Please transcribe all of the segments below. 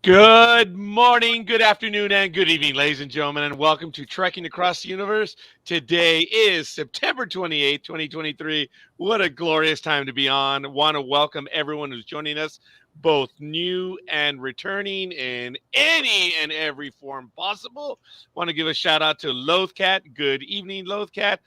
Good morning, good afternoon, and good evening, ladies and gentlemen, and welcome to Trekking Across the Universe. Today is September 28th, 2023. What a glorious time to be on. Want to welcome everyone who's joining us, both new and returning in any and every form possible. Want to give a shout out to Lothcat. Good evening, Lothcat.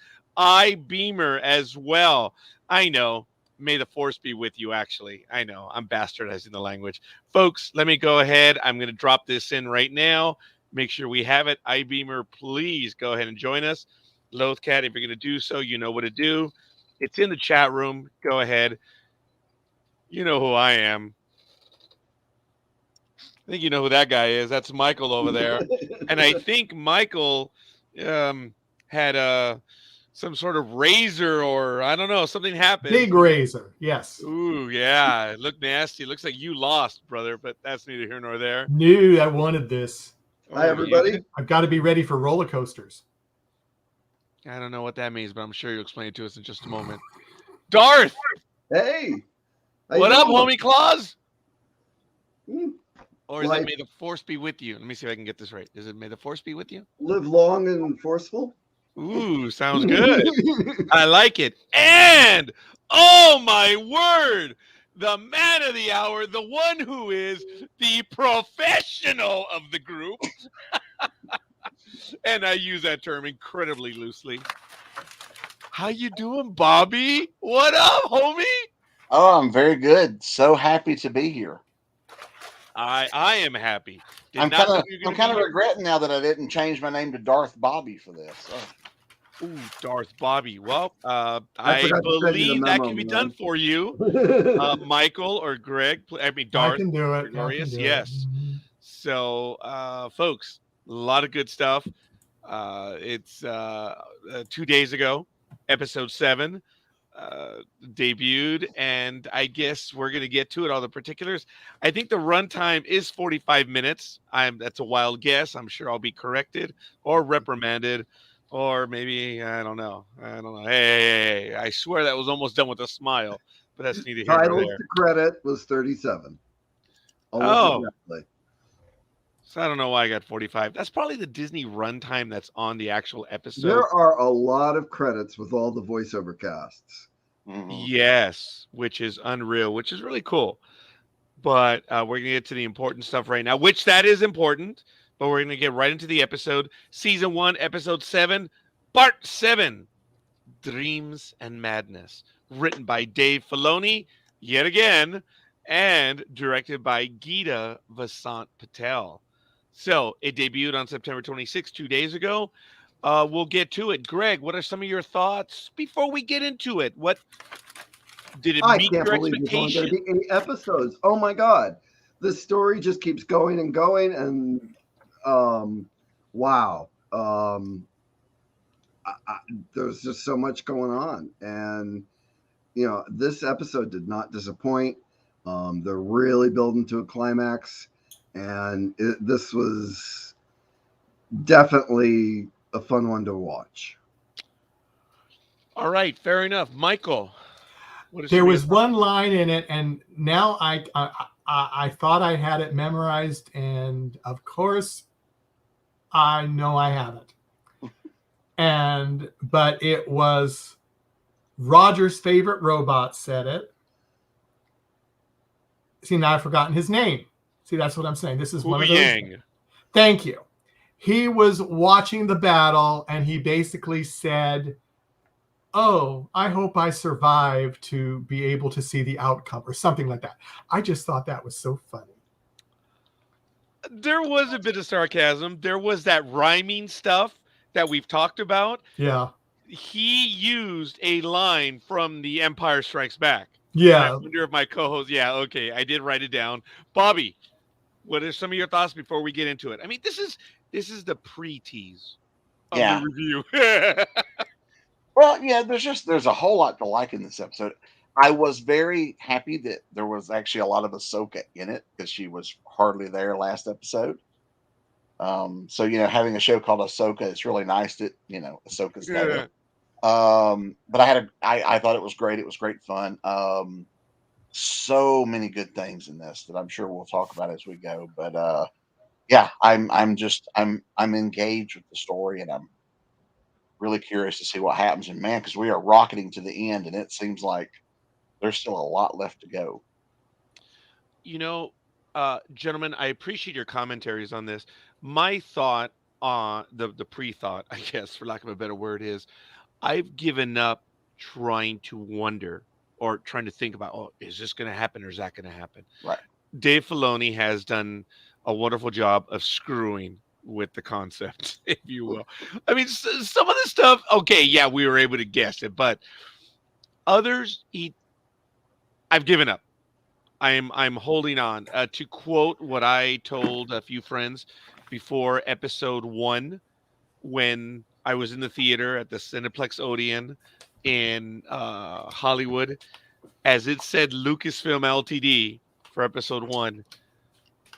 Beamer as well. I know. May the force be with you, actually. I know. I'm bastardizing the language. Folks, let me go ahead. I'm going to drop this in right now. Make sure we have it. iBeamer, please go ahead and join us. Lothcat, if you're going to do so, you know what to do. It's in the chat room. Go ahead. You know who I am. I think you know who that guy is. That's Michael over there. And I think Michael had some sort of razor or I don't know, something happened. Big razor, yes. Ooh, yeah. It looked nasty. It looks like you lost, brother, but that's neither here nor there. Knew I wanted this. Hi, everybody. I've got to be ready for roller coasters. I don't know what that means, but I'm sure you'll explain it to us in just a moment. Darth! Hey! What up, homie Claus? Or is Like, it May the Force be with you? Let me see if I can get this right. Is it May the Force be with you? live long and forceful? Ooh, sounds good. I like it. And, oh my word, the man of the hour, the one who is the professional of the group. And I use that term incredibly loosely. How you doing, Bobby? What up, homie? Oh, I'm very good. So happy to be here. I am happy. I'm kind of regretting now that I didn't change my name to Darth Bobby for this. Oh. Ooh, Darth Bobby. Well, I believe that can be done for you, Michael or Greg. I mean, Darth. I can do it. Glorious, yes. So, folks, a lot of good stuff. It's 2 days ago, episode 7 debuted, and I guess we're going to get to it, all the particulars. I think the runtime is 45 minutes. That's a wild guess. I'm sure I'll be corrected or reprimanded, or maybe I don't know. Hey, I swear that was almost done with a smile, but that's neither here nor Titles there. to credit was 37. Oh. So I don't know why I got 45. That's probably the Disney runtime that's on the actual episode. There are a lot of credits with all the voiceover casts. Mm-hmm. Yes, which is unreal, which is really cool. But we're going to get to the important stuff right now, which that is important. But we're going to get right into the episode. Season 1, Episode 7, Part 7, Dreams and Madness. Written by Dave Filoni, yet again, and directed by Geeta Vasant Patel. So it debuted on September 26th, 2 days ago. We'll get to it. Greg, what are some of your thoughts before we get into it? What did it meet your expectations? There's only 8 episodes. Oh my God. The story just keeps going and going. And wow. There's just so much going on. And, you know, this episode did not disappoint. They're really building to a climax. And this was definitely a fun one to watch. All right, fair enough. Michael, there was one line in it, and now I thought I had it memorized, and of course, I know I haven't. But it was Roger's favorite robot said it. See, now I've forgotten his name. See, that's what I'm saying. This is one of those. Thank you. He was watching the battle, and he basically said, "Oh, I hope I survive to be able to see the outcome," or something like that. I just thought that was so funny. There was a bit of sarcasm. There was that rhyming stuff that we've talked about. Yeah. He used a line from The Empire Strikes Back. Yeah. I wonder if my co-host, okay, I did write it down. Bobby, what are some of your thoughts before we get into it? I mean, this is the pre-tease of the review. Well, yeah, there's a whole lot to like in this episode. I was very happy that there was actually a lot of Ahsoka in it because she was hardly there last episode. So, you know, having a show called Ahsoka, it's really nice that, you know, Ahsoka's there. But I thought it was great. It was great fun. so many good things in this that I'm sure we'll talk about as we go. But yeah, I'm engaged with the story, and I'm really curious to see what happens. And man, because we are rocketing to the end, and it seems like there's still a lot left to go. You know, gentlemen, I appreciate your commentaries on this. My thought on the pre-thought, I guess, for lack of a better word, is I've given up trying to wonder or trying to think about, oh, is this going to happen or is that going to happen? Right. Dave Filoni has done a wonderful job of screwing with the concept, if you will. I mean, some of the stuff, okay, yeah, we were able to guess it, but others, I've given up. I'm holding on. To quote what I told a few friends before episode 1, when I was in the theater at the Cineplex Odeon in Hollywood, as it said Lucasfilm Ltd. For episode 1,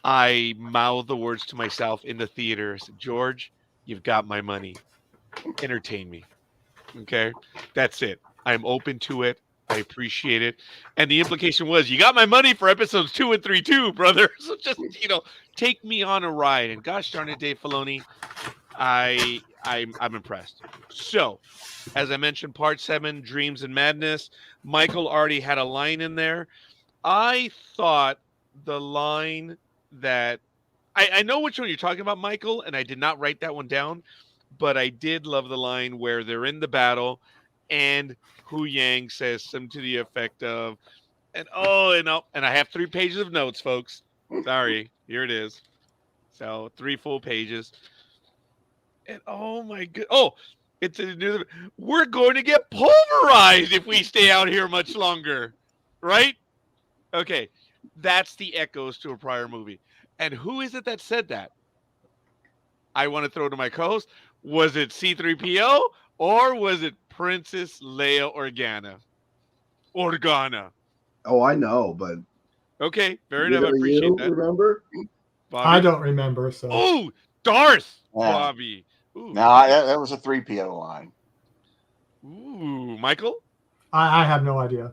I mouthed the words to myself in the theater. I said, George, you've got my money. Entertain me. Okay? That's it. I'm open to it. I appreciate it. And the implication was, you got my money for episodes 2 and 3 too, brother. So just, take me on a ride. And gosh darn it, Dave Filoni, I'm impressed. So, as I mentioned, part 7, Dreams and Madness. Michael already had a line in there. I thought the line that I know which one you're talking about, Michael, and I did not write that one down, but I did love the line where they're in the battle and Hu Yang says something to the effect of, and I have 3 pages of notes, folks. Sorry, here it is. So 3 full pages. And oh my god! Oh, we're going to get pulverized if we stay out here much longer, right? Okay, that's the echoes to a prior movie. And who is it that said that? I want to throw to my co-host. Was it C-3PO or was it Princess Leia Organa? Oh, I know, but okay, fair enough. I appreciate that. Remember? Bobby? I don't remember. So. Oh, Darth, Yeah. Bobby. Ooh. No, that was a 3PO line. Ooh, Michael? I have no idea.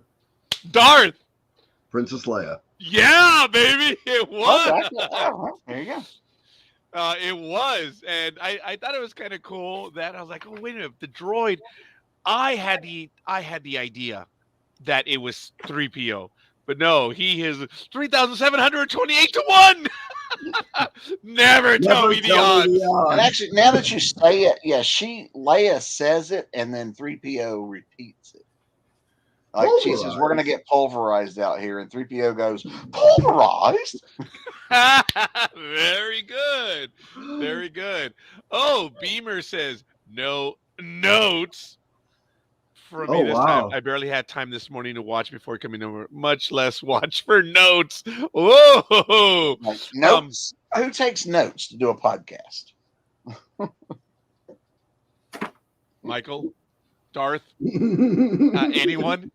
Darth! Princess Leia. Yeah, baby! It was! Okay. There you go. It was. And I thought it was kind of cool that I was like, oh, wait a minute. The droid, I had the idea that it was 3PO. But no, he is 3,728 to 1! Never tell me the odds. And actually, now that you say it, yeah, Leia says it, and then 3PO repeats it. Like she says, "We're gonna get pulverized out here," and 3PO goes, "Pulverized." Very good, very good. Oh, Beamer says no notes for me this time. I barely had time this morning to watch before coming over, much less watch for notes. Whoa! Like, notes. Who takes notes to do a podcast? Michael, Darth, anyone?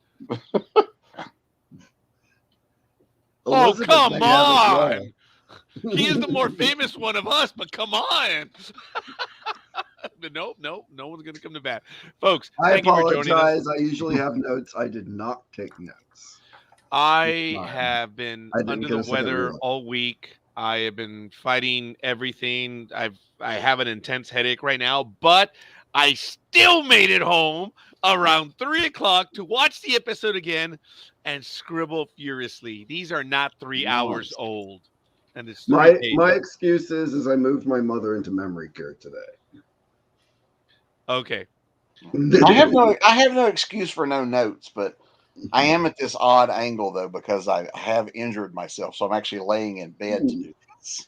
Oh, come on! He is the more famous one of us, but come on! Nope, no one's going to come to bat. Folks, I thank apologize. You for joining us. I usually have notes. I did not take notes. I have been under the weather all week. I have been fighting everything. I have an intense headache right now, but I still made it home around 3 o'clock to watch the episode again and scribble furiously. These are not 3 hours old. And it's my excuse is I moved my mother into memory care today. Okay. I have no excuse for no notes, but I am at this odd angle though because I have injured myself, so I'm actually laying in bed to do this.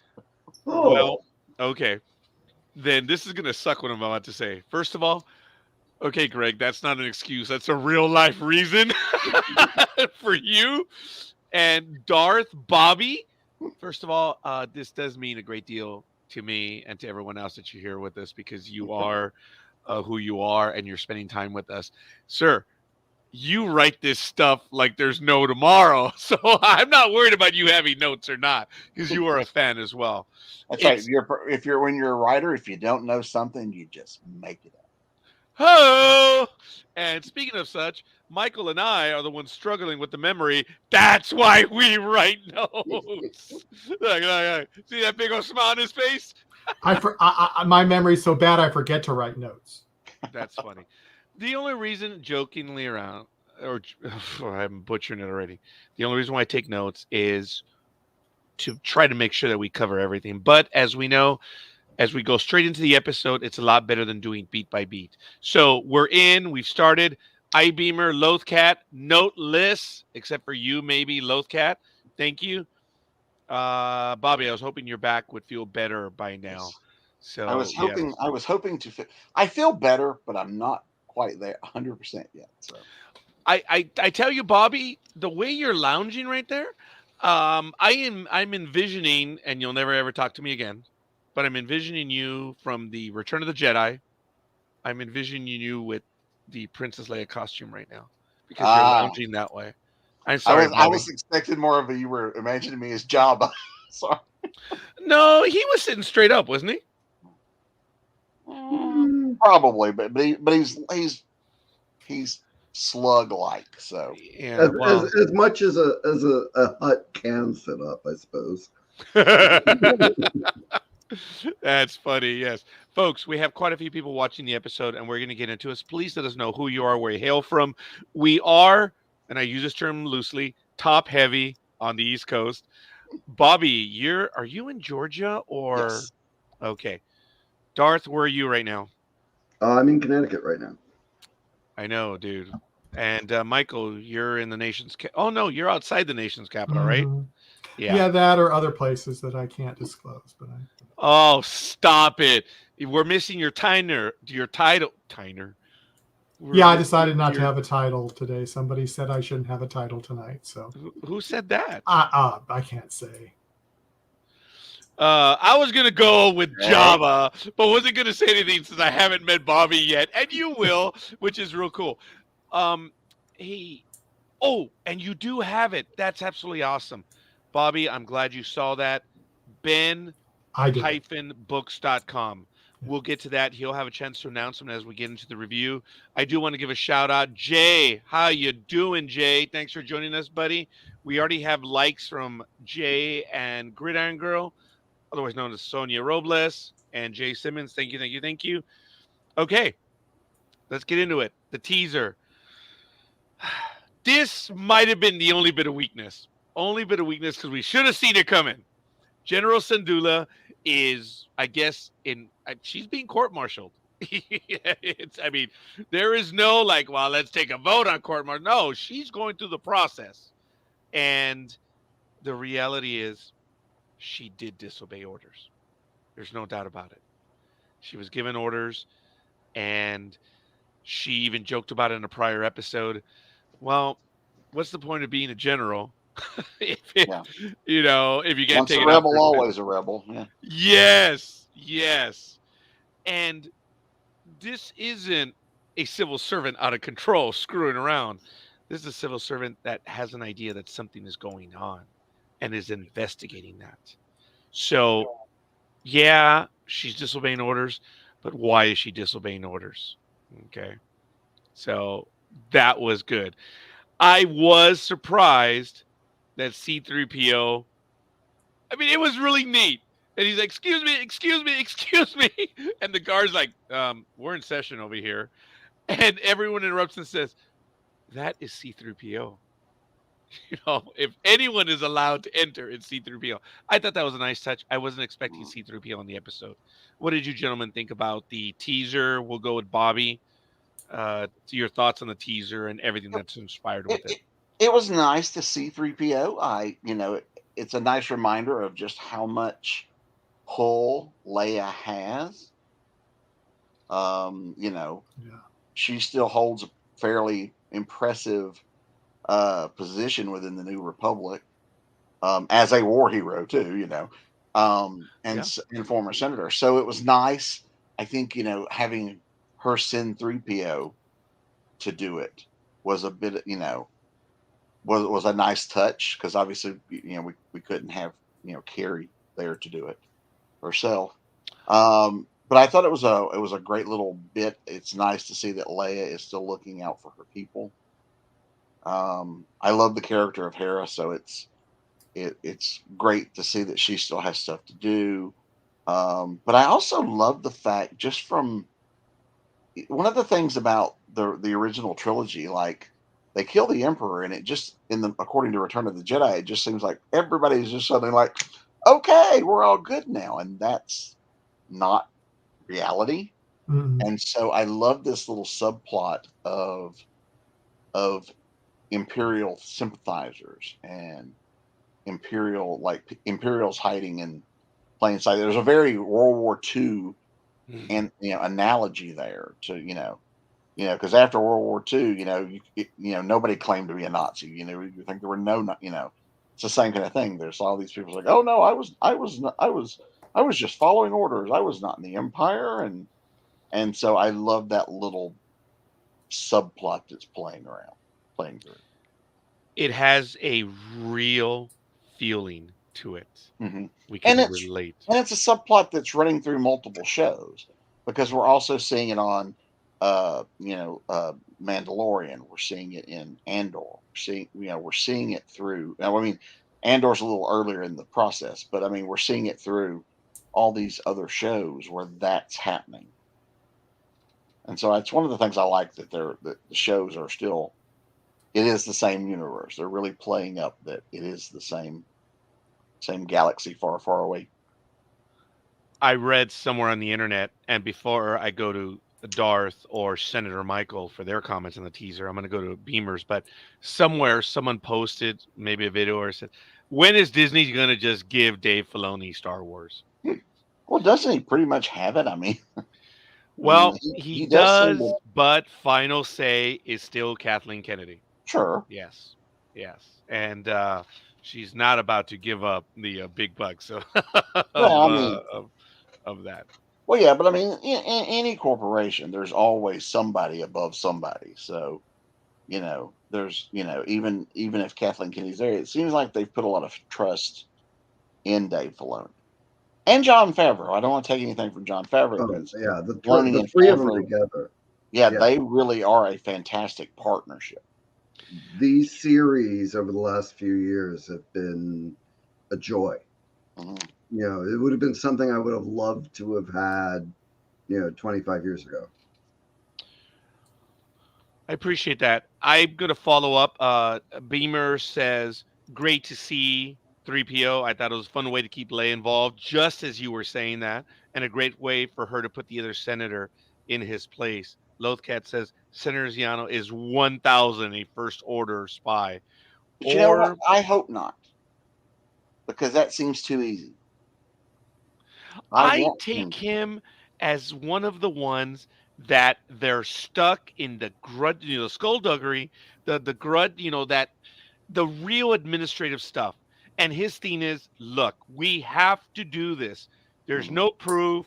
Oh. Well, okay. Then this is gonna suck what I'm about to say. First of all, okay, Greg, that's not an excuse. That's a real life reason for you. And Darth, Bobby, first of all, this does mean a great deal to me and to everyone else that you're here with us because you are who you are and you're spending time with us. Sir, you write this stuff like there's no tomorrow. So I'm not worried about you having notes or not because you are a fan as well. That's right. When you're a writer, if you don't know something, you just make it up. Ho! And speaking of such, Michael and I are the ones struggling with the memory. That's why we write notes. See that big old smile on his face? My memory's so bad I forget to write notes. That's funny. The only reason, jokingly around, or I'm butchering it already. The only reason why I take notes is to try to make sure that we cover everything. But as we know, as we go straight into the episode, it's a lot better than doing beat by beat. So we've started. iBeamer, Lothcat, noteless, except for you, maybe, Lothcat. Thank you. Bobby, I was hoping your back would feel better by now. Yes. So I was yes. hoping to fit. I feel better, but I'm not quite there 100% yet. So I tell you, Bobby, the way you're lounging right there, I'm envisioning, and you'll never ever talk to me again, but I'm envisioning you from the Return of the Jedi. I'm envisioning you with the Princess Leia costume right now because you're lounging that way. I'm sorry, I Bobby. was expecting more of a. You were imagining me as Jabba. Sorry. No, he was sitting straight up, wasn't he? Probably, but he's slug like. So Yeah. Well, as much as a hut can sit up, I suppose. that's funny. Yes, folks, we have quite a few people watching the episode, and we're going to get into it. Please let us know who you are, where you hail from. We are, and I use this term loosely, top heavy on the East Coast. Bobby, are you in Georgia or? yes, Okay, Darth, where are you right now? I'm in Connecticut right now. I know, dude. And Michael, you're in the nation's. Oh no, you're outside the nation's capital, right? Mhm. Yeah. Yeah, that or other places that I can't disclose. But Oh, stop it! We're missing your title. yeah, I decided not to have a title today. Somebody said I shouldn't have a title tonight, so Who said that? I can't say. I was gonna go with Java, but wasn't gonna say anything since I haven't met Bobby yet, and you will, which is real cool. He, oh, and you do have it. That's absolutely awesome, Bobby. I'm glad you saw that. Ben I did. books.com. We'll get to that. He'll have a chance to announce them as we get into the review. I do want to give a shout out. Jay, how you doing, Jay? Thanks for joining us, buddy. We already have likes from Jay and Gridiron Girl, otherwise known as Sonia Robles and Jay Simmons. Thank you, thank you, thank you. Okay, let's get into it. The teaser. This might have been the only bit of weakness. Only bit of weakness because we should have seen it coming. General Syndulla is, I guess, she's being court-martialed. I mean, there is no like, well, let's take a vote on court-martial. No, she's going through the process. And the reality is she did disobey orders. There's no doubt about it. She was given orders, and she even joked about it in a prior episode. Well, what's the point of being a general if yeah. if you can't Once take a it out rebel, for always a rebel. Yeah. Yes. And this isn't a civil servant out of control screwing around. This is a civil servant that has an idea that something is going on and is investigating that. So, yeah, she's disobeying orders, but why is she disobeying orders? Okay. So, that was good. I was surprised that C3PO, I mean, it was really neat. And he's like, excuse me, excuse me, excuse me. And the guard's like, we're in session over here. And everyone interrupts and says, that is C3PO. If anyone is allowed to enter, it's C3PO. I thought that was a nice touch. I wasn't expecting C3PO on the episode. What did you gentlemen think about the teaser? We'll go with Bobby. To your thoughts on the teaser and everything that's inspired with it. It was nice to see 3PO. It's a nice reminder of just how much pull Leia has. She still holds a fairly impressive position within the New Republic as a war hero too. And former senator. So it was nice. I think having her send 3PO to do it was a bit was a nice touch because obviously we couldn't have Carrie there to do it herself. But but I thought it was a great little bit. It's nice to see that Leia is still looking out for her people. I love the character of Hera, so it's great to see that she still has stuff to do. But I also love the fact, just from one of the things about the original trilogy, like they kill the Emperor, and it just according to Return of the Jedi, it just seems like everybody's just suddenly like, okay, we're all good now, and that's not reality. Mm. And so I love this little subplot of Imperial sympathizers and Imperials hiding in plain sight. There's a very World War II and analogy there to because after World War II, nobody claimed to be a Nazi. You think there were it's the same kind of thing. There's all these people like, oh no, I was just following orders. I was not in the Empire, and so I love that little subplot that's playing through. It has a real feeling to it. Hmm. We And can it's relate. and it's a subplot that's running through multiple shows, because we're also seeing it on Mandalorian. We're seeing it in Andor. We're seeing it through. Now, I mean, Andor's a little earlier in the process, but I mean, we're seeing it through all these other shows where that's happening. And so it's one of the things I like, that the shows are still, it is the same universe. They're really playing up that it is the same galaxy far, far away. I read somewhere on the internet, and before I go to Darth or Senator Michael for their comments on the teaser, I'm going to go to Beamers. But somewhere someone posted maybe a video or said, when is Disney going to just give Dave Filoni Star Wars? Well, doesn't he pretty much have it? I mean, Well, he he does seem does, to. but final say is still Kathleen Kennedy. Sure. Yes, yes, and she's not about to give up the big bucks of, Well, I uh, mean, of that. well, yeah, but I mean, in any corporation, there's always somebody above somebody. So, there's, even if Kathleen Kennedy's there, it seems like they've put a lot of trust in Dave Filoni and John Favreau. I don't want to take anything from John Favreau, because Yeah, Filoni the and three of them Favreau, together. yeah, Yeah. they really are a fantastic partnership. These series over the last few years have been a joy. Mhm. It would have been something I would have loved to have had, 25 years ago. I appreciate that. I'm going to follow up. Beamer says, great to see 3PO. I thought it was a fun way to keep Leia involved, just as you were saying that, and a great way for her to put the other senator in his place. Lothcat says, Senator Ziano is 1,000 a First Order spy. But you know what? Or I hope not, because that seems too easy. I I want him take to. him as one of the ones that they're stuck in the grud, skullduggery, the grud, that the real administrative stuff. And his thing is, look, we have to do this. There's Mhm. no proof.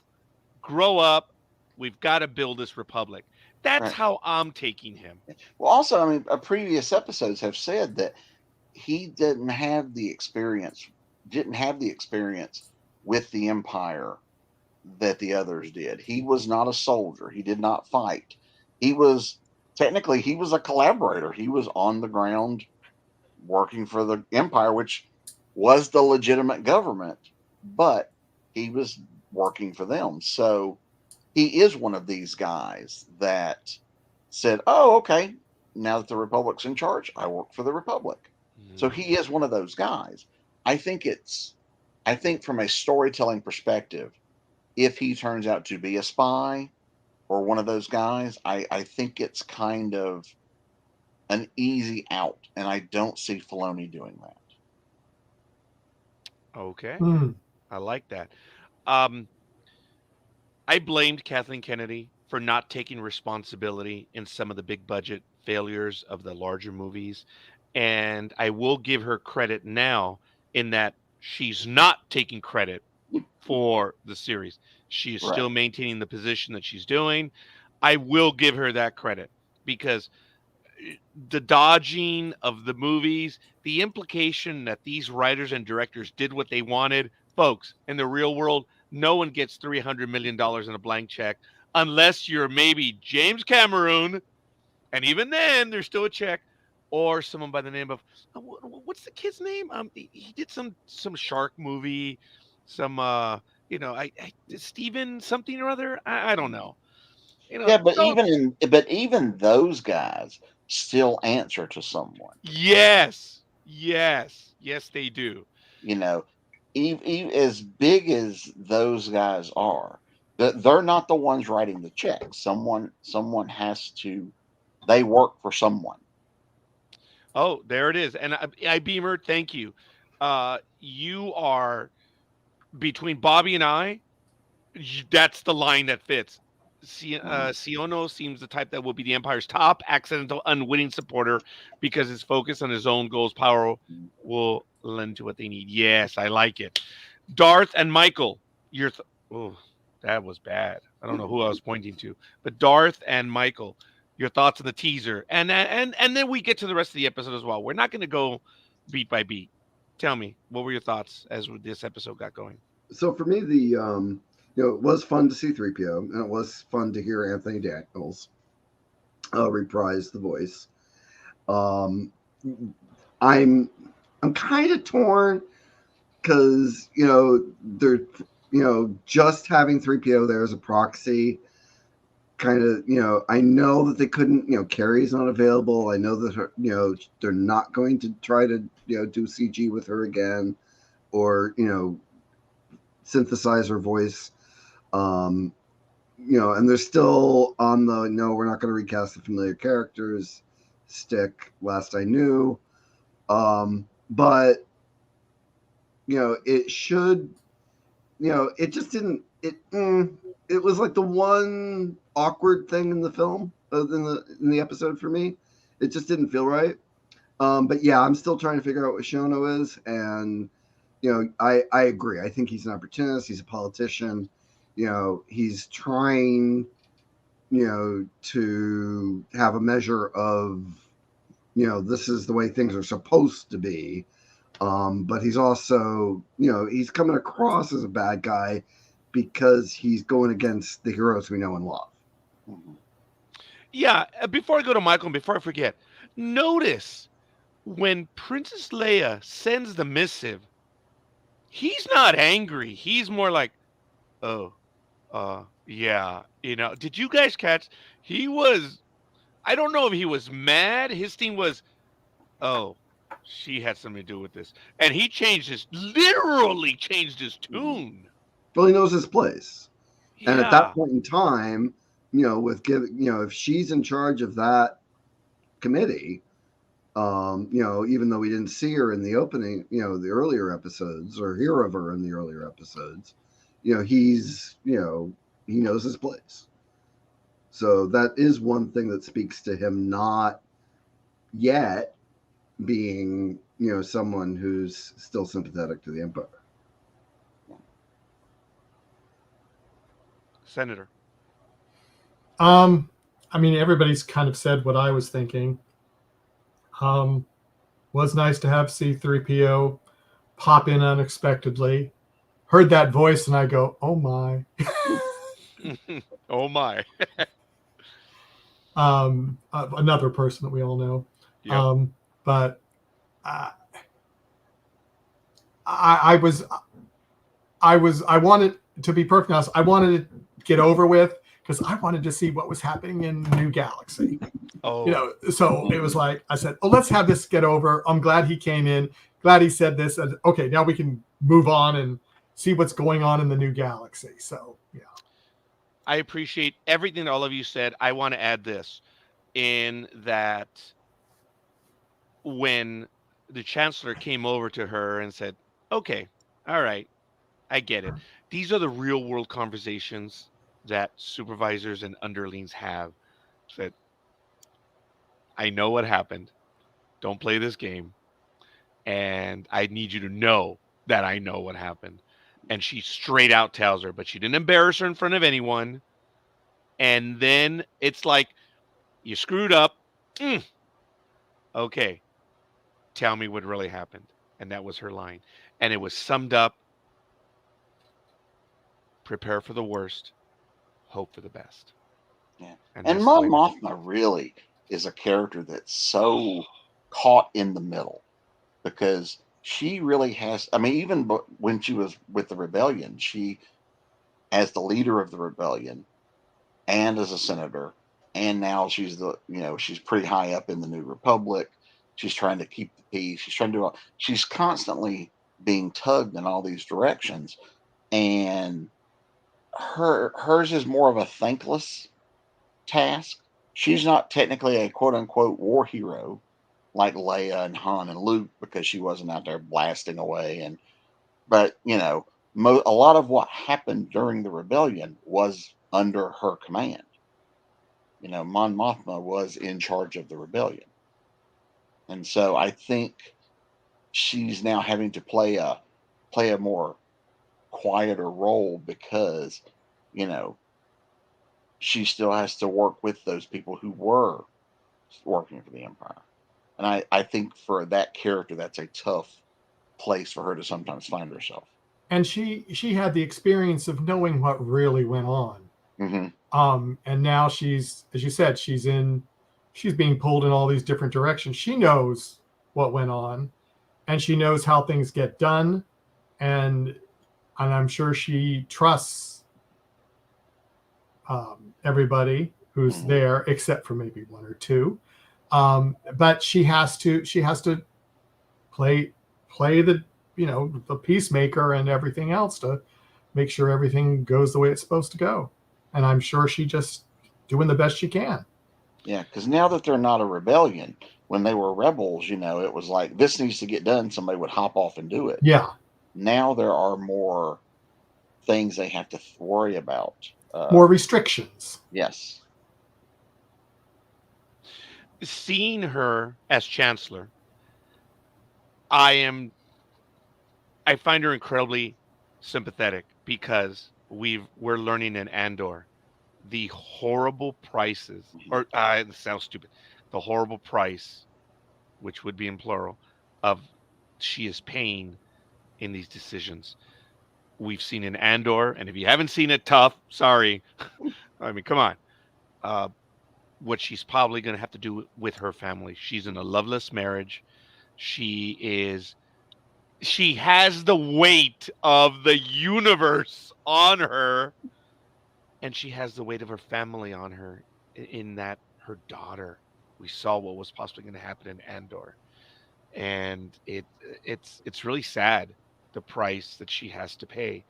Grow up. We've got to build this republic. That's Right. how I'm taking him. Well, also, I mean, previous episodes have said that he didn't have the experience with the Empire that the others did. He was not a soldier. He did not fight. He was technically, he was a collaborator. He was on the ground working for the Empire, which was the legitimate government, but he was working for them. So he is one of these guys that said, "Oh, okay, now that the Republic's in charge, I work for the Republic." So Mm. he is one of those guys. I think I think from a storytelling perspective, if he turns out to be a spy or one of those guys, I think it's kind of an easy out, and I don't see Filoni doing that. Okay. Mm. I like that. Um, I blamed Kathleen Kennedy for not taking responsibility in some of the big budget failures of the larger movies. And I will give her credit now in that she's not taking credit for the series. She is Right. still maintaining the position that she's doing. I will give her that credit because the dodging of the movies, the implication that these writers and directors did what they wanted, folks, in the real world, no one gets $300 million in a blank check unless you're maybe James Cameron, and even then, there's still a check, or someone by the name of what's the kid's name? He did some shark movie, some Steven something or other. I don't know. Yeah, but Don't. even those guys still answer to someone. Yes, they do. You know, as big as those guys are, they're not the ones writing the checks. Someone has to. They work for someone. Oh, there it is. And I Beamer, thank you. You are between Bobby and I. That's the line that fits. Siono seems the type that will be the Empire's top accidental unwitting supporter because his focus on his own goals power will lend to what they need. Yes, I like it. Darth and Michael, oh, that was bad. I don't know who I was pointing to, but Darth and Michael, your thoughts on the teaser, and then we get to the rest of the episode as well. We're not going to go beat by beat. Tell me, what were your thoughts as this episode got going? So for me, it was fun to see 3PO, and it was fun to hear Anthony Daniels reprise the voice. I'm kind of torn because they're just having 3PO there as a proxy. Kind of, I know that they couldn't, Carrie's not available. I know that they're not going to try to do CG with her again, or synthesize her voice. And they're still on the no, we're not going to recast the familiar characters stick. Last I knew, but it should. It just didn't. It was like the one awkward thing in the film, in the episode for me. It just didn't feel right. But yeah, I'm still trying to figure out what Shono is, and I agree. I think he's an opportunist. He's a politician. He's trying, to have a measure of, this is the way things are supposed to be. But he's also, he's coming across as a bad guy because he's going against the heroes we know and love. Yeah, before I go to Michael, and before I forget, notice when Princess Leia sends the missive, he's not angry. He's more like, oh, yeah. Did you guys catch? I don't know if he was mad. His thing was, oh, she had something to do with this. And he literally changed his tune. Well, he knows his place. Yeah. And at that point in time, if she's in charge of that committee, even though we didn't see her in the opening, the earlier episodes, or hear of her in the earlier episodes, he's, he knows his place. So that is one thing that speaks to him not yet being, someone who's still sympathetic to the Empire. Senator. I mean, everybody's kind of said what I was thinking. Was nice to have C-3PO pop in unexpectedly. Heard that voice and I go, oh my. Oh my. Another person that we all know. Yep. But I wanted to be perfectly honest. I wanted to get over with because I wanted to see what was happening in New Galaxy. Oh. So it was like, I said, oh, let's have this get over. I'm glad he came in. Glad he said this. Okay, now we can move on and see what's going on in the New Galaxy. So, yeah. I appreciate everything that all of you said. I want to add this in that when the Chancellor came over to her and said, okay, all right, I get it. These are the real world conversations that supervisors and underlings have. That I know what happened. Don't play this game. And I need you to know that I know what happened. And she straight out tells her, but she didn't embarrass her in front of anyone. And then it's like, you screwed up. Okay, tell me what really happened. And that was her line. And it was summed up prepare for the worst, hope for the best. Yeah. And And that's the way. Mon Mothma really is a character that's so caught in the middle because she really has. I mean, even when she was with the rebellion, she, as the leader of the rebellion and as a senator, and now she's she's pretty high up in the New Republic. She's trying to keep the peace. She's trying to do. She's constantly being tugged in all these directions, and hers is more of a thankless task. She's not technically a quote unquote war hero like Leia and Han and Luke because she wasn't out there blasting away. But a lot of what happened during the rebellion was under her command. Mon Mothma was in charge of the rebellion, and so I think she's now having to play a more quieter role because you know she still has to work with those people who were working for the Empire. And I think for that character, that's a tough place for her to sometimes find herself. And she had the experience of knowing what really went on. Mm-hmm. And now she's, as you said, she's being pulled in all these different directions. She knows what went on, and she knows how things get done, and I'm sure she trusts everybody who's Mm-hmm. there, except for maybe one or two. But she has to play the the peacemaker and everything else to make sure everything goes the way it's supposed to go. And I'm sure she just doing the best she can. Yeah, because now that they're not a rebellion, when they were rebels, it was like this needs to get done. Somebody would hop off and do it. Yeah. Now there are more things they have to worry about. More restrictions. Yes. Seeing her as Chancellor, I find her incredibly sympathetic because we're learning in Andor the horrible prices, or it sounds stupid, the horrible price, which would be in plural, of she is paying in these decisions. We've seen in Andor, and if you haven't seen it, tough. Sorry, I mean, come on. What she's probably going to have to do with her family. She's in a loveless marriage. She has the weight of the universe on her, and she has the weight of her family on her in that her daughter. We saw what was possibly going to happen in Andor, and it's really sad, the price that she has to pay.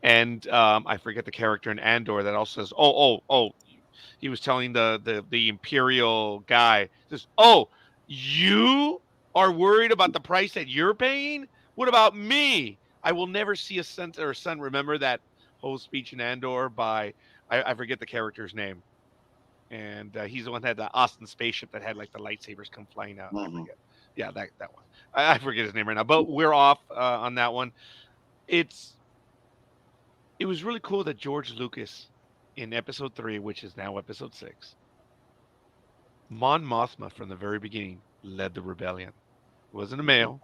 And I forget the character in Andor that also says, "Oh." He was telling the Imperial guy, says, "Oh, you are worried about the price that you're paying? What about me? I will never see a son or a son." Remember that whole speech in Andor by I forget the character's name, and he's the one that had the Austin spaceship that had like the lightsabers come flying out. I Mm-hmm. forget. Yeah, that one. I forget his name right now, but we're off on that one. It was really cool that George Lucas in episode 3, which is now episode 6, Mon Mothma from the very beginning led the rebellion. It wasn't a male,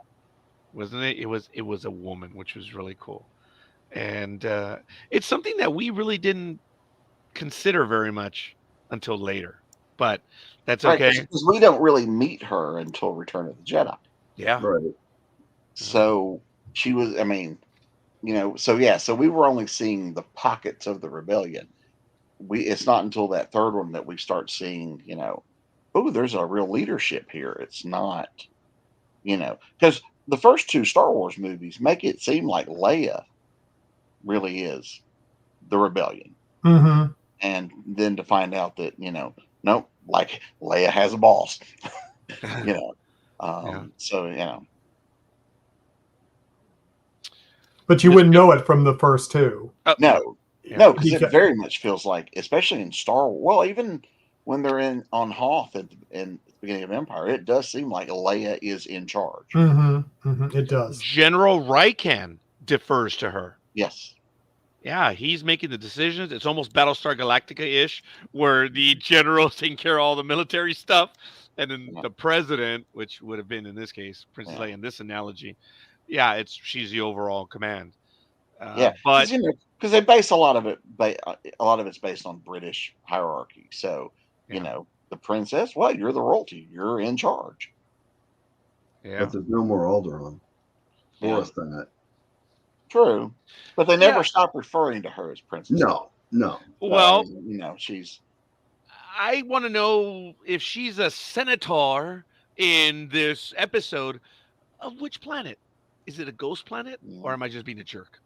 wasn't it? It was a woman, which was really cool. And it's something that we really didn't consider very much until later. But that's Right, okay. because we don't really meet her until Return of the Jedi. Yeah. Right. So she was, I mean, so yeah, so we were only seeing the pockets of the rebellion. It's not until that third one that we start seeing, oh, there's a real leadership here. It's not, because the first two Star Wars movies make it seem like Leia really is the rebellion. Mm-hmm. And then to find out that, nope, like Leia has a boss, Yeah. so, But you wouldn't know it from the first two. no, Yeah. no, because it very much feels like, especially in Star Wars, well, even when they're on Hoth in the beginning of Empire, it does seem like Leia is in charge. Mm-hmm. Mm-hmm. It does. General Raikan defers to her. Yes. Yeah, he's making the decisions. It's almost Battlestar Galactica-ish, where the general's taking care of all the military stuff, and then the president, which would have been in this case Princess Leia in this analogy, she's the overall command. But because they base a lot of it, a lot of it's based on British hierarchy. So the princess, well, you're the royalty, you're in charge. Yeah, but there's no more Alderaan or a Senate. True, but they never stop referring to her as princess. No. Well, she's. I want to know if she's a senator in this episode of which planet. Is it a ghost planet, or am I just being a jerk?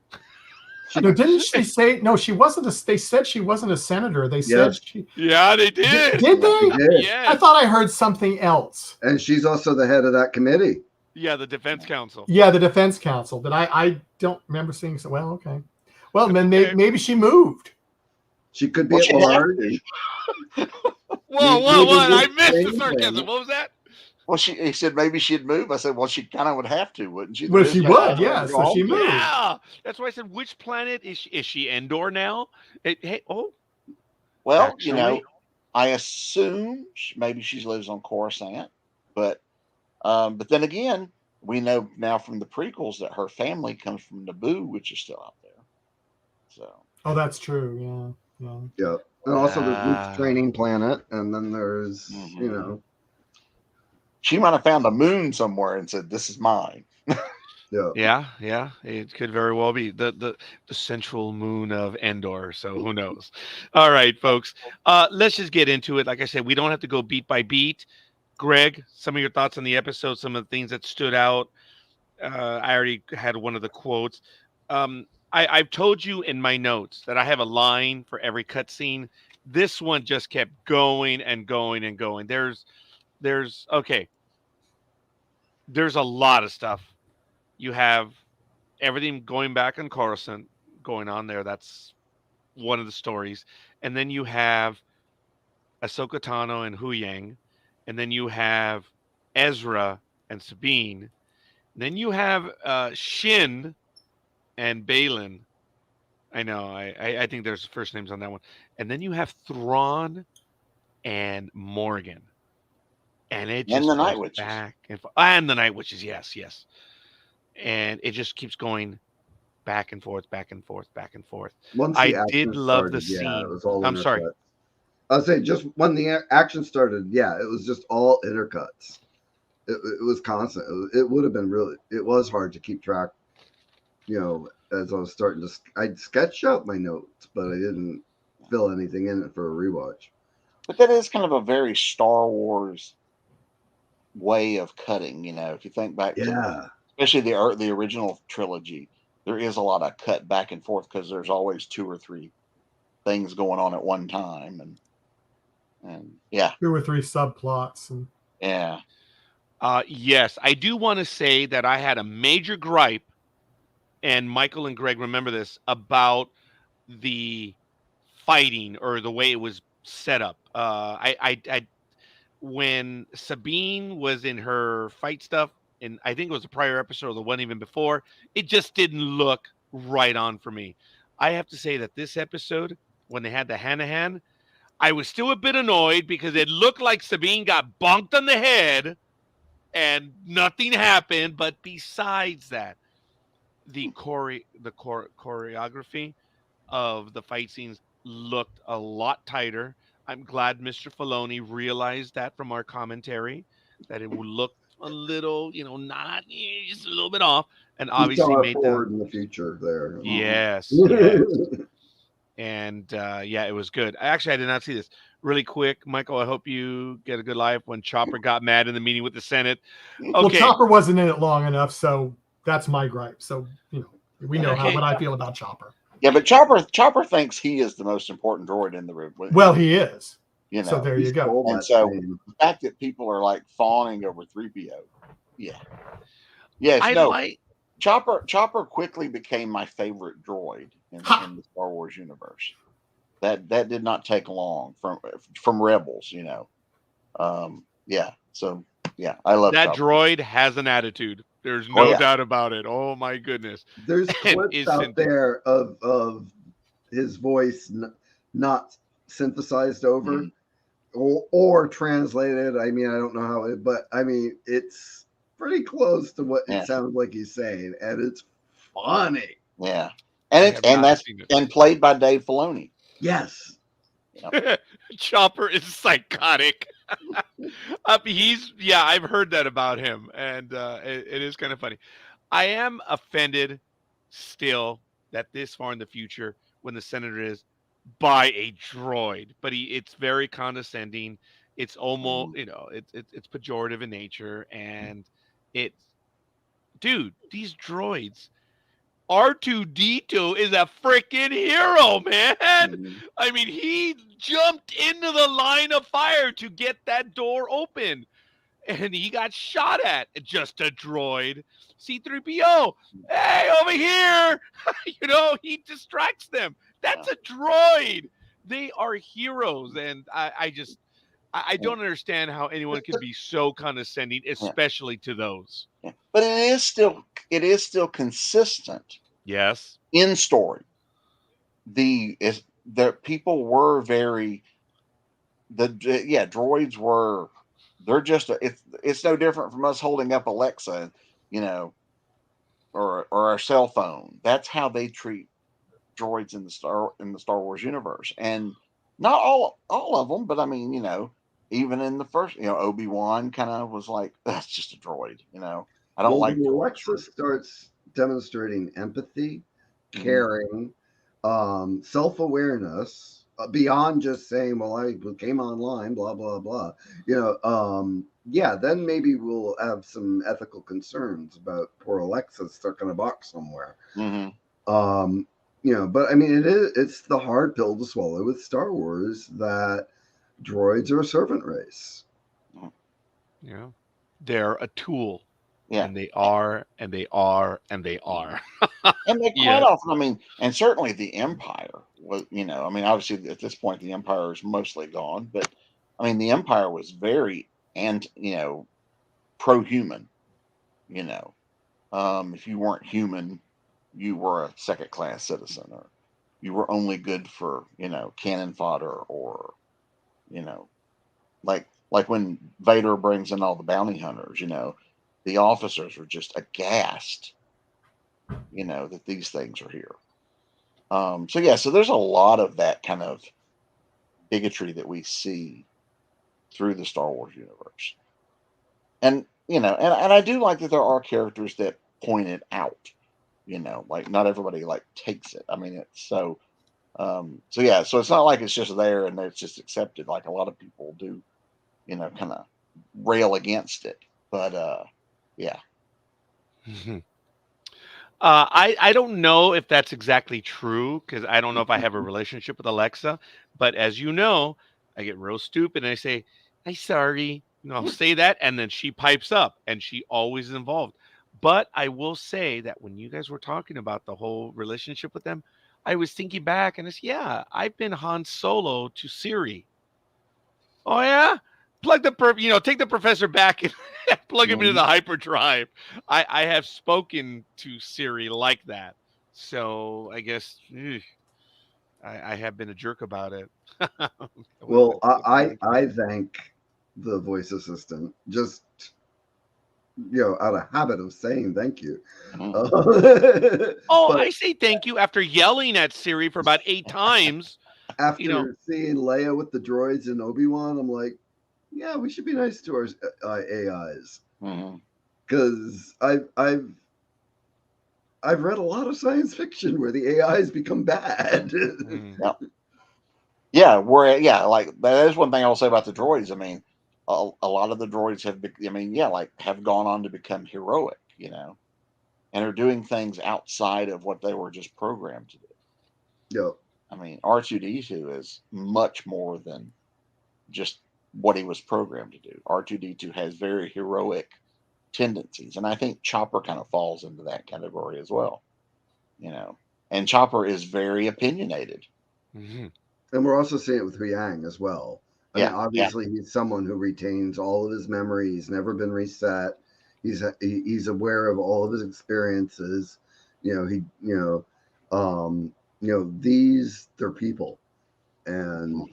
No, didn't they say no? She wasn't. They said she wasn't a senator. They said she. Yeah, they did. Did they? Yes. I thought I heard something else. And she's also the head of that committee. Yeah, the Defense Council. Yeah, the Defense Council. But I don't remember seeing. So well, okay. Well, then maybe she moved. She could be at large. Whoa! I missed the sarcasm. What was that? Well, he said maybe she'd move. I said, well, she kind of would have to, wouldn't she? Well, she would, yeah. So she moved. Yeah, that's why I said, which planet is she? Is she Endor now? Well, actually, I assume maybe she lives on Coruscant, but then again, we know now from the prequels that her family comes from Naboo, which is still out there. So. Oh, that's true. Yeah. Yeah, and also there's Luke's training planet, and then there's She might have found a moon somewhere and said, "This is mine." Yeah. It could very well be the central moon of Endor. So who knows? All right, folks. Let's just get into it. Like I said, we don't have to go beat by beat. Greg, some of your thoughts on the episode, some of the things that stood out. I already had one of the quotes. I've told you in my notes that I have a line for every cutscene. This one just kept going and going and going. There's a lot of stuff. You have everything going back on Coruscant going on there. That's one of the stories. And then you have Ahsoka Tano and Huyang. And then you have Ezra and Sabine. And then you have Shin and Balin. I know. I think there's first names on that one. And then you have Thrawn and Morgan. And it just the Night Witches. And the Night Witches, yes. And it just keeps going back and forth. I did love the scene. Yeah, it was all I'm sorry. I was saying, just when the action started, it was just all intercuts. It was constant. It would have been it was hard to keep track, as I was starting to, I'd sketch out my notes, but I didn't fill anything in it for a rewatch. But that is kind of a very Star Wars way of cutting, if you think back to especially the original trilogy, there is a lot of cut back and forth because there's always 2 or 3 things going on at one time, and 2 or 3 subplots and yes, I do want to say that I had a major gripe, and Michael and Greg remember this, about the fighting or the way it was set up. When Sabine was in her fight stuff, and I think it was the prior episode or the one even before, it just didn't look right on for me. I have to say that this episode, when they had the hand-to-hand, I was still a bit annoyed because it looked like Sabine got bonked on the head and nothing happened. But besides that, the choreography of the fight scenes looked a lot tighter. I'm glad Mr. Filoni realized that from our commentary, that it would look a little, not just a little bit off, and obviously made forward in the future there. Yes. And it was good. Actually, I did not see this. Really quick, Michael, I hope you get a good life when Chopper got mad in the meeting with the Senate. Okay. Well, Chopper wasn't in it long enough, so that's my gripe. So, we know what I feel about Chopper. Yeah, but Chopper thinks he is the most important droid in the room. Well, he is. So there you go. And so the fact that people are like fawning over 3PO. Chopper quickly became my favorite droid in the Star Wars universe. That did not take long from Rebels, I love that Chopper. droid has an attitude. There's no doubt about it. Oh my goodness. There's clips out there of his voice not synthesized over or translated. I mean, I don't know how but I mean, it's pretty close to what it sounds like he's saying, and it's funny. Yeah. that's played by Dave Filoni. Yes. Yep. Chopper is psychotic. I've heard that about him, and it is kind of funny. I am offended still that this far in the future, when the senator is by a droid, but it's very condescending. It's almost, it's pejorative in nature, and it's, dude, these droids. R2D2 is a freaking hero, man. Mhm. I mean, he jumped into the line of fire to get that door open, and he got shot at. Just a droid. C3PO, hey, over here. He distracts them. That's a droid. They are heroes, and I don't understand how anyone can be so condescending, especially to those. Yeah. But it is still consistent Yes. in story. The people were very droids were, they're just it's no different from us holding up Alexa, or our cell phone. That's how they treat droids in the Star Wars universe. And not all of them, but I mean, even in the first, Obi-Wan kind of was like, that's just a droid, I don't like when droids. Alexa starts demonstrating empathy, caring, self-awareness, beyond just saying, well, I came online, blah blah blah, then maybe we'll have some ethical concerns about poor Alexa stuck in a box somewhere. But I mean, it's the hard pill to swallow with Star Wars that droids are a servant race. Yeah, they're a tool. Yeah. And they are, and they are, and they are. And they quite often, I mean, and certainly the Empire was, I mean, obviously at this point the Empire is mostly gone, but I mean the Empire was very pro-human. If you weren't human, you were a second-class citizen, or you were only good for cannon fodder, or like when Vader brings in all the bounty hunters, the officers are just aghast, that these things are here. So there's a lot of that kind of bigotry that we see through the Star Wars universe. And and I do like that there are characters that point it out, like not everybody like takes it. I mean, it's so it's not like it's just there and it's just accepted like a lot of people do, kind of rail against it. But yeah. I don't know if that's exactly true, because I don't know if I have a relationship with Alexa. But as you know, I get real stupid and I say, "I'm sorry." I'll say that, and then she pipes up, and she always is involved. But I will say that when you guys were talking about the whole relationship with them, I was thinking back, and it's, I've been Han Solo to Siri. Oh yeah, take the professor back and plug him into the hyperdrive. I have spoken to Siri like that, so I guess I have been a jerk about it. Well, I thank the voice assistant just out of habit of saying thank you. I say thank you after yelling at Siri for about 8 times. After seeing Leia with the droids and Obi-Wan, I'm like, yeah, we should be nice to our AIs, because I've read a lot of science fiction where the AIs become bad. Like that is one thing I'll say about the droids. I mean, a lot of the droids have gone on to become heroic, and are doing things outside of what they were just programmed to do. Yep. I mean, R2D2 is much more than just what he was programmed to do. R2D2 has very heroic tendencies, and I think Chopper kind of falls into that category as well. And Chopper is very opinionated. And we're also seeing it with Yang as well. I mean, obviously he's someone who retains all of his memory. He's never been reset. He's aware of all of his experiences. They're people, and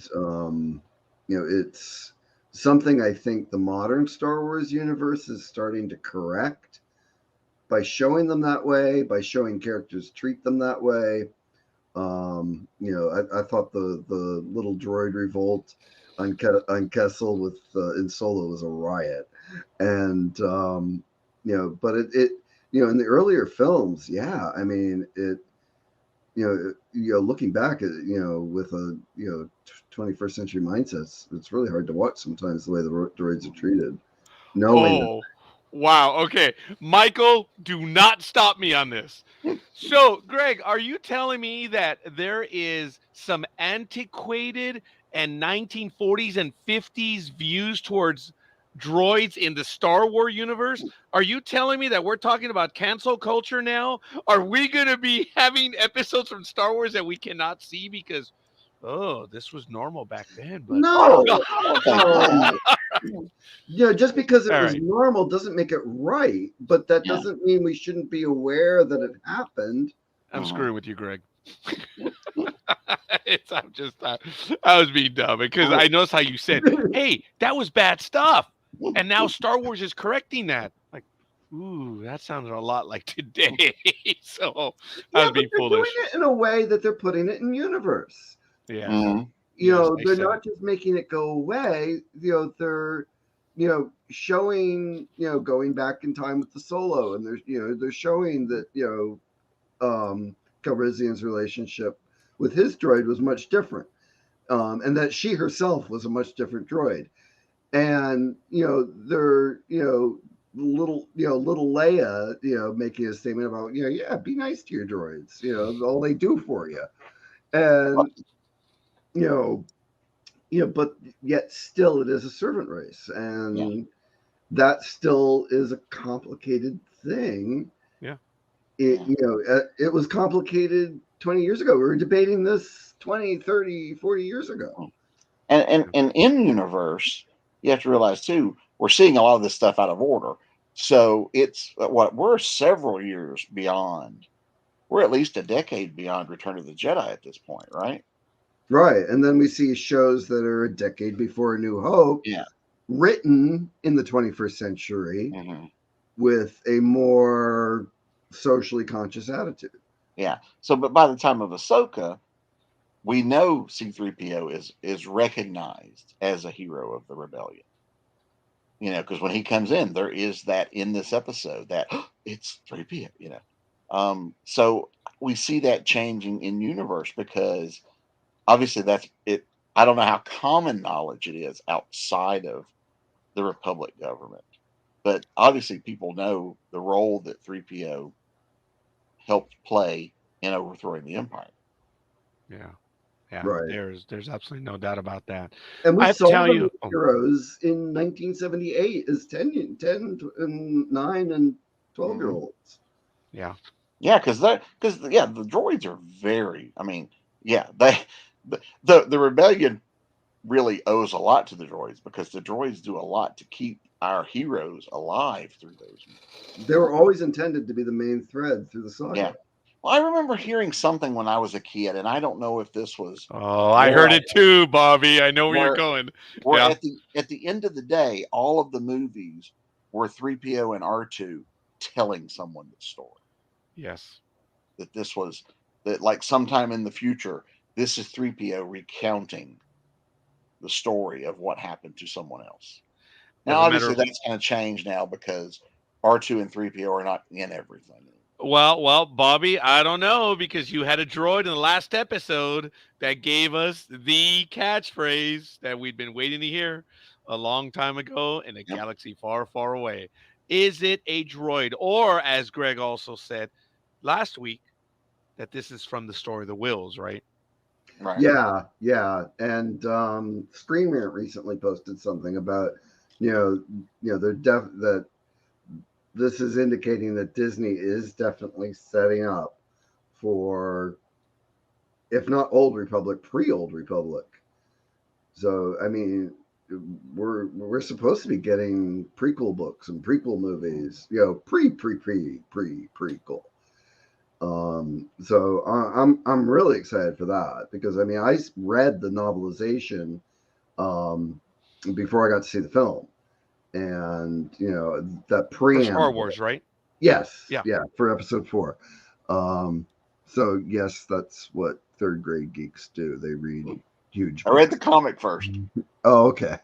it's something I think the modern Star Wars universe is starting to correct by showing them that way, by showing characters treat them that way. You know, I thought the little droid revolt on Kessel with in Solo was a riot, and you know, but it you know, in the earlier films, yeah, I mean it. You know, looking back at, you know, with a, you know, 21st century mindsets, it's really hard to watch sometimes the way the droids are treated. Knowing Oh, wow. Okay. Michael, do not stop me on this. So, Greg, are you telling me that there is some antiquated and 1940s and 50s views towards droids in the Star Wars universe? Are you telling me that we're talking about cancel culture now? Are we going to be having episodes from Star Wars that we cannot see because, oh, this was normal back then? But no, I don't think that. you know, just because it all was right, normal doesn't make it right, but that Yeah. doesn't mean we shouldn't be aware that it happened. I'm Mhm. screwing with you, Greg. I'm just I was being dumb because I noticed how you said, "Hey, that was bad stuff," and now Star Wars is correcting that. Like, ooh, that sounded a lot like today. So I Yeah, was but being they're doing foolish. it in a way that they're putting it in universe. Yes, Mhm. You yes, know, I they're said it. not just making it go away. You know, they're, you know, showing, you know, going back in time with the Solo, and they're, you know, they're showing that, you know, Calrissian's relationship with his droid was much different, and that she herself was a much different droid. And you know, they're, you know, little Leia, you know, making a statement about, you know, yeah, be nice to your droids, you know, all they do for you, and you know, but yet still it is a servant race, Yeah. and that still is a complicated thing. Yeah, It, Yeah. you know, it was complicated 20 years ago. We were debating this 20, 30, 40 years ago. And yeah, in universe, you have to realize too, we're seeing a lot of this stuff out of order. So it's what we're several years beyond. We're at least a decade beyond Return of the Jedi at this point, right? Right. And then we see shows that are a decade before A New Hope, Yeah. written in the 21st century Hmm. with a more socially conscious attitude. Yeah. So, but by the time of Ahsoka, we know C-3PO is recognized as a hero of the rebellion. You know, because when he comes in, there is that in this episode that it's 3PO. You know, so we see that changing in universe because obviously that's it. I don't know how common knowledge it is outside of the Republic government, but obviously people know the role that 3PO helped play in overthrowing the Empire. yeah, yeah. Right. There's absolutely no doubt about that. And we I have to saw tell them you. as heroes in 1978 as 10 and 9 and 12-year Hmm. olds. Yeah, Yeah, because yeah, the droids are very. I mean, yeah, they the rebellion really owes a lot to the droids because the droids do a lot to keep our heroes alive through those movies. They were always intended to be the main thread through the Yeah. saga. Well, I remember hearing something when I was a kid, and I don't know if this was oh, I heard right, it too, Bobby. I know where you're where going. where Yeah, at the end of the day, all of the movies were 3PO and R2 telling someone the story. yes. That this was that like sometime in the future, this is 3PO recounting the story of what happened to someone else. Now, As a matter obviously, of that's going to change now because R2 and 3PO are not in everything. well, Bobby, I don't know because you had a droid in the last episode that gave us the catchphrase that we'd been waiting to hear a long time ago in a Yep. galaxy far, far away. Is it a droid? Or, as Greg also said last week, that this is from the story of the Wills, right? Right. Yeah. And Screen Rant recently posted something about, they're that this is indicating that Disney is definitely setting up for, if not Old Republic, pre-Old Republic. So I mean, we're supposed to be getting prequel books and prequel movies, prequel. So I'm really excited for that because I mean I read the novelization before I got to see the film, and that For Star preamble. Wars, right? Yes, Yeah. yeah, for episode 4. So yes, that's what third grade geeks do. They read huge I read the books. comic first. Oh, okay.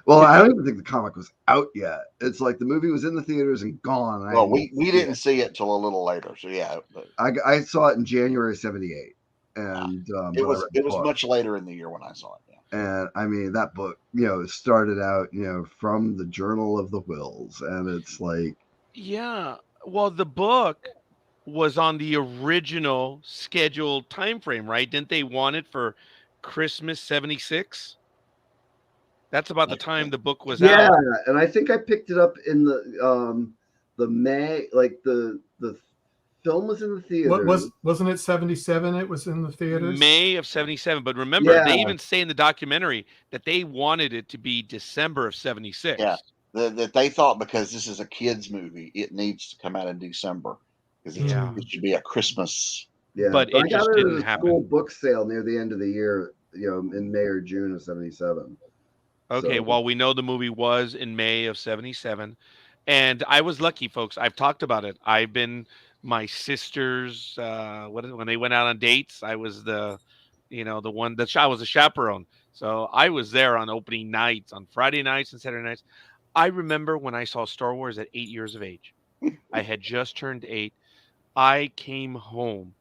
Well, I don't even think the comic was out yet. It's like the movie was in the theaters and gone. And I Well, didn't we see didn't it. see it till a little later. So yeah, but I saw it in January '78, and it but I read the was book. much later in the year when I saw it. Yeah. And I mean, that book, started out, from the Journal of the Whills, and it's like, Yeah. Well, the book was on the original scheduled time frame, right? Didn't they want it for Christmas 76? That's about the time the book was yeah, out. and I think I picked it up in the May, like the film was in the What theater. wasn't it 77? It was in the theaters. May of 77. But remember, Yeah, they even say in the documentary that they wanted it to be December of 76. Yeah. That they thought because this is a kids movie, it needs to come out in December because Yeah. it should be a Christmas. yeah. But But it I got just it didn't at a school happen. book sale near the end of the year, in May or June of '77. Okay, So well, we know the movie was in May of 77. And I was lucky, folks. I've talked about it. I've been my sister's when they went out on dates, I was the one that I was a chaperone. So I was there on opening nights, on Friday nights and Saturday nights. I remember when I saw Star Wars at 8 years of age. I had just turned 8. I came home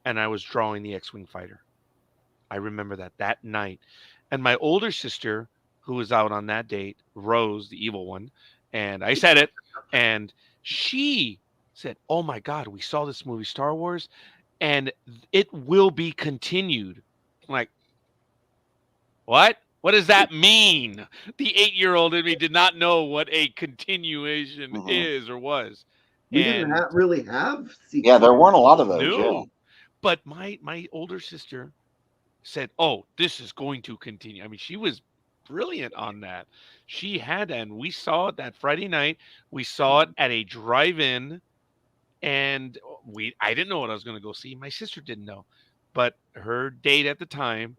and I was drawing the X-Wing fighter. I remember that night. And my older sister, who was out on that date, Rose, the evil one, and I said it, and she said, "Oh my God, we saw this movie, Star Wars, and it will be continued." I'm like, what? What does that mean? The 8-year-old in me did not know what a continuation Mhm. is or was. we didn't And really have Yeah, there sequels. weren't a lot of those. Yeah. no, but my older sister said, "Oh, this is going to continue." I mean, she was brilliant on that. She had, and we saw it that Friday night. We saw it at a drive-in, and I didn't know what I was going to go see. My sister didn't know, but her date at the time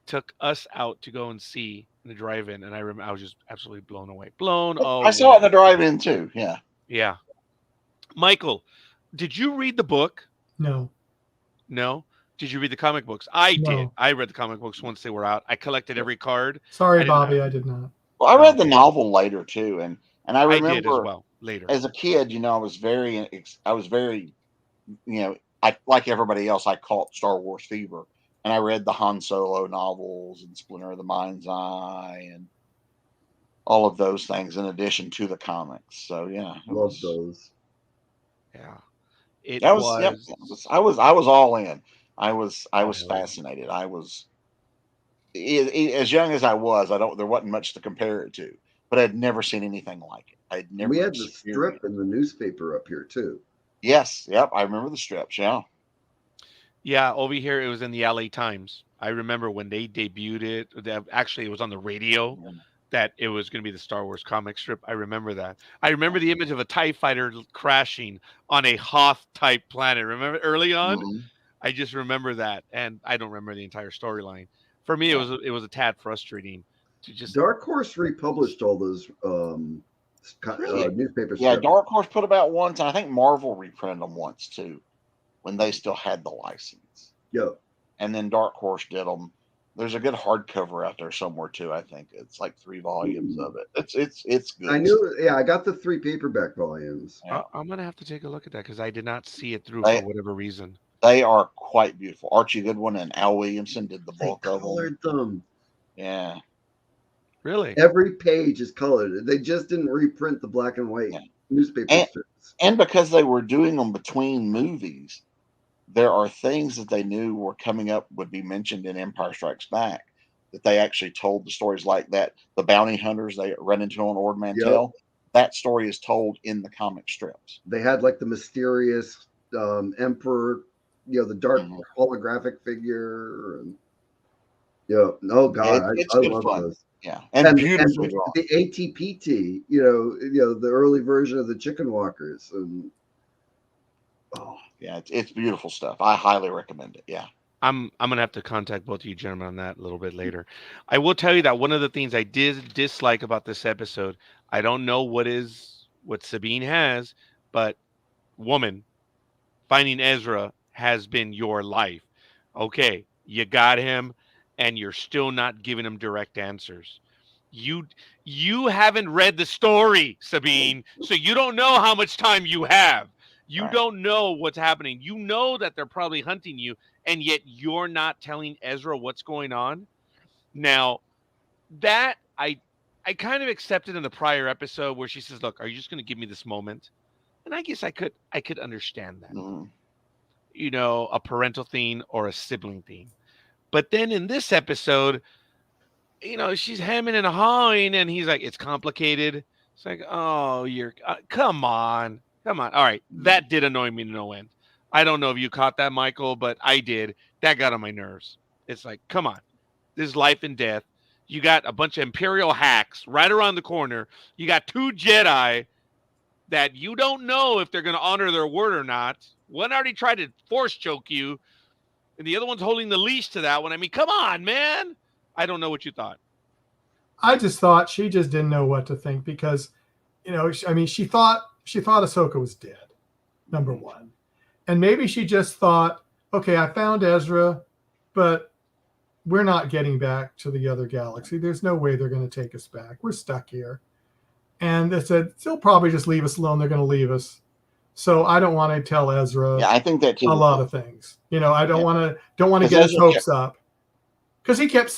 took us out to go and see in the drive-in, and I remember I was just absolutely blown away. Blown I saw it in away. the drive-in too. Yeah. Yeah. Michael, did you read the book? No, No. Did you read the comic books? I did. no. I read the comic books once they were out. I collected every card. Sorry, I didn't. Bobby, I did not. Well, I Oh, read the okay. novel later too, and I I did as remember well later. as a kid, I was very, I like everybody else, I caught Star Wars fever, and I read the Han Solo novels and Splinter of the Mind's Eye and all of those things in addition to the comics. So yeah, Love those. Yeah. It that was yep. was I was all in. I was oh, fascinated. I was as young as I was. There wasn't much to compare it to, but I'd never seen anything like it. I'd We never had the strip experienced. in the newspaper up here too. Yes, yep. I remember the strips. Yeah. yeah, over here it was in the LA Times. I remember when they debuted it. Actually, it was on the radio that it was going to be the Star Wars comic strip. I remember that. I remember the image of a TIE fighter crashing on a Hoth type planet. Remember early on? Mm-hmm. I just remember that, and I don't remember the entire storyline. For me, Yeah. it was a tad frustrating to just Dark Horse republished all those really. newspaper Yeah, strips. Dark Horse put about once, and I think Marvel reprinted them once too, when they still had the license. Yeah. And then Dark Horse did them. There's a good hardcover out there somewhere too. I think it's like 3 volumes of it. It's good. I knew. Yeah, I got the 3 paperback volumes. Yeah. I'm gonna have to take a look at that because I did not see it through They- for whatever reason. They are quite beautiful. Archie Goodwin and Al Williamson did the They bulk of them. colored them. Yeah. Really? Every page is colored. They just didn't reprint the black and white newspaper strips. And because they were doing them between movies, there are things that they knew were coming up would be mentioned in Empire Strikes Back that they actually told the stories like that. The bounty hunters they run into on Ord Mantell. Yep. That story is told in the comic strips. They had like the mysterious emperor, the dark holographic figure. And, oh God, it's I good love fun. those. Yeah, and beautifully drawn. The ATPT, the early version of the chicken walkers, and yeah, it's beautiful stuff. I highly recommend it. Yeah. I'm gonna have to contact both of you gentlemen on that a little bit later. I will tell you that one of the things I did dislike about this episode, I don't know what Sabine has, but woman, finding Ezra has been your life. Okay, you got him, and you're still not giving him direct answers. You haven't read the story, Sabine, so you don't know how much time you have. You don't know what's happening. You know that they're probably hunting you, and yet you're not telling Ezra what's going on. Now, that I kind of accepted in the prior episode where she says, "Look, are you just going to give me this moment?" And I guess I could understand that. You know, a parental thing or a sibling thing. But then in this episode, you know, she's hemming and hawing, and he's like, "It's complicated." It's like, "Oh, you're come on, come on." All right, that did annoy me to no end. I don't know if you caught that, Michael, but I did. That got on my nerves. It's like, come on, this is life and death. You got a bunch of Imperial hacks right around the corner. You got 2 Jedi that you don't know if they're going to honor their word or not. One already tried to force choke you, and the other one's holding the leash to that one. I mean, come on, man. I don't know what you thought. I just thought she just didn't know what to think because, you know, I mean, she thought Ahsoka was dead, number one. And maybe she just thought, okay, I found Ezra, but we're not getting back to the other galaxy. There's no way they're going to take us back. We're stuck here. And they said, they'll probably just leave us alone. They're going to leave us. So I don't want to tell Ezra I think that too. a lot of things. You know, I don't want to get his hopes up. Because he kept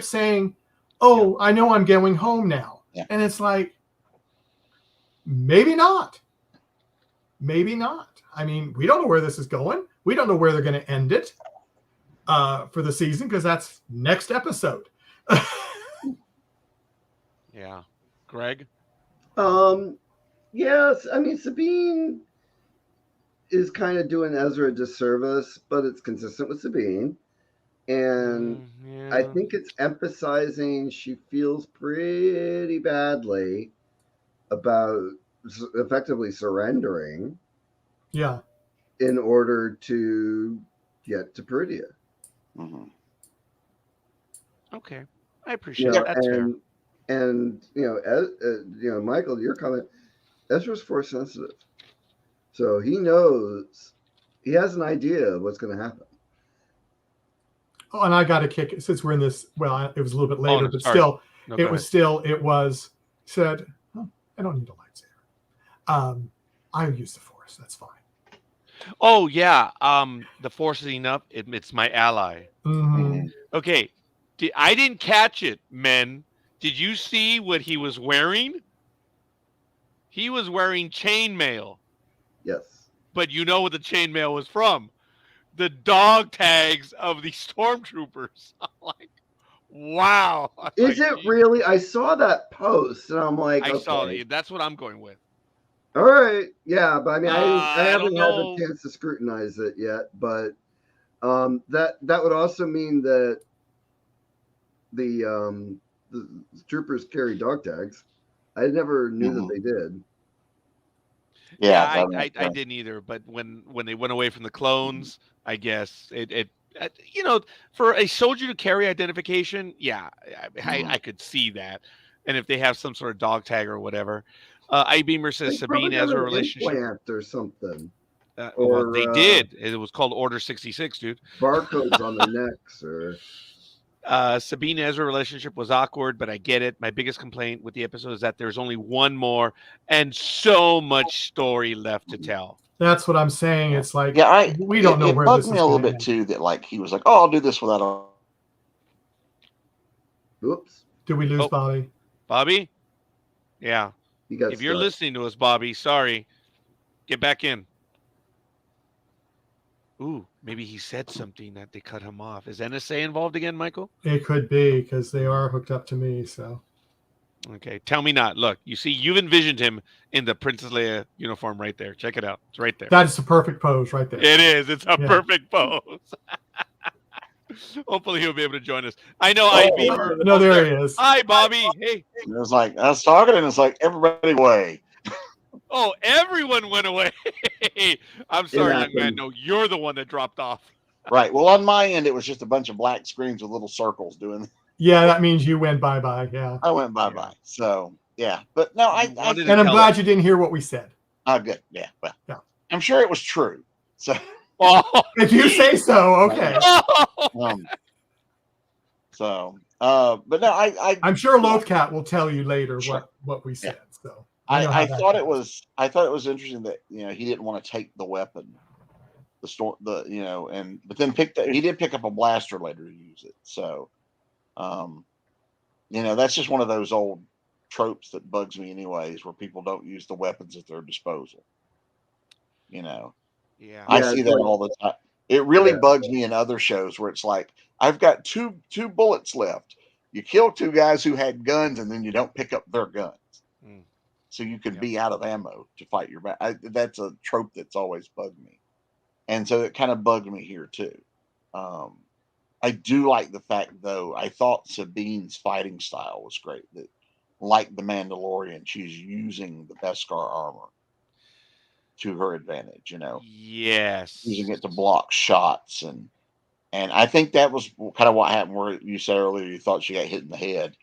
saying, oh, I know I'm going home now. Yeah. And it's like, maybe not. Maybe not. I mean, we don't know where this is going. We don't know where they're going to end it for the season because that's next episode. Yeah. Greg? Yes, I mean, Sabine is kind of doing Ezra a disservice, but it's consistent with Sabine. And I think it's emphasizing she feels pretty badly about effectively surrendering. Yeah. In order to get to Peridia. Okay. I appreciate that. That's fair. And you know, Michael, your comment, Ezra's force sensitive. So he knows, he has an idea of what's going to happen. Oh, and I got a kick since we're in this. Well, it was a little bit later, but still, it was said, oh, I don't need a lightsaber. I'll use the force. That's fine. Oh yeah. The force is enough. It's my ally. Okay. I didn't catch it, men. Did you see what he was wearing? He was wearing chainmail. Yes. But you know what the chainmail was from? The dog tags of the stormtroopers. I'm like, wow. Is it really? I saw that post and I'm like, I saw it. That's what I'm going with. All right. Yeah, but I mean, I haven't had the chance to scrutinize it yet, but that would also mean that the troopers carry dog tags. I never knew that they did. Yeah, I didn't either. But when they went away from the clones, I guess it you know, for a soldier to carry identification, I could see that. And if they have some sort of dog tag or whatever, iBeamer says Sabine has a relationship or something. Well, they did. It was called Order 66, dude. Barcodes on their necks, or. Sabine Ezra relationship was awkward, but I get it. My biggest complaint with the episode is that there's only one more and so much story left to tell. That's what I'm saying. It's like, we don't know where this is going. It bugged me a little bit too that like he was like, oh, I'll do this without a. Oops. Did we lose Bobby? Bobby? Yeah. If you're listening to us, Bobby, sorry. Get back in. Ooh, maybe he said something that they cut him off. Is NSA involved again, Michael? It could be because they are hooked up to me. So, okay, tell me not. Look, you see, you've envisioned him in the Princess Leia uniform right there. Check it out. It's right there. That is the perfect pose right there. It is. It's a perfect pose. Hopefully, he'll be able to join us. I know. No, there he is. Hi, Bobby. Hey. It was like I was talking, and it's like everybody away. Oh, everyone went away. I'm sorry, young man. No, you're the one that dropped off. Right. Well, on my end, it was just a bunch of black screens with little circles doing. Yeah, that means you went bye-bye. Yeah. I went bye-bye. So, yeah. But no, and I'm glad you didn't hear what we said. Oh, good. Yeah. Well, yeah. I'm sure it was true. So, if you say so, okay. But no, I'm sure Lothcat will tell you later what we said. So I thought it was interesting that he didn't want to take the weapon, but then he did pick up a blaster later to use it. So, that's just one of those old tropes that bugs me, anyways, where people don't use the weapons at their disposal. I see that all the time. It really bugs me in other shows where it's like, I've got two bullets left. You kill two guys who had guns, and then you don't pick up their guns, so you can be out of ammo to fight your back. That's a trope that's always bugged me, and so it kind of bugged me here too. I do like the fact, though, I thought Sabine's fighting style was great. That, like the Mandalorian, she's using the Beskar armor to her advantage. Yes, using it to block shots, and I think that was kind of what happened. Where you said earlier you thought she got hit in the head.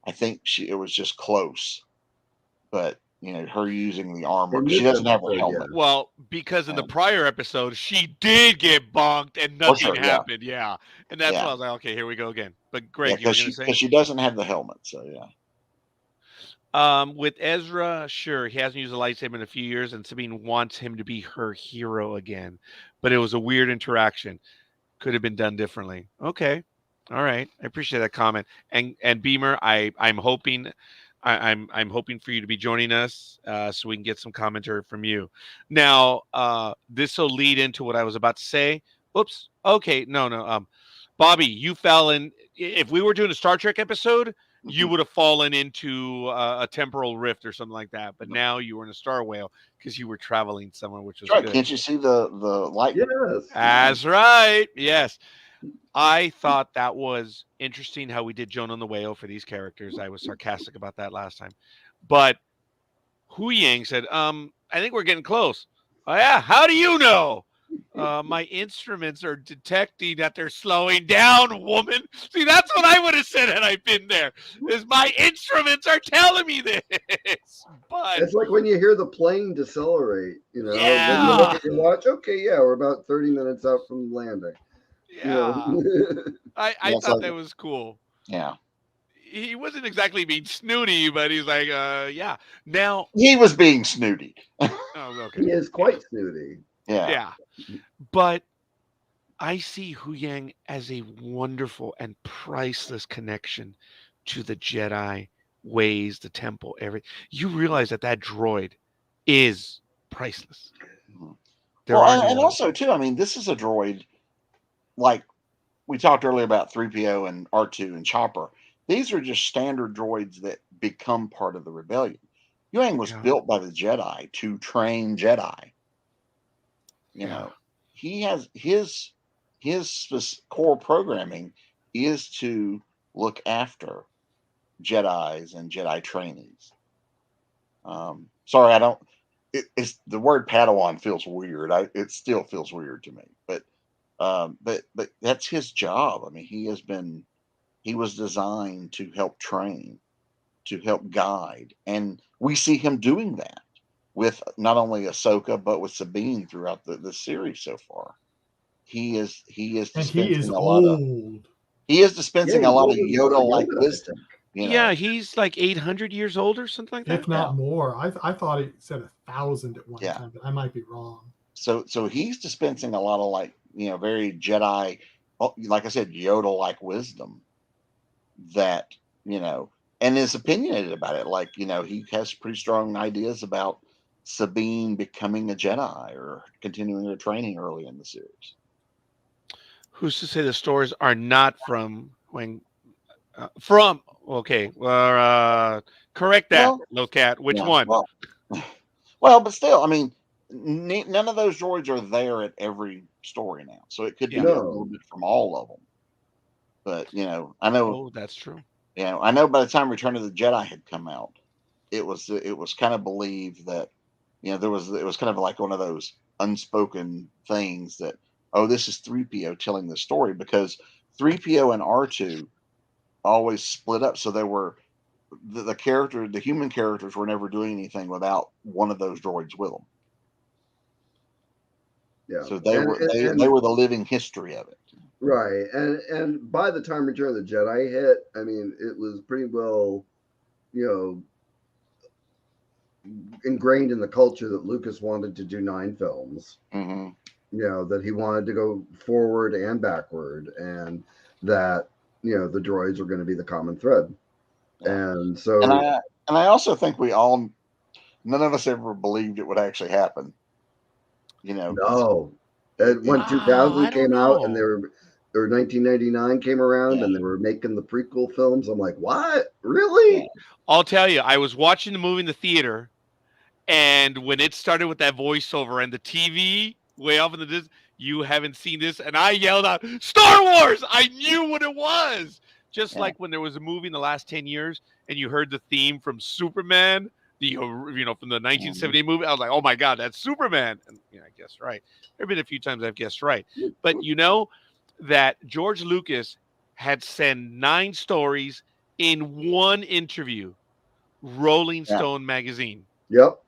I think it was just close, but her using the armor. She doesn't have her helmet. Well, because in the prior episode she did get bonked and nothing happened. Yeah, and that's why I was like, okay, here we go again. But Greg, you were going to say, because she doesn't have the helmet, so yeah. With Ezra, sure, he hasn't used a lightsaber in a few years, and Sabine wants him to be her hero again. But it was a weird interaction. Could have been done differently. Okay, all right. I appreciate that comment. And Beamer, I'm hoping, I'm hoping for you to be joining us, so we can get some commentary from you. Now, this will lead into what I was about to say. Oops. Okay. No. Bobby, you fell in. If we were doing a Star Trek episode, you would have fallen into a temporal rift or something like that. But now you were in a star whale because you were traveling somewhere, which was good. Can't you see the light? Yes. That's right. Yes. I thought that was interesting how we did Joan on the Whale for these characters. I was sarcastic about that last time. But Hu Yang said, I think we're getting close. Oh, yeah. How do you know? My instruments are detecting that they're slowing down, woman. See, that's what I would have said had I been there. Is my instruments are telling me this. But it's like when you hear the plane decelerate, Yeah. you look at your watch. Okay, we're about 30 minutes out from landing. Yeah. I thought that was cool. Yeah. He wasn't exactly being snooty, but he's like, yeah. Now he was being snooty. Oh, okay. He is quite snooty. Yeah. But I see Hu Yang as a wonderful and priceless connection to the Jedi ways, the temple, everything. You realize that droid is priceless. And also, too, I mean, this is a droid, like we talked earlier about 3PO and R2 and Chopper. These are just standard droids that become part of the rebellion. Yang was built by the Jedi to train Jedi. He has his core programming is to look after Jedis and Jedi trainees. Sorry, I don't. It's the word Padawan feels weird. It still feels weird to me, but that's his job. I mean, he was designed to help train, to help guide, and we see him doing that with not only Ahsoka but with Sabine throughout the series so far. He is dispensing a lot of Yoda-like wisdom. Yeah, he's like 800 years old or something like that. If not more. I thought he said 1,000 at one time, but I might be wrong. So he's dispensing a lot of very Jedi, like I said, Yoda-like wisdom that, and is opinionated about it. Like, he has pretty strong ideas about Sabine becoming a Jedi or continuing her training early in the series. Who's to say the stories are not from when from okay, well, correct that, Lothcat. Which one? Well, but still, I mean, none of those droids are there at every story now, so it could be a little bit from all of them. But I know. Oh, that's true. I know. By the time Return of the Jedi had come out, it was kind of believed that it was kind of like one of those unspoken things that, oh, this is 3PO telling the story, because 3PO and R2 always split up, so they were the human characters were never doing anything without one of those droids with them. Yeah. So they were the living history of it. Right. And by the time Return of the Jedi hit, I mean, it was pretty well, you know, ingrained in the culture that Lucas wanted to do 9 films. Mm-hmm. You know, that he wanted to go forward and backward, and that, you know, the droids were going to be the common thread. Yeah. And so, and I also think none of us ever believed it would actually happen. You know, no, when 2000 came out and or 1999 came around and they were making the prequel films, I'm like, what? Really? Yeah. I'll tell you, I was watching the movie in the theater, and when it started with that voiceover and the TV way off in the distance, you haven't seen this, and I yelled out, Star Wars! I knew what it was. Just like when there was a movie in the last 10 years and you heard the theme from Superman, from the 1970 movie, I was like, oh my God, that's Superman. And I guessed right. There have been a few times I've guessed right. But you know that George Lucas had sent 9 stories in one interview, Rolling Stone magazine. Yep.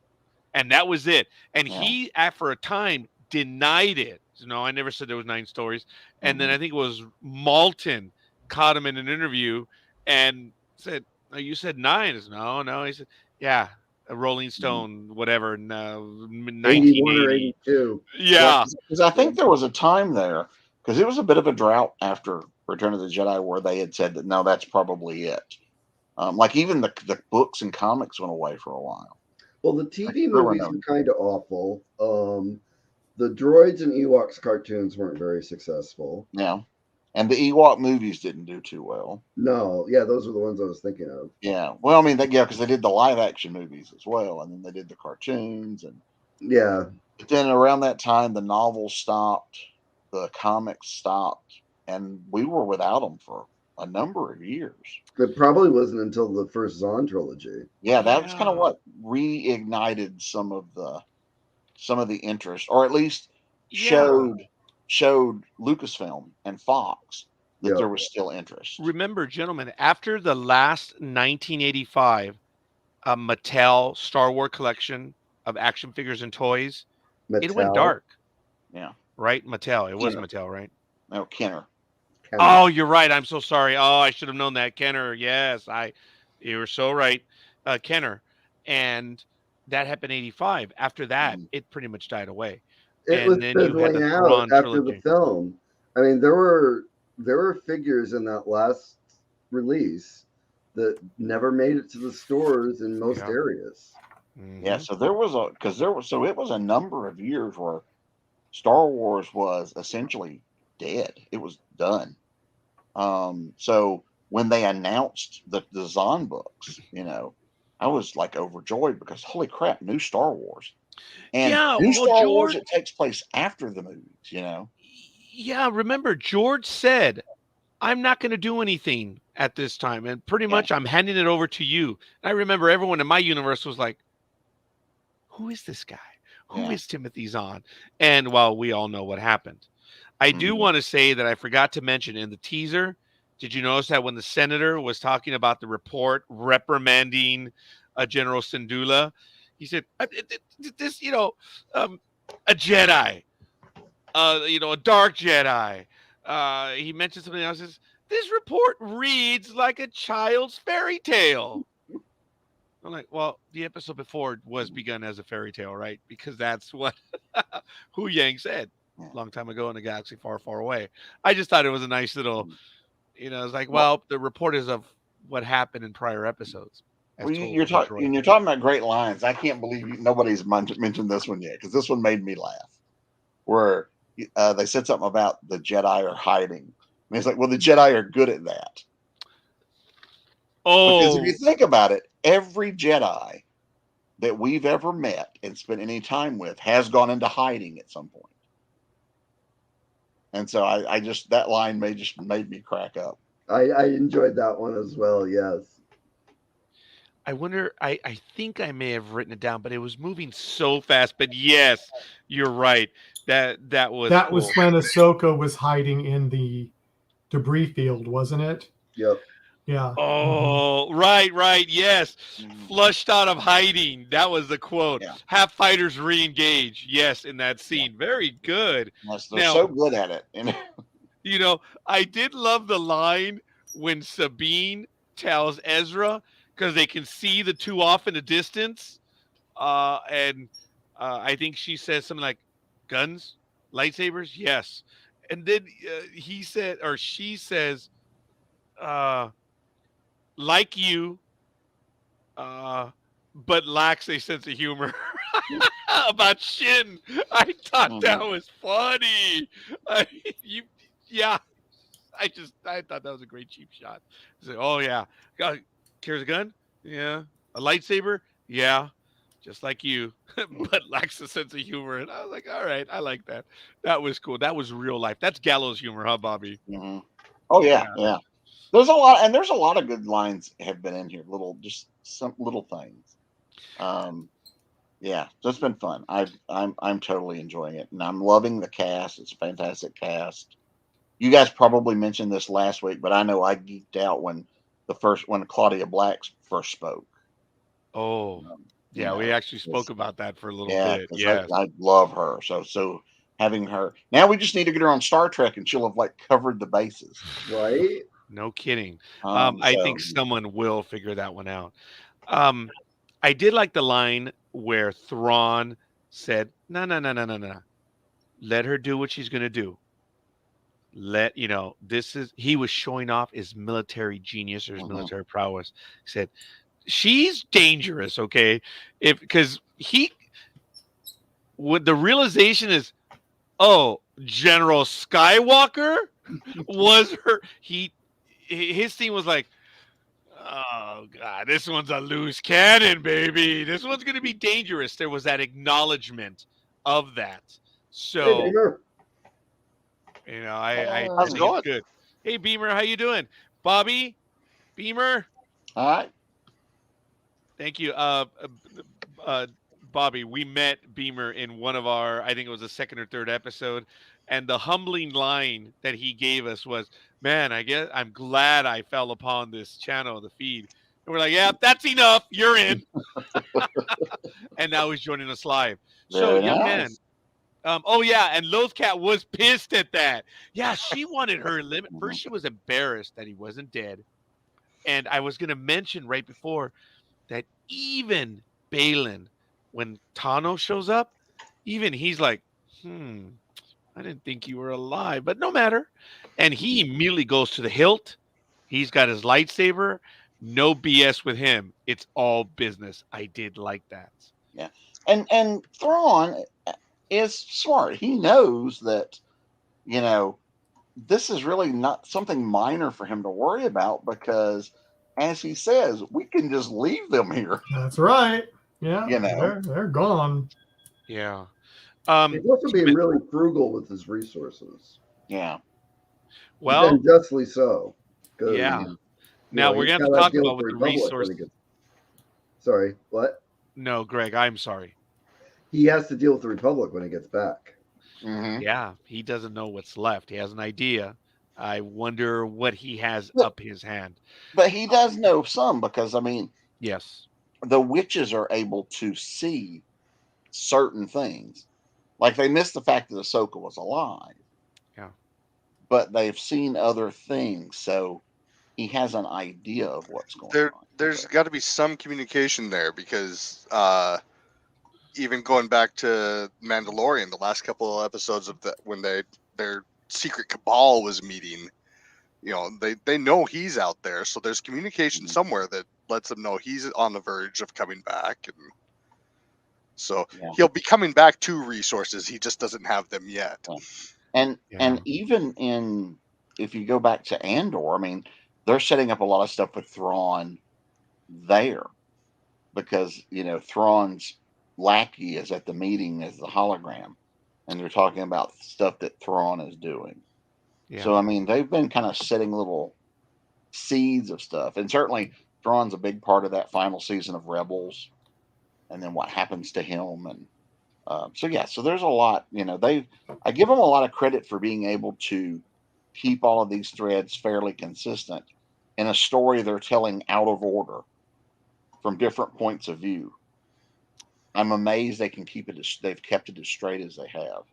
And that was it. And he, after a time, denied it. No, I never said there was 9 stories. And then I think it was Malton caught him in an interview and said, "Oh, you said 9." I said, no. He said, "Yeah, a Rolling Stone, whatever, 1980 or 82. Yeah, because I think there was a time there, because it was a bit of a drought after Return of the Jedi, where they had said that no, that's probably it. Like even the books and comics went away for a while. Well, the TV movies were kind of awful. The droids and Ewoks cartoons weren't very successful. Yeah. And the Ewok movies didn't do too well. No, yeah, those are the ones I was thinking of. Yeah, well, I mean, because they did the live action movies as well, and then they did the cartoons, and But then around that time, the novels stopped, the comics stopped, and we were without them for a number of years. It probably wasn't until the first Zahn trilogy. Yeah, that was kind of what reignited some of the interest, or at least showed Lucasfilm and Fox that there was still interest. Remember, gentlemen, after the last 1985 Mattel Star Wars collection of action figures and toys, it went dark. Yeah. Right? Mattel. It was Mattel, right? No, Kenner. Oh, you're right. I'm so sorry. Oh, I should have known that. Kenner. Yes, you were so right. Kenner. And that happened in 85. After that, it pretty much died away. It was fizzling out after the film. I mean, there were figures in that last release that never made it to the stores in most areas. Mm-hmm. Yeah, so it was a number of years where Star Wars was essentially dead. It was done. So when they announced the Zahn books, I was like overjoyed because holy crap, new Star Wars. And Star Wars, it takes place after the movies, Yeah, remember, George said, I'm not going to do anything at this time. And pretty much I'm handing it over to you. And I remember everyone in my universe was like, who is this guy? Who is Timothy Zahn? And well, we all know what happened. I do want to say that I forgot to mention in the teaser, did you notice that when the senator was talking about the report reprimanding General Syndulla, he said, this, a Jedi, a dark Jedi. He mentioned something else. Says, this report reads like a child's fairy tale. I'm like, well, the episode before was begun as a fairy tale, right? Because that's what Hu Yang said a long time ago in a galaxy far, far away. I just thought it was a nice little, it's like, well, the report is of what happened in prior episodes. Well, you're talking about great lines. I can't believe nobody's mentioned this one yet, because this one made me laugh. Where they said something about the Jedi are hiding. And it's like, well, the Jedi are good at that. Oh, because if you think about it, every Jedi that we've ever met and spent any time with has gone into hiding at some point. And so I just, that line made me crack up. I enjoyed that one as well. Yes. I wonder, I think I may have written it down, but it was moving so fast. But yes, you're right. That was was when Ahsoka was hiding in the debris field, wasn't it? Yep. Yeah. Oh, right, yes. Flushed out of hiding. That was the quote. Yeah. Have fighters re-engage. Yes, in that scene. Very good. Yes, they're Now, so good at it. And I did love the line when Sabine tells Ezra, because they can see the two off in the distance. And I think she says something like, guns, lightsabers, yes. And then he said, or she says, uh, like you, but lacks a sense of humor. About Shin. I thought that was funny. I, you, yeah, I thought that was a great cheap shot. Say, oh yeah, carries a gun, yeah, a lightsaber, yeah, just like you, but lacks a sense of humor. And I was like, all right, I like that. That was cool. That was real life. That's gallows humor, huh, Bobby? oh yeah, yeah. There's a lot, and there's a lot of good lines have been in here. Just some little things. Yeah, so it's been fun. I'm totally enjoying it, and I'm loving the cast. It's a fantastic cast. You guys probably mentioned this last week, but I know I geeked out when Claudia Black first spoke. Oh, yeah, we actually spoke about that for a little bit. because Yes. I love her. So having her now, we just need to get her on Star Trek, and she'll have like covered the bases. Right? No kidding. I So think someone will figure that one out. I did like the line where Thrawn said, "No, no, no, no, no, no. Let her do what she's gonna do. He was showing off his military genius or his military prowess. He said, she's dangerous, okay? Because what the realization is, oh, General Skywalker was his scene was like, oh God, this one's a loose cannon, baby. This one's gonna be dangerous. There was that acknowledgement of that. So Hey, Beamer. I how's it think going? it's good. Hey Beamer, how you doing? Bobby? Beamer? All right. Thank you. Bobby, we met Beamer in one of our, I think it was the second or third episode, and the humbling line that he gave us was, "Man, I guess I'm glad I fell upon this channel, the feed." And we're like, "Yeah, that's enough. You're in." And now he's joining us live. So, Very young nice. man. Oh yeah, and Lothcat was pissed at that. Yeah, she wanted her limit. First, she was embarrassed that he wasn't dead, and I was going to mention right before that even Balin, when Tano shows up, even he's like, I didn't think you were alive, but no matter. And he immediately goes to the hilt. He's got his lightsaber. No BS with him. It's all business. I did like that. Yeah, and Thrawn is smart. He knows that this is really not something minor for him to worry about because, as he says, we can just leave them here. That's right. Yeah, they're gone. Yeah. He's also being really frugal with his resources. Yeah. Well, and justly so. Yeah. Now we're going to talk about what the resources. Sorry, what? No, Greg, I'm sorry. He has to deal with the Republic when he gets back. Mm-hmm. Yeah, he doesn't know what's left. He has an idea. I wonder what he has up his hand. But he does know some because, yes, the witches are able to see certain things. Like they missed the fact that Ahsoka was alive. Yeah. But they've seen other things. So he has an idea of what's going on. There's got to be some communication there because even going back to Mandalorian, the last couple of episodes of when their secret cabal was meeting, they know he's out there, so there's communication somewhere that lets them know he's on the verge of coming back, and so he'll be coming back to resources. He just doesn't have them yet. And even if you go back to Andor, they're setting up a lot of stuff with Thrawn there because Thrawn's lackey is at the meeting as the hologram, and they're talking about stuff that Thrawn is doing. Yeah. So they've been kind of setting little seeds of stuff, and certainly Thrawn's a big part of that final season of Rebels, and then what happens to him, and so there's a lot. I give them a lot of credit for being able to keep all of these threads fairly consistent in a story they're telling out of order from different points of view. I'm amazed they can keep it. They've kept it as straight as they have.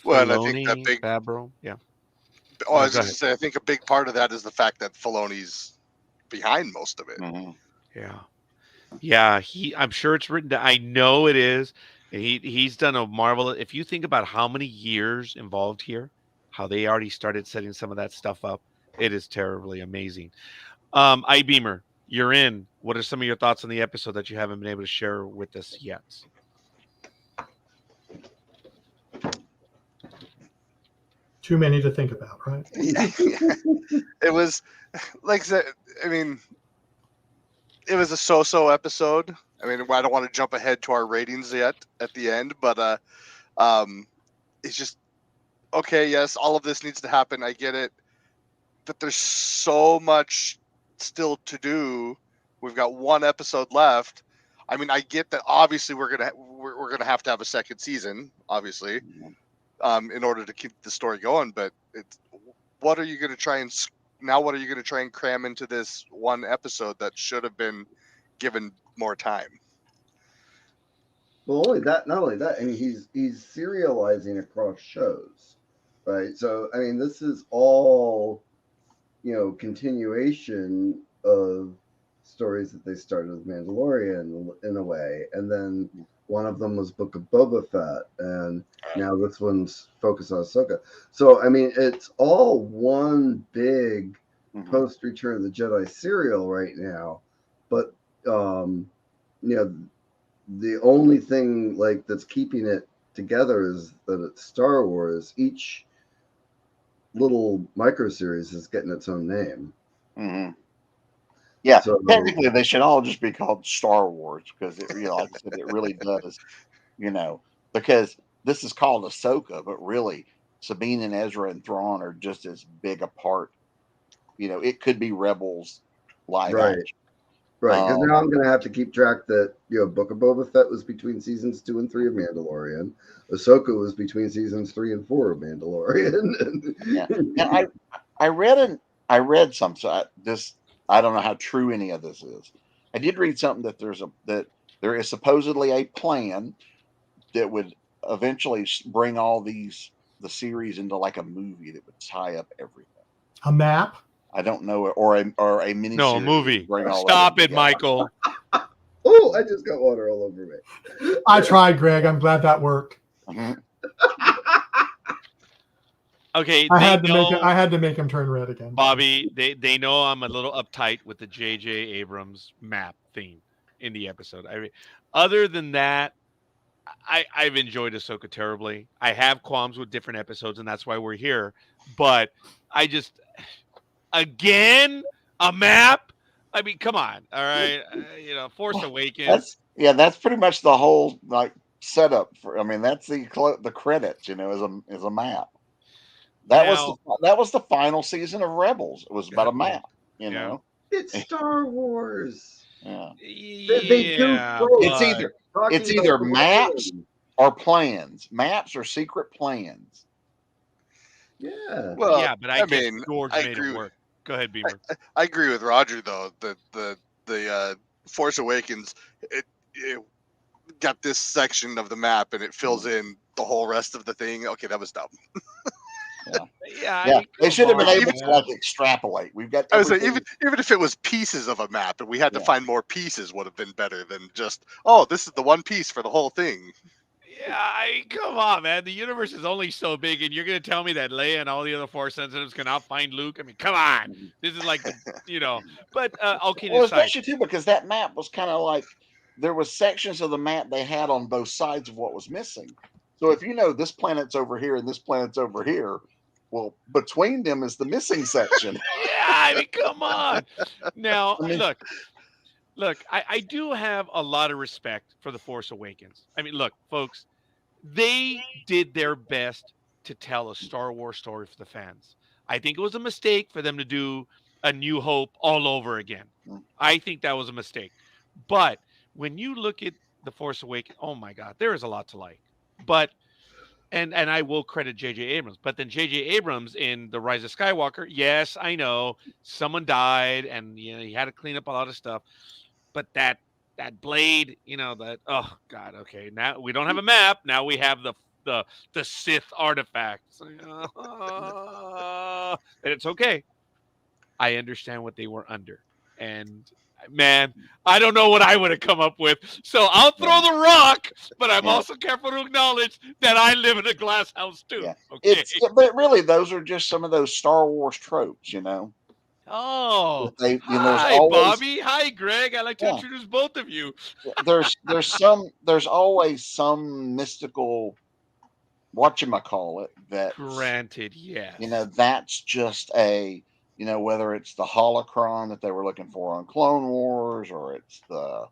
Well, and I think that Filoni, big. Favreau, yeah. Oh, I No, was go just ahead. say, I think a big part of that is the fact that Filoni's behind most of it. Mm-hmm. Yeah. Yeah, I'm sure it's written down. I know it is. He's done a marvelous. If you think about how many years involved here, how they already started setting some of that stuff up, it is terribly amazing. iBeamer, you're in. What are some of your thoughts on the episode that you haven't been able to share with us yet? Too many to think about, right? It was, like I said, I mean, it was a so-so episode. I mean, I don't want to jump ahead to our ratings yet at the end, but it's just okay. Yes, all of this needs to happen. I get it, but there's so much still to do. We've got one episode left. I mean, I get that. Obviously, we're gonna have to have a second season, obviously, in order to keep the story going. But what are you gonna try and now? What are you gonna try and cram into this one episode that should have been given more time? Well, not only that, I mean, he's serializing across shows, right? So, I mean, this is all, continuation of stories that they started with Mandalorian in a way, and then one of them was Book of Boba Fett, and now this one's focused on Ahsoka. So, I mean, it's all one big post Return of the Jedi serial right now, but the only thing like that's keeping it together is that it's Star Wars. Each little micro series is getting its own name. Mm-hmm. Yeah, so, technically they should all just be called Star Wars because it, like I said, it really does, because this is called Ahsoka, but really Sabine and Ezra and Thrawn are just as big a part. It could be Rebels live right. action. Right, because now I'm going to have to keep track that, Book of Boba Fett was between seasons 2 and 3 of Mandalorian. Ahsoka was between seasons 3 and 4 of Mandalorian. Yeah. Now, I read some, so I don't know how true any of this is. I did read something that there is supposedly a plan that would eventually bring all the series into like a movie that would tie up everything. A map? I don't know, or a mini. No, a movie. Stop it, Michael. Oh, I just got water all over me. I tried, Greg. I'm glad that worked. Mm-hmm. Okay, I had to make him turn red again. Bobby, they know I'm a little uptight with the J.J. Abrams map theme in the episode. Other than that, I've enjoyed Ahsoka terribly. I have qualms with different episodes, and that's why we're here. But I just, again, a map. I mean, come on, all right. Force Awakens. That's pretty much the whole setup for. I mean, that's the credits. Is a map. That was the final season of Rebels. It was about a map. It's Star Wars. Yeah. They do. It's either maps or plans. Maps or secret plans. Yeah. Well, yeah, but I mean, George made it work. Go ahead, Beamer. I agree with Roger though. The Force Awakens it got this section of the map and it fills in the whole rest of the thing. Okay, that was dumb. Yeah. They should have been able to extrapolate. We've got. I was saying, even if it was pieces of a map and we had to find more pieces, would have been better than just this is the one piece for the whole thing. Yeah, come on, man. The universe is only so big, and you're going to tell me that Leia and all the other Force sensitives can outfind Luke? I mean, come on. This is like, But okay, well, especially too because that map was kind of like there was sections of the map they had on both sides of what was missing. So if this planet's over here and this planet's over here, well, between them is the missing section. Yeah, I mean, come on. Now, Look, I do have a lot of respect for The Force Awakens. I mean, look, folks, they did their best to tell a Star Wars story for the fans. I think it was a mistake for them to do A New Hope all over again. I think that was a mistake. But when you look at The Force Awakens, oh my God, there is a lot to like. But And I will credit J.J. Abrams, but then J.J. Abrams in The Rise of Skywalker, yes, I know someone died, and he had to clean up a lot of stuff, but that blade, that, oh God, okay, now we don't have a map, now we have the Sith artifact. It's like, and it's okay. I understand what they were under, and man, I don't know what I would have come up with. So I'll throw the rock, but I'm also careful to acknowledge that I live in a glass house too. Yeah. Okay. But really, those are just some of those Star Wars tropes, Oh, There's hi, always, Bobby. Hi, Greg. I'd like to introduce both of you. there's always some mystical whatchamacallit that, Granted, yes. that's just whether it's the holocron that they were looking for on Clone Wars, or it's the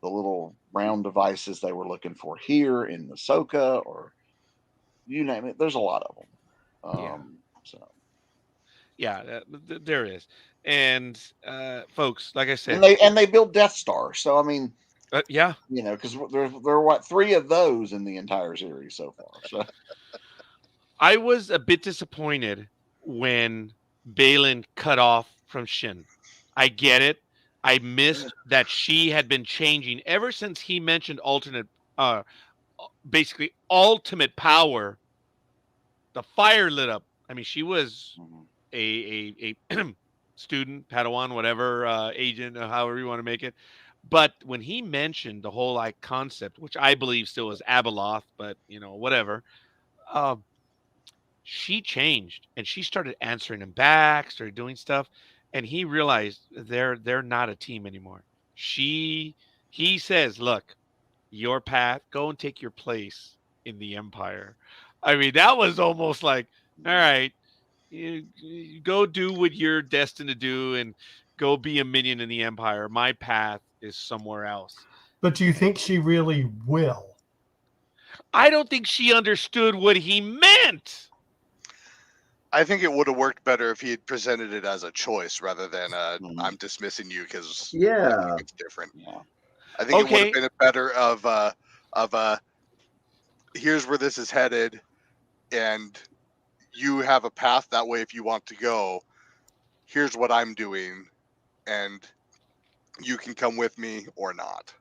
little round devices they were looking for here in Ahsoka, or you name it. There's a lot of them. So yeah, there is. And folks, like I said, and they build Death Star. So I mean, yeah, because there are what 3 of those in the entire series so far. So I was a bit disappointed when Balin cut off from Shin. I get it. I missed that she had been changing ever since he mentioned basically ultimate power. The fire lit up. I mean, she was a student, Padawan, whatever, agent, however you want to make it. But when he mentioned the whole concept, which I believe still is Abeloth, but whatever, she changed and she started answering him back, started doing stuff, and he realized they're not a team anymore. He says, "Look, your path, go and take your place in the Empire." I mean, that was almost like, all right, you go do what you're destined to do and go be a minion in the Empire. My path is somewhere else. But do you think she really will? I don't think she understood what he meant. I think it would have worked better if he had presented it as a choice rather than I'm dismissing you because it's different. Yeah. I think it would have been a better of here's where this is headed, and you have a path that way if you want to go. Here's what I'm doing, and you can come with me or not.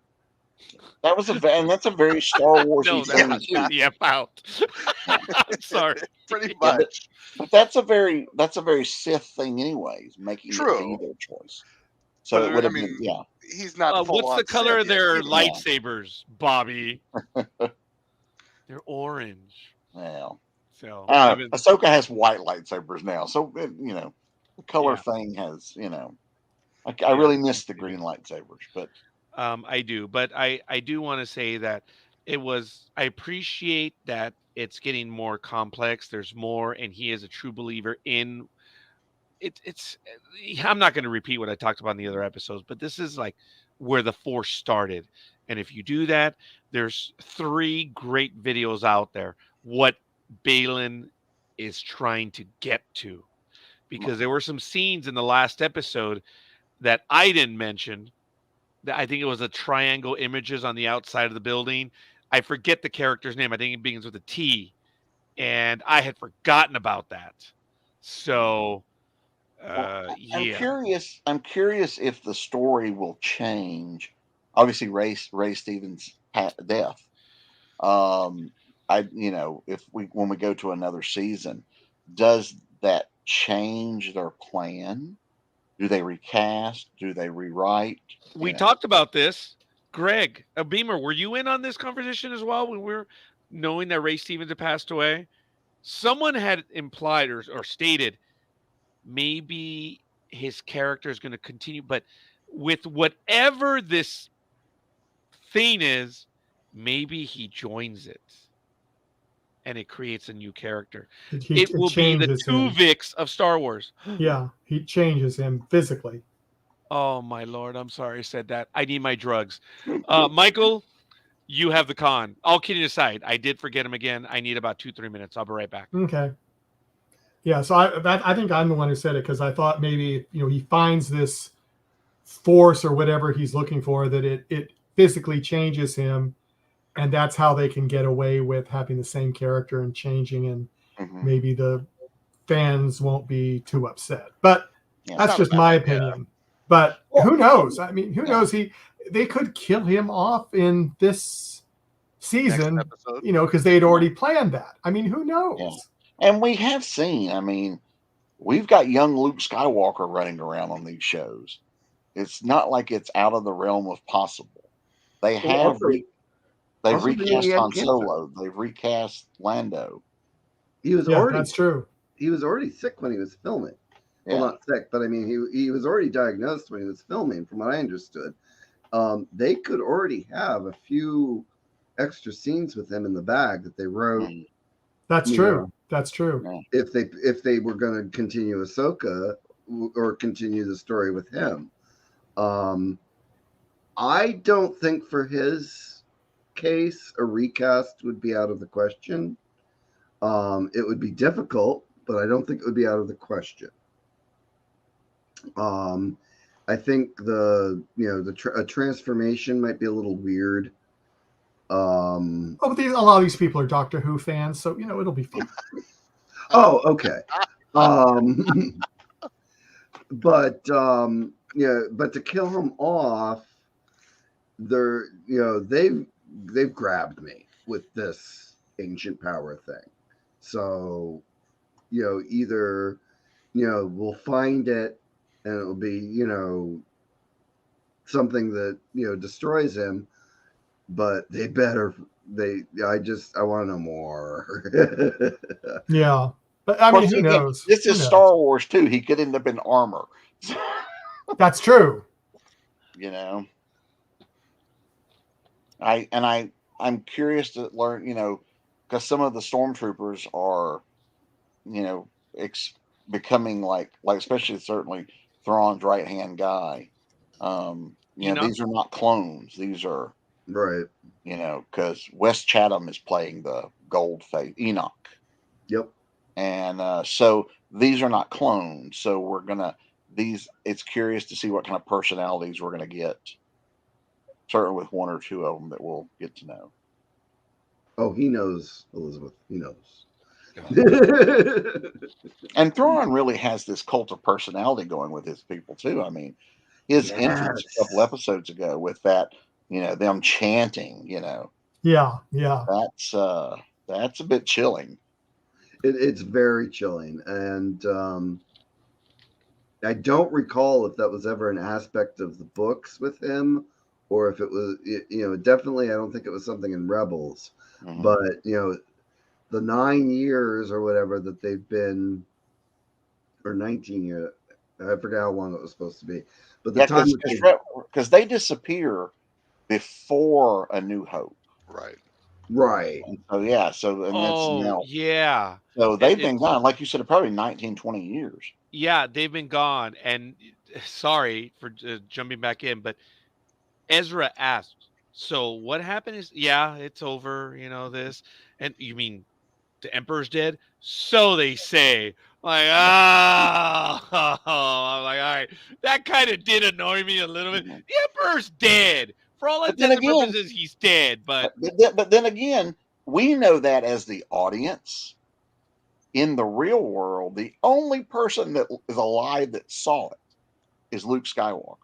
That's a very Star Wars thing too. The F out. I'm sorry. Pretty much. But that's a very Sith thing, anyways. Making it be their choice. So but it would have been, He's not. What's the color of their lightsabers, Bobby? They're orange. Well, so Ahsoka has white lightsabers now, so the color thing has I really miss the green lightsabers, but. I do, but I do want to say that I appreciate that it's getting more complex. There's more, and he is a true believer in it. I'm not going to repeat what I talked about in the other episodes, but this is like where the Force started. And if you do that, there's 3 great videos out there. What Balin is trying to get to, because there were some scenes in the last episode that I didn't mention. I think it was the triangle images on the outside of the building. I forget the character's name. I think it begins with a T, and I had forgotten about that. So, I'm curious if the story will change. Obviously, Ray Stevens' death. When we go to another season, does that change their plan? Do they recast? Do they rewrite? We talked about this. Greg, Beamer, were you in on this conversation as well when we were knowing that Ray Stevens had passed away? Someone had implied or stated maybe his character is going to continue, but with whatever this thing is, maybe he joins it. And it creates a new character. It will be the Tuvix of Star Wars. Yeah, he changes him physically. Oh, my Lord. I'm sorry I said that. I need my drugs. Michael, you have the con. All kidding aside, I did forget him again. I need about 2-3 minutes. I'll be right back. Okay. Yeah, so I think I'm the one who said it because I thought maybe, he finds this force or whatever he's looking for, that it physically changes him. and that's how they can get away with having the same character and changing, and maybe the fans won't be too upset. But that's just my opinion. But who knows? I mean, who knows? They could kill him off in this season, because they'd already planned that. I mean, who knows? Yeah. And we have seen, I mean, we've got young Luke Skywalker running around on these shows. It's not like it's out of the realm of possible. They have they've recast Han Solo. They've recast Lando. He was already that's true. He was already sick when he was filming. Yeah. Well, not sick, but I mean, he was already diagnosed when he was filming, from what I understood. They could already have a few extra scenes with him in the bag that they wrote. That's true. That's true. If they were going to continue Ahsoka or continue the story with him, I don't think for his case a recast would be out of the question. It would be difficult, but I don't think it would be out of the question. I think a transformation might be a little weird. But a lot of these people are Doctor Who fans, so it'll be fun. Oh, okay. But to kill him off, they've grabbed me with this ancient power thing. So, either we'll find it and it'll be something that destroys him, but I want to know more. Yeah, but I mean, who knows? This is Star Wars too. He could end up in armor. That's true. I'm curious to learn, because some of the stormtroopers are, becoming like especially certainly Thrawn's right hand guy. These are not clones. These are right. Because Wes Chatham is playing the gold face Enoch. Yep. And so these are not clones. So it's curious to see what kind of personalities we're gonna get. Certainly with one or two of them that we'll get to know. Oh, he knows, Elizabeth. He knows. And Thrawn really has this cult of personality going with his people too. I mean, his entrance a couple episodes ago with that, them chanting, Yeah. That's a bit chilling. It's very chilling, and I don't recall if that was ever an aspect of the books with him, or if it was, definitely. I don't think it was something in Rebels, but the 9 years or whatever that they've been, or 19 years, I forgot how long it was supposed to be, but the time because they disappear before A New Hope, right. And so so they've been gone, like you said, probably 19, 20 years. Yeah, they've been gone. And sorry for jumping back in, but Ezra asked, so what happened is, it's over, this. And you mean the Emperor's dead? So they say. Like, I'm like, all right. That kind of did annoy me a little bit. The Emperor's dead. For all intents and purposes, he's dead. But then again, we know that as the audience. In the real world, the only person that is alive that saw it is Luke Skywalker.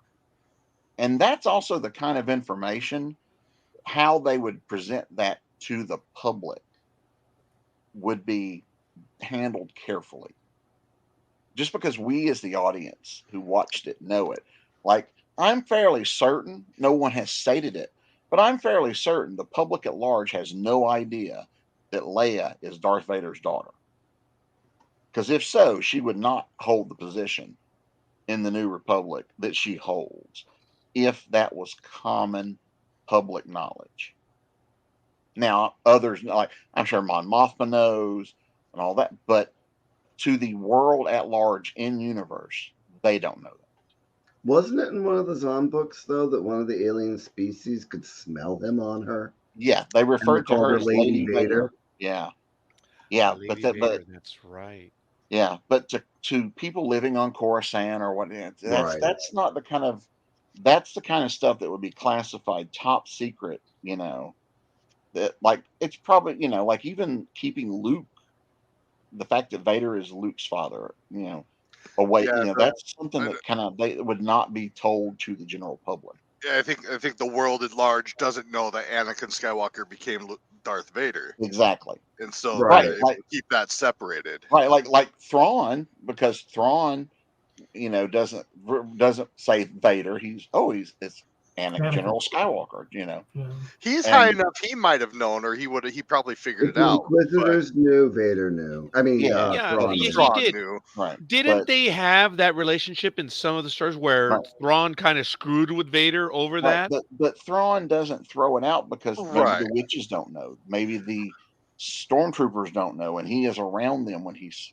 And that's also the kind of information, how they would present that to the public would be handled carefully. Just because we as the audience who watched it know it. Like, I'm fairly certain, no one has stated it, but I'm fairly certain the public at large has no idea that Leia is Darth Vader's daughter. Because if so, she would not hold the position in the New Republic that she holds if that was common public knowledge. Now, others, like I'm sure Mon Mothma knows and all that, but to the world at large in universe, they don't know that. Wasn't it in one of the Zahn books, though, that one of the alien species could smell him on her? Yeah, they referred to her as Lady Vader. Yeah. Vader, that's right. Yeah, but to people living on Coruscant or what, that's not the kind of stuff that would be classified top secret, that like it's probably, you know, like even keeping Luke, the fact that Vader is Luke's father, you know, away, Yeah, you know, but that's something that kind of they would not be told to the general public. I think the world at large doesn't know that Anakin Skywalker became Darth Vader, Exactly. and so Right. they're able Like to keep that separated. right, like Thrawn, because Thrawn, you know, doesn't say Vader. He's it's Anakin. General Skywalker, you know. Yeah. He's high And enough; he might have known, or he probably figured If it the out. But Inquisitors knew, Vader knew. I mean, yeah, Yeah, Thrawn he knew. Thrawn did. knew. right. Didn't But they have that relationship in some of the stories where right, Thrawn kind of screwed with Vader over right. that? But Thrawn doesn't throw it out because maybe Right. the witches don't know. Maybe the stormtroopers don't know, and he is around them when he's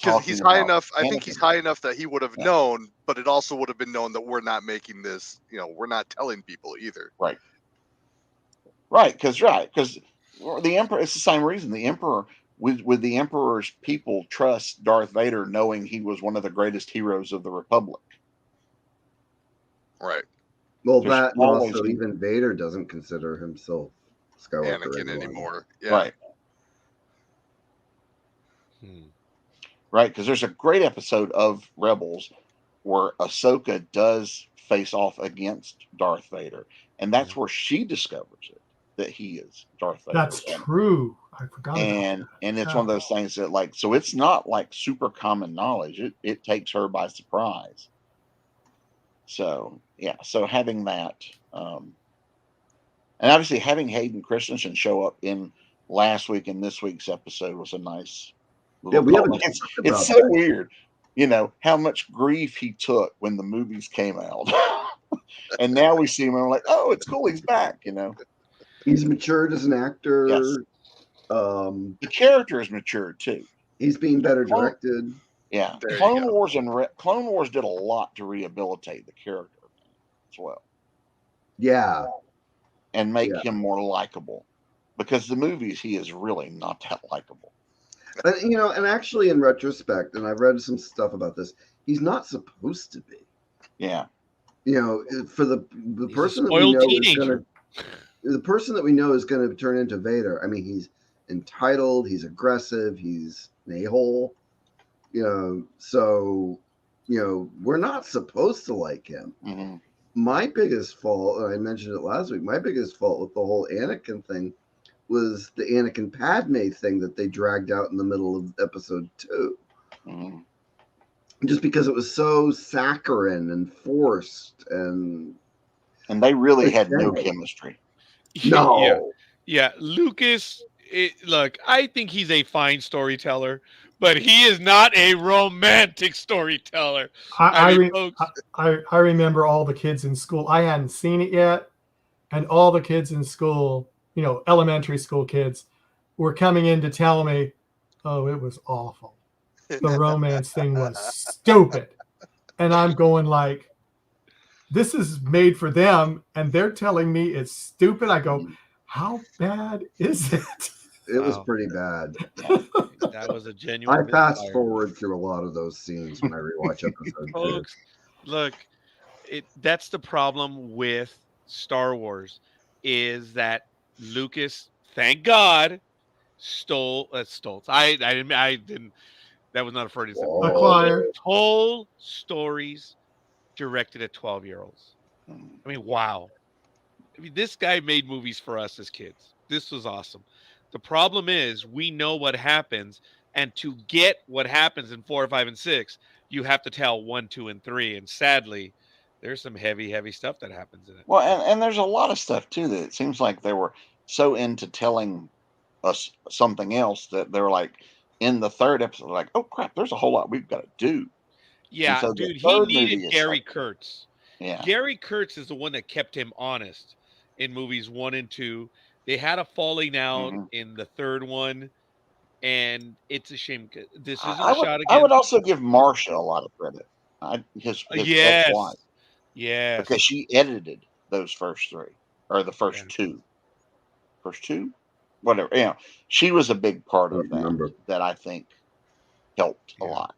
Because talking he's high about enough. I think he's Anakin. high enough that he would have Yeah, known, but it also would have been known that we're not making this. You know, we're not telling people either. right. Because the Emperor. It's the same reason the Emperor. With the Emperor's people trust Darth Vader, knowing he was one of the greatest heroes of the Republic. Right. Well, There's that and always also even Vader doesn't consider himself Skywalker Anakin any longer. anymore. Yeah. right, Hmm. right. Because there's a great episode of Rebels where Ahsoka does face off against Darth Vader, and that's where she discovers it that he is Darth Vader. That's true. I forgot about And that. it's Yeah. one of those things that like so it's not like super common knowledge. It takes her by surprise. So yeah, so having that, and obviously having Hayden Christensen show up in last week and this week's episode was a nice Yeah, little we haven't callback. talked It's about so that. weird, you know, how much grief he took when the movies came out. And now we see him and we're like, oh, it's cool, he's back, you know. He's matured as an Yes. actor. The character is matured too. He's being better Clone, directed. yeah. There you Clone go. Wars and Clone Wars did a lot to rehabilitate the character as well Yeah, and make yeah. him more likable. Because the movies he is really not that likable. And, you know, and actually, in retrospect, and I've read some stuff about this, he's not supposed to be. Yeah. You know, for the He's a person that we spoiled know is teenager. the person that we know is going to turn into Vader. I mean, he's entitled, he's aggressive, he's an a-hole. You know, so you know, we're not supposed to like him. Mhm. My biggest fault, and I mentioned it last week, my biggest fault with the whole Anakin thing was the Anakin Padme thing that they dragged out in the middle of episode 2. Mhm. Just because it was so saccharine and forced and And they really had no pathetic. chemistry. No. Yeah. Lucas, look, I think he's a fine storyteller, but he is not a romantic storyteller. I mean, folks, I remember all the kids in school. I hadn't seen it yet, and all the kids in school, you know, elementary school kids, were coming in to tell me, "Oh, it was awful. The romance thing was stupid," and I'm going like, "This is made for them, and they're telling me it's stupid." I go, "How bad is it?" It was Wow. pretty bad. that was a genuine. I fast misfire. forward through a lot of those scenes when I rewatch episode 2. Folks, look, that's the problem with Star Wars is that Lucas, thank God, stole. I didn't. That was not a Freudian slip. Whoa. Acquire. Told stories directed at 12-year-olds. Mhm. I mean, wow. I mean, this guy made movies for us as kids. This was awesome. The problem is we know what happens, and to get what happens in 4, 5, and 6, you have to tell 1, 2, and 3. And sadly, there's some heavy, heavy stuff that happens in it. Well, and there's a lot of stuff too that it seems like they were so into telling us something else that they're like in the third episode, like, oh crap, there's a whole lot we've got to do. And Yeah, so the dude, he third needed movie is Gary like, Kurtz. yeah, Gary Kurtz is the one that kept him honest in movies 1 and 2. They had a falling out Mhm. in the third one, and it's a shame. This isn't I would shot I would against. also give Marsha a lot of credit. His Yes, ex-wife, yes, because she edited those first 3 or the first yeah. 2, whatever. You know, she was a big part I of don't remember. that I think helped a Yeah. lot.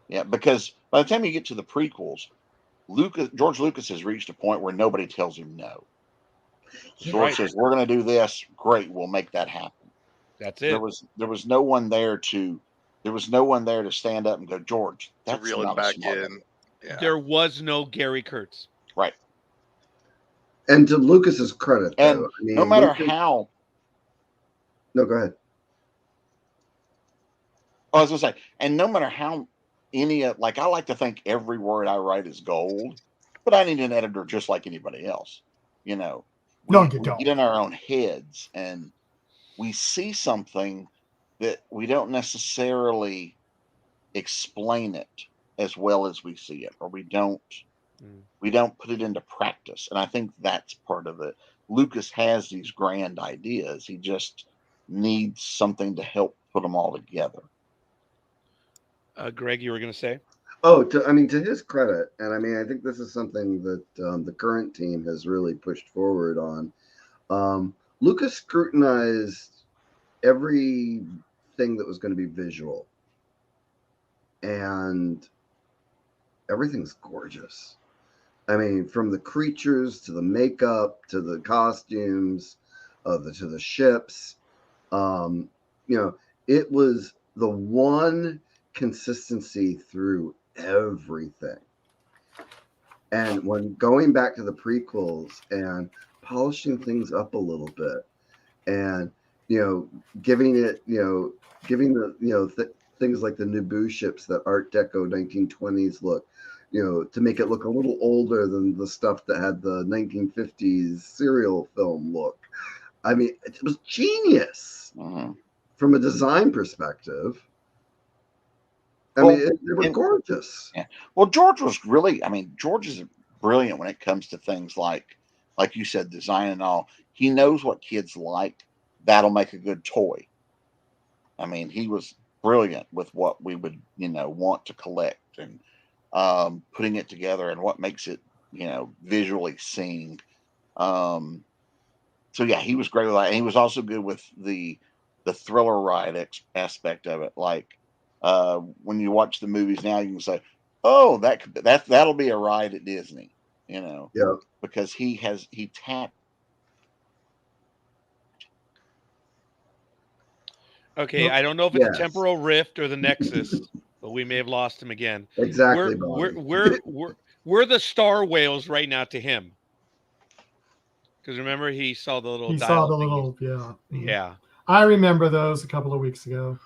Yeah, because by the time you get to the prequels, George Lucas has reached a point where nobody tells him no. George says, "We're going to do this. Great, we'll make that happen." That's it. There was no one there to stand up and go, "George, that's to reel not him back smart in. Yeah. There was no Gary Kurtz. Right. And to Lucas's credit, And though, I mean, no matter Lucas... how. No, go ahead. I was going to say, and no matter how like I like to think every word I write is gold, but I need an editor just like anybody else. You know, we get in our own heads and we see something that we don't necessarily explain it as well as we see it, or we don't put it into practice. And I think that's part of it. Lucas has these grand ideas. He just needs something to help put them all together. Greg, you were going to say? Oh, to his credit, and I mean, I think this is something that the current team has really pushed forward on. Lucas scrutinized everything that was going to be visual, and everything's gorgeous. I mean, from the creatures to the makeup to the costumes, to the ships. It was the one consistency through everything. And when going back to the prequels and polishing things up a little bit, and giving the things like the Naboo ships, that Art Deco 1920s look, to make it look a little older than the stuff that had the 1950s serial film look. I mean, it was genius from a design perspective. I mean, they were gorgeous. Yeah. Well, George was really, George is brilliant when it comes to things like you said, design and all. He knows what kids like. That'll make a good toy. I mean, he was brilliant with what we would, want to collect, and putting it together and what makes it, visually sing. So yeah, he was great with that. And he was also good with the thriller ride aspect of it. Like when you watch the movies now, you can say, "Oh, that'll be a ride at Disney," Yeah. Because he tapped. Okay, I don't know if it's a temporal rift or the Nexus, but we may have lost him again. Exactly. We're the star whales right now to him. Because remember, he saw the little. He saw the little, yeah. I remember those a couple of weeks ago.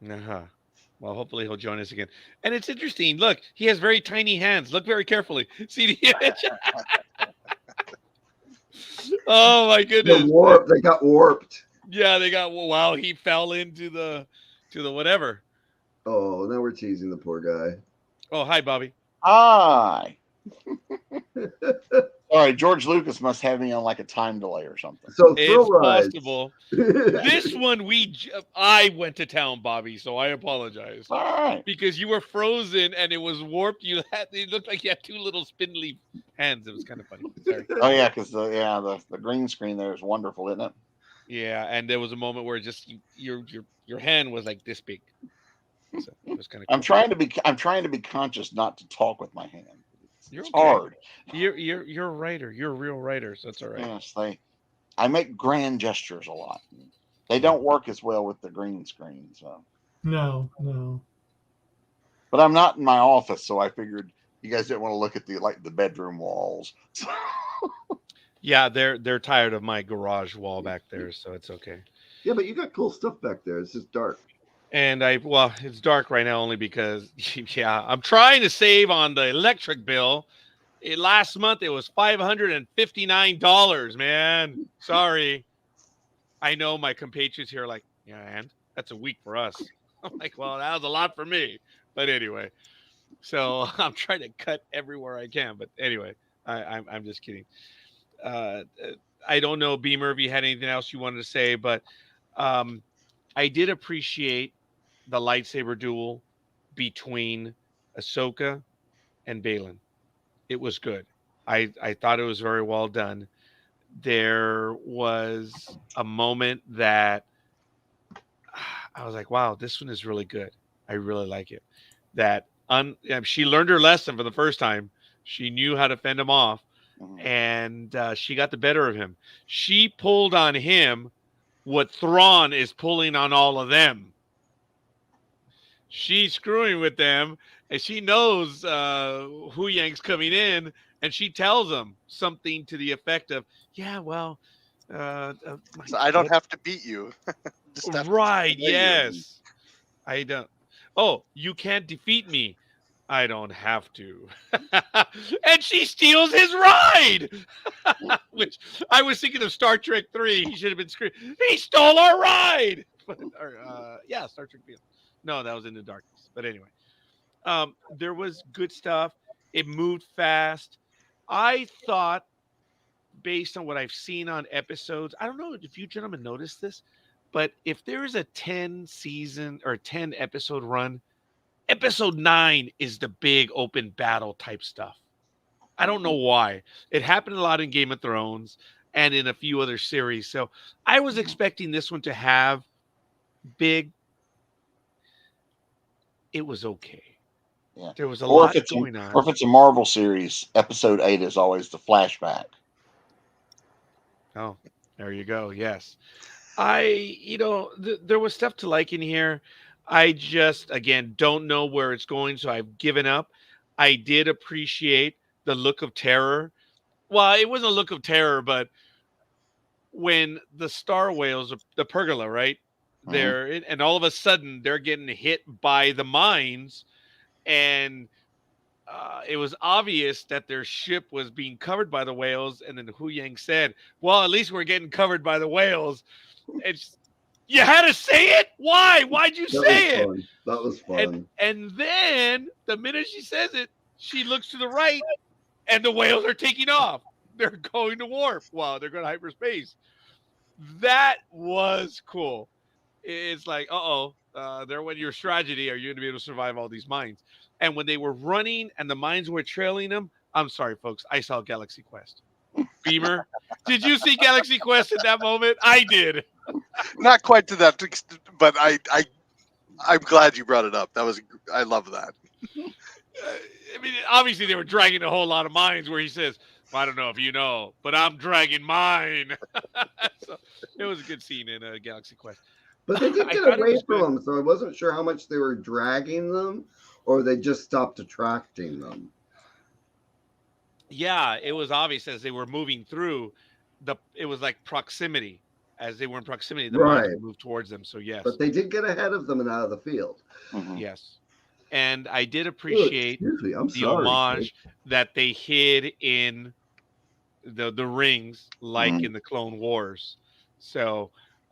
Well, hopefully he'll join us again. And it's interesting. Look, he has very tiny hands. Look very carefully. See the image? Oh my goodness! They got warped. Yeah, they got. Wow, he fell into the whatever. Oh, now we're teasing the poor guy. Oh, hi, Bobby. Hi. All right, George Lucas must have me on like a time delay or something. So it's possible. This one I went to town, Bobby, so I apologize. All right. Because you were frozen and it was warped. It looked like you had two little spindly hands. It was kind of funny. Sorry. Oh yeah, because the green screen there is wonderful, isn't it? Yeah, and there was a moment where just your hand was like this big. So it was kind of. Cool. I'm trying to be conscious not to talk with my hand. It's hard. You're a writer. You're a real writer, so it's all right. Yes, I make grand gestures a lot. They don't work as well with the green screen, so. No. But I'm not in my office, so I figured you guys didn't want to look at the bedroom walls. Yeah, they're tired of my garage wall back there, so it's okay. Yeah, but you got cool stuff back there. It's just dark. And it's dark right now only because, I'm trying to save on the electric bill. Last month it was $559, man. Sorry. I know my compatriots here are like, yeah, and that's a week for us. I'm like, well, that was a lot for me. But anyway, so I'm trying to cut everywhere I can. But anyway, I'm just kidding. I don't know, Beamer, if you had anything else you wanted to say, but I did appreciate the lightsaber duel between Ahsoka and Baylan. It was good. I thought it was very well done. There was a moment that I was like, wow, this one is really good. I really like it. That she learned her lesson for the first time. She knew how to fend him off. and she got the better of him. She pulled on him what Thrawn is pulling on all of them. She's screwing with them, and she knows Hu Yang's coming in, and she tells him something to the effect of, "Yeah, well, So I don't have to beat you." Just have to right, slay you. yes, I don't. Oh, you can't defeat me. I don't have to." And she steals his ride. Which I was thinking of Star Trek 3. He should have been screaming, "He stole our ride!" Yeah, Star Trek 3. No, that was In the Darkness. But anyway, there was good stuff. It moved fast. I thought, based on what I've seen on episodes, I don't know if you gentlemen noticed this, but if there is a 10 season or 10 episode run, episode 9 is the big open battle type stuff. I don't know why. It happened a lot in Game of Thrones and in a few other series. So I was expecting this one to have big. It was okay. Yeah. There was a lot going on. Or if it's a Marvel series, episode 8 is always the flashback. Oh, there you go. Yes. There was stuff to like in here. I just, again, don't know where it's going, so I've given up. I did appreciate the look of terror. Well, it wasn't a look of terror, but when the star whales, the pergola, right? And all of a sudden they're getting hit by the mines, and it was obvious that their ship was being covered by the whales. And then Hu Yang said, "Well, at least we're getting covered by the whales." It's You had to say it. Why? Why'd you say it? Fun. That was fun. And then the minute she says it, she looks to the right, and the whales are taking off. They're going to warp. Wow, they're going to hyperspace. That was cool. It's like, they're when your strategy. Are you going to be able to survive all these mines? And when they were running and the mines were trailing them, I'm sorry, folks, I saw Galaxy Quest. Beamer, did you see Galaxy Quest at that moment? I did. Not quite to that, but I'm glad you brought it up. I love that. I mean, obviously they were dragging a whole lot of mines where he says, "Well, I don't know if you know, but I'm dragging mine." So it was a good scene in Galaxy Quest. But they did get away from them, so I wasn't sure how much they were dragging them or they just stopped attracting them. Yeah, it was obvious as they were moving through. It was like proximity. As they were in proximity, the mines would move towards them. So yes. But they did get ahead of them and out of the field. Mm-hmm. Yes. And I did appreciate the homage that they hid in the rings, like in the Clone Wars. So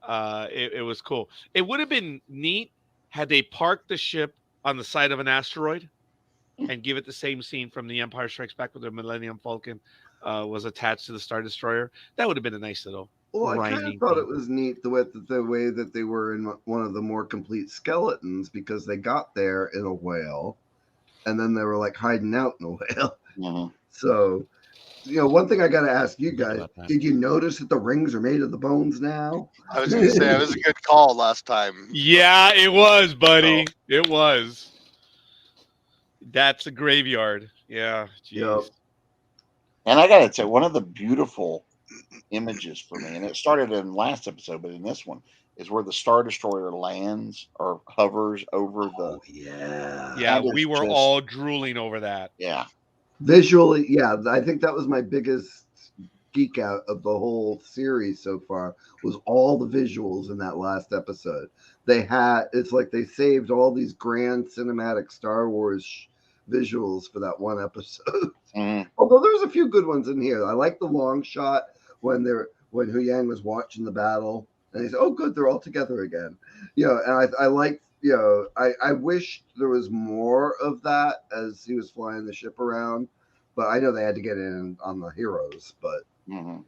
it was cool. It would have been neat had they parked the ship on the side of an asteroid and give it the same scene from The Empire Strikes Back with the Millennium Falcon was attached to the Star Destroyer. That would have been a nice little. Well, I kind of thought it was neat the way that they were in one of the more complete skeletons, because they got there in a whale and then they were like hiding out in a whale. Mm-hmm. So, one thing I got to ask you guys, did you notice that the rings are made of the bones now? I was going to say, it was a good call last time. Yeah, it was, buddy. Oh. It was. That's a graveyard. Yeah. Yep. And I got to say, one of the beautiful images for me, and it started in last episode, but in this one, is where the Star Destroyer lands or hovers over the. Yeah, we were all drooling over that. Yeah. Visually, yeah, I think that was my biggest geek out of the whole series so far, was all the visuals in that last episode. It's like they saved all these grand cinematic Star Wars visuals for that one episode. Mm-hmm. Although there's a few good ones in here. I like the long shot when Hu Yang was watching the battle and he said, "Oh, good, they're all together again." And I like, I wish there was more of that as he was flying the ship around, but I know they had to get in on the heroes. But you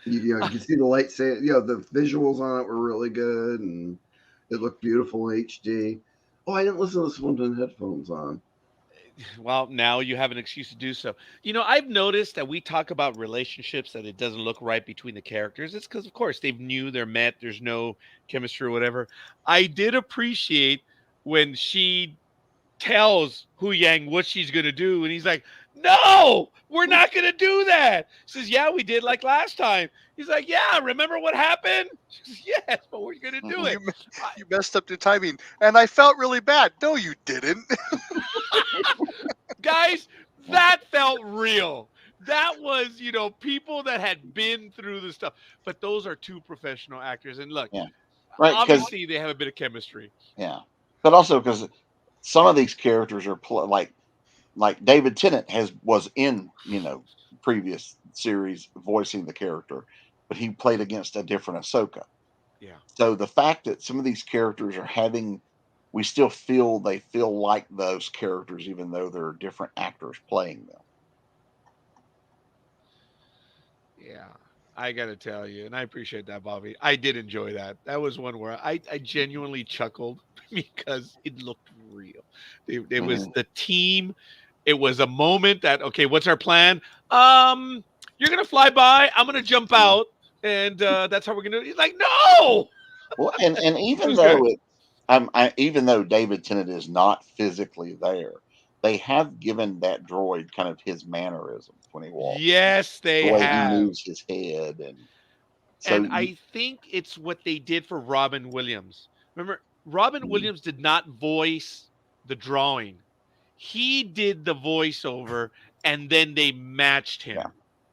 can see the light say, the visuals on it were really good and it looked beautiful in HD. Oh, I didn't listen to this one with headphones on. Well, now you have an excuse to do so. I've noticed that we talk about relationships that it doesn't look right between the characters. It's because, of course, they're met. There's no chemistry or whatever. I did appreciate when she tells Hu Yang what she's going to do. And he's like, no, we're not going to do that. She says, yeah, we did like last time. He's like, yeah, remember what happened? She says, yes, but we're going to do it. You messed up your timing, and I felt really bad. No, you didn't. Guys, that felt real. That was, people that had been through the stuff. But those are two professional actors. And look, Yeah. Right, obviously they have a bit of chemistry. Yeah, but also because some of these characters are like David Tennant was in previous series voicing the character, but he played against a different Ahsoka. Yeah. So the fact that some of these characters are we still feel they feel like those characters, even though there are different actors playing them. Yeah, I got to tell you, and I appreciate that, Bobby. I did enjoy that. That was one where I genuinely chuckled because it looked real. It was the team. It was a moment that, okay, what's our plan? You're going to fly by. I'm going to jump out. And that's how we're going to do it. He's like, no. Well, and even though David Tennant is not physically there, they have given that droid kind of his mannerisms when he walks. Yes, they the way have. he moves his head, and I think it's what they did for Robin Williams. Remember, Robin Williams did not voice the drawing. He did the voiceover, and then they matched him. Yeah.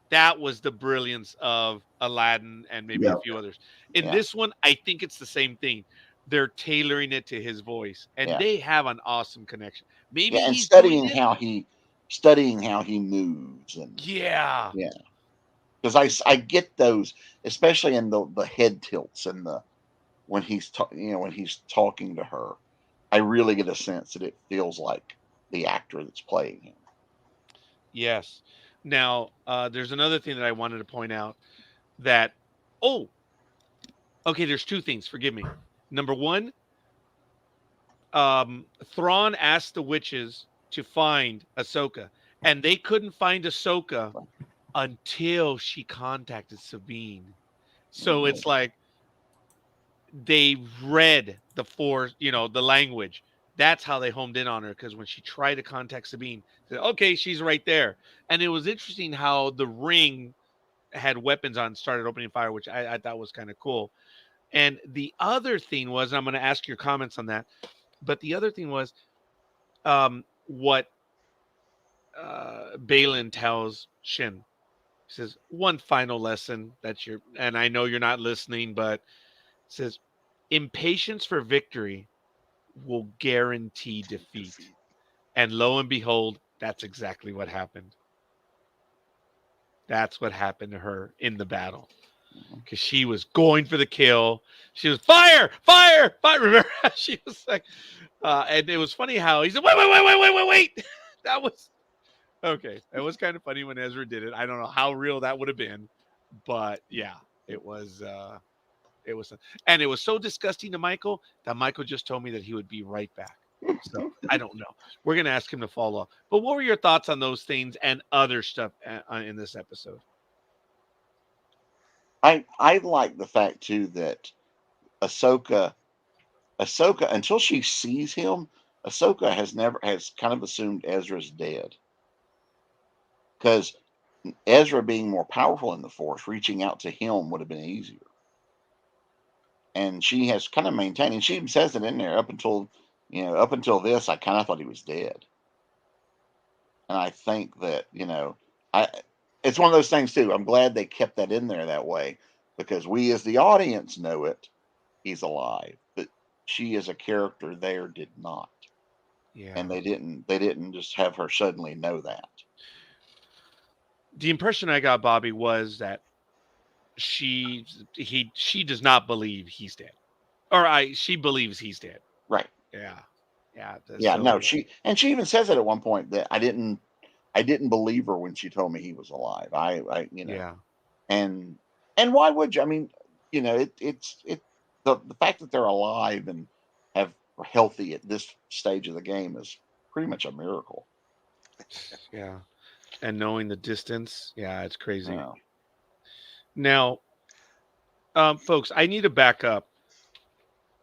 That was the brilliance of Aladdin and maybe a few others. In this one, I think it's the same thing. They're tailoring it to his voice, and they have an awesome connection. Maybe and he's studying how he moves, and yeah, because I get those, especially in the head tilts and when he's talking to her. I really get a sense that it feels like the actor that's playing him. Yes. Now, there's another thing that I wanted to point out that, okay, there's two things. Forgive me. Number one, Thrawn asked the witches to find Ahsoka, and they couldn't find Ahsoka until she contacted Sabine. So it's like they read the Force, the language. That's how they homed in on her, because when she tried to contact Sabine, they said, okay, she's right there. And it was interesting how the ring had weapons on, started opening fire, which I thought was kind of cool. And the other thing was, and I'm going to ask your comments on that, but the other thing was what Balin tells Shin. He says, one final lesson and I know you're not listening, but says, impatience for victory will guarantee defeat. And lo and behold, that's exactly what happened. That's what happened to her in the battle. Because she was going for the kill. She was fire. Remember, she was like, and it was funny how he said, wait. That was okay. It was kind of funny when Ezra did it. I don't know how real that would have been, but yeah, it was. And it was so disgusting to Michael that Michael just told me that he would be right back. So I don't know. We're gonna ask him to follow up. But what were your thoughts on those things and other stuff in this episode? I like the fact too that Ahsoka until she sees him, Ahsoka has kind of assumed Ezra's dead, because Ezra being more powerful in the Force, reaching out to him would have been easier. And she has kind of maintained, and she even says it in there, up until this, I kind of thought he was dead. And I think that, it's one of those things too. I'm glad they kept that in there that way, because we as the audience know he's alive, but she as a character there did not. Yeah. And they didn't just have her suddenly know that. The impression I got, Bobby, was that she does not believe he's dead, or she believes he's dead. Right. Yeah. No, she even says it at one point that I didn't believe her when she told me he was alive. Yeah. And why would you? I mean, it's the fact that they're alive and are healthy at this stage of the game is pretty much a miracle. Yeah. And knowing the distance, it's crazy. Yeah. Now, folks, I need to back up.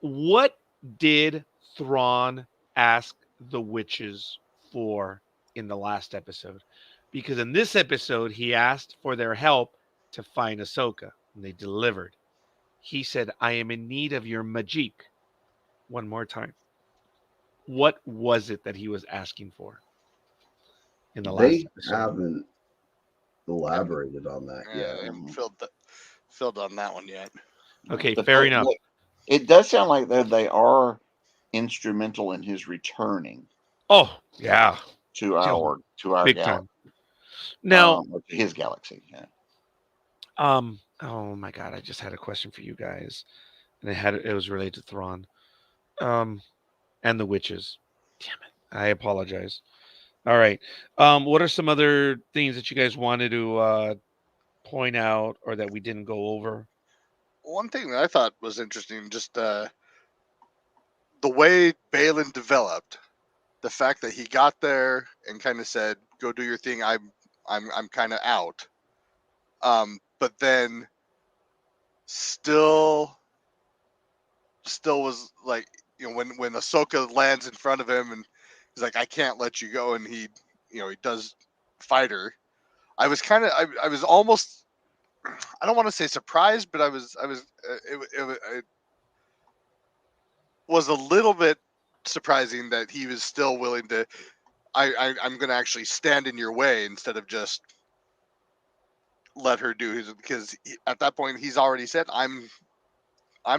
What did Thrawn ask the witches for in the last episode? because in this episode he asked for their help to find Ahsoka, and they delivered. He said, "I am in need of your magic." One more time. What was it that he was asking for in the last They episode? haven't elaborated on that Yeah, yet. I haven't filled on that one yet. Okay, But fair enough. it does sound like they are instrumental in his returning Oh, yeah. to Yeah, our big galaxy, time. Now, or to his galaxy. Yeah. oh my God, I just had a question for you guys, and it was related to Thrawn, and the witches. Damn it, I apologize. All right, what are some other things that you guys wanted to point out or that we didn't go over? One thing that I thought was interesting, just the way Balin developed, the fact that he got there and kind of said, "Go do your thing. I'm kind of out." But then still was like, when Ahsoka lands in front of him and he's like, "I can't let you go," and he does fight her. I was I was almost, I don't want to say surprised, but it was a little bit surprising that he was still willing to. I'm going to actually stand in your way instead of just let her do his, because at that point he's already said, I'm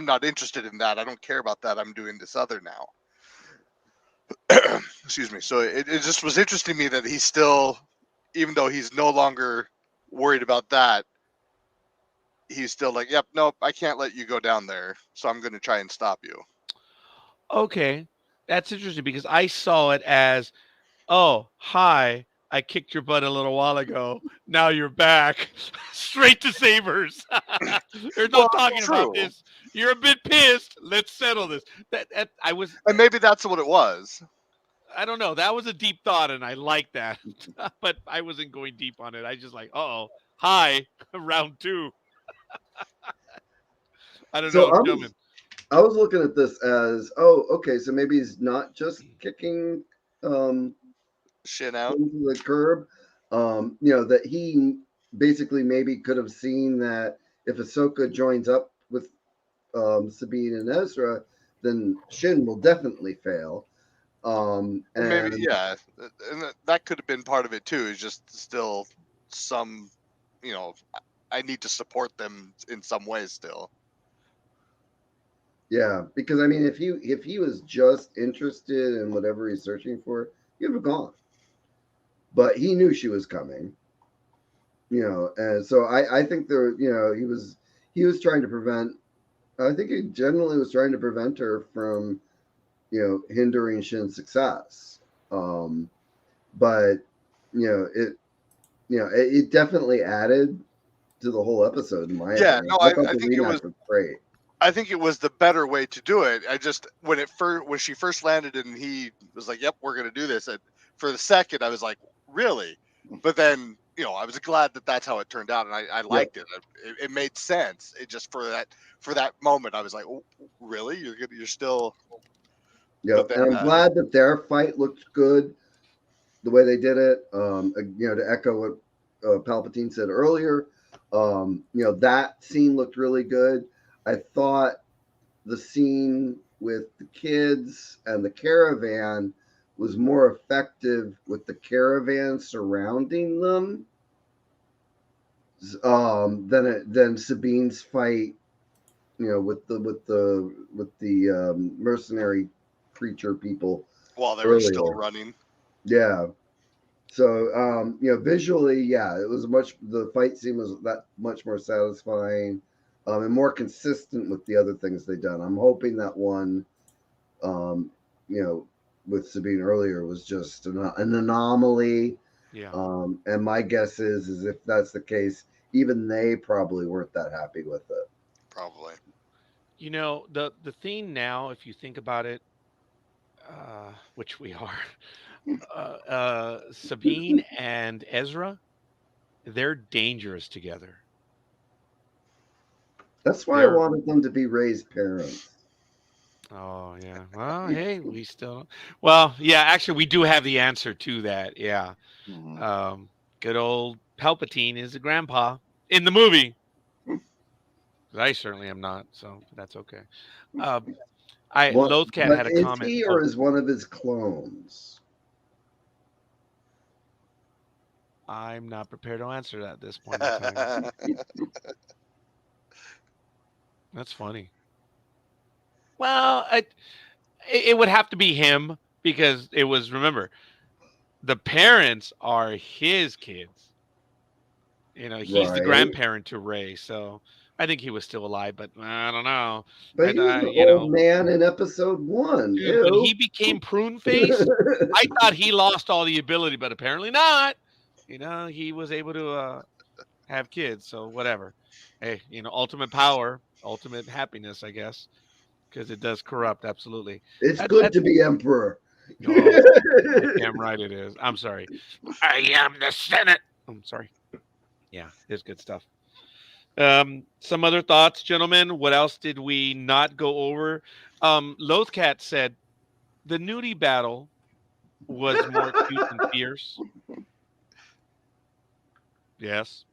not interested in that. I don't care about that. I'm doing this other now. Excuse me. So it just was interesting to me that he's still, even though he's no longer worried about that, he's still like, "Yep, nope, I can't let you go down there. So I'm going to try and stop you." Okay, that's interesting because I saw it as, "Oh, hi, I kicked your butt a little while ago. Now you're back." Straight to sabers. There's no Well, talking about true. this. You're a bit pissed. Let's settle this. That I was. And maybe that's what it was. I don't know. That was a deep thought, and I like that. But I wasn't going deep on it. I just like, "Oh, hi, round two." I don't So know, gentlemen. I was looking at this as, oh, okay, so maybe he's not just kicking Shit out. into the curb. That he basically maybe could have seen that if Ahsoka joins up with Sabine and Ezra, then Shin will definitely fail. And maybe, And yeah, and that could have been part of it too. Is just still some, you know, I need to support them in some ways still. yeah, because I mean, if he was just interested in whatever he's searching for, he would have gone. But he knew she was coming, and so I think there, he was trying to prevent. I think he generally was trying to prevent her from, hindering Shin's success. But it definitely added to the whole episode in my Yeah, opinion. no, I thought I the think it was. reenact was great. I think it was the better way to do it. I just when she first landed and he was like, "Yep, we're gonna do this." And for the second, I was like, "Really?" But then, I was glad that that's how it turned out, and I liked it. It made sense. It just for that moment, I was like, "Oh, really? You're still?" Yeah, But then, and I'm glad that their fight looked good the way they did it. To echo what Palpatine said earlier, that scene looked really good. I thought the scene with the kids and the caravan was more effective with the caravan surrounding them than Sabine's fight, with the mercenary creature people while they were still earlier. running. Yeah. So visually, yeah, the fight scene was that much more satisfying, and more consistent with the other things they've done. I'm hoping that one, um, you know, with Sabine earlier was just an anomaly. Yeah. And my guess is if that's the case, even they probably weren't that happy with it. Probably. The thing now, if you think about it, which we are, Sabine and Ezra, they're dangerous together. That's why I They're wanted them to be raised parents. Oh yeah. Well, hey, we still. Well, yeah. Actually, we do have the answer to that. Yeah. Mhm. Um, good old Palpatine is a grandpa in the movie. I certainly am not, so that's okay. Lothcat but had a is comment. he or is one of his clones? I'm not prepared to answer that at this point in time. That's funny. Well, it would have to be him because it was, remember, the parents are his kids. He's the Right. grandparent to Rey, so I think he was still alive, but I don't know. But he was an old man in episode 1. Dude, when he became prune face, I thought he lost all the ability, but apparently not. He was able to have kids, so whatever. Hey, ultimate power, ultimate happiness, I guess, because it does corrupt, absolutely. It's good to be emperor. Oh, damn right it is. I'm sorry. I am the Senate. I'm sorry. Yeah, it's good stuff. Some other thoughts, gentlemen. What else did we not go over? Lothcat said the nudie battle was more cute than fierce. Yes.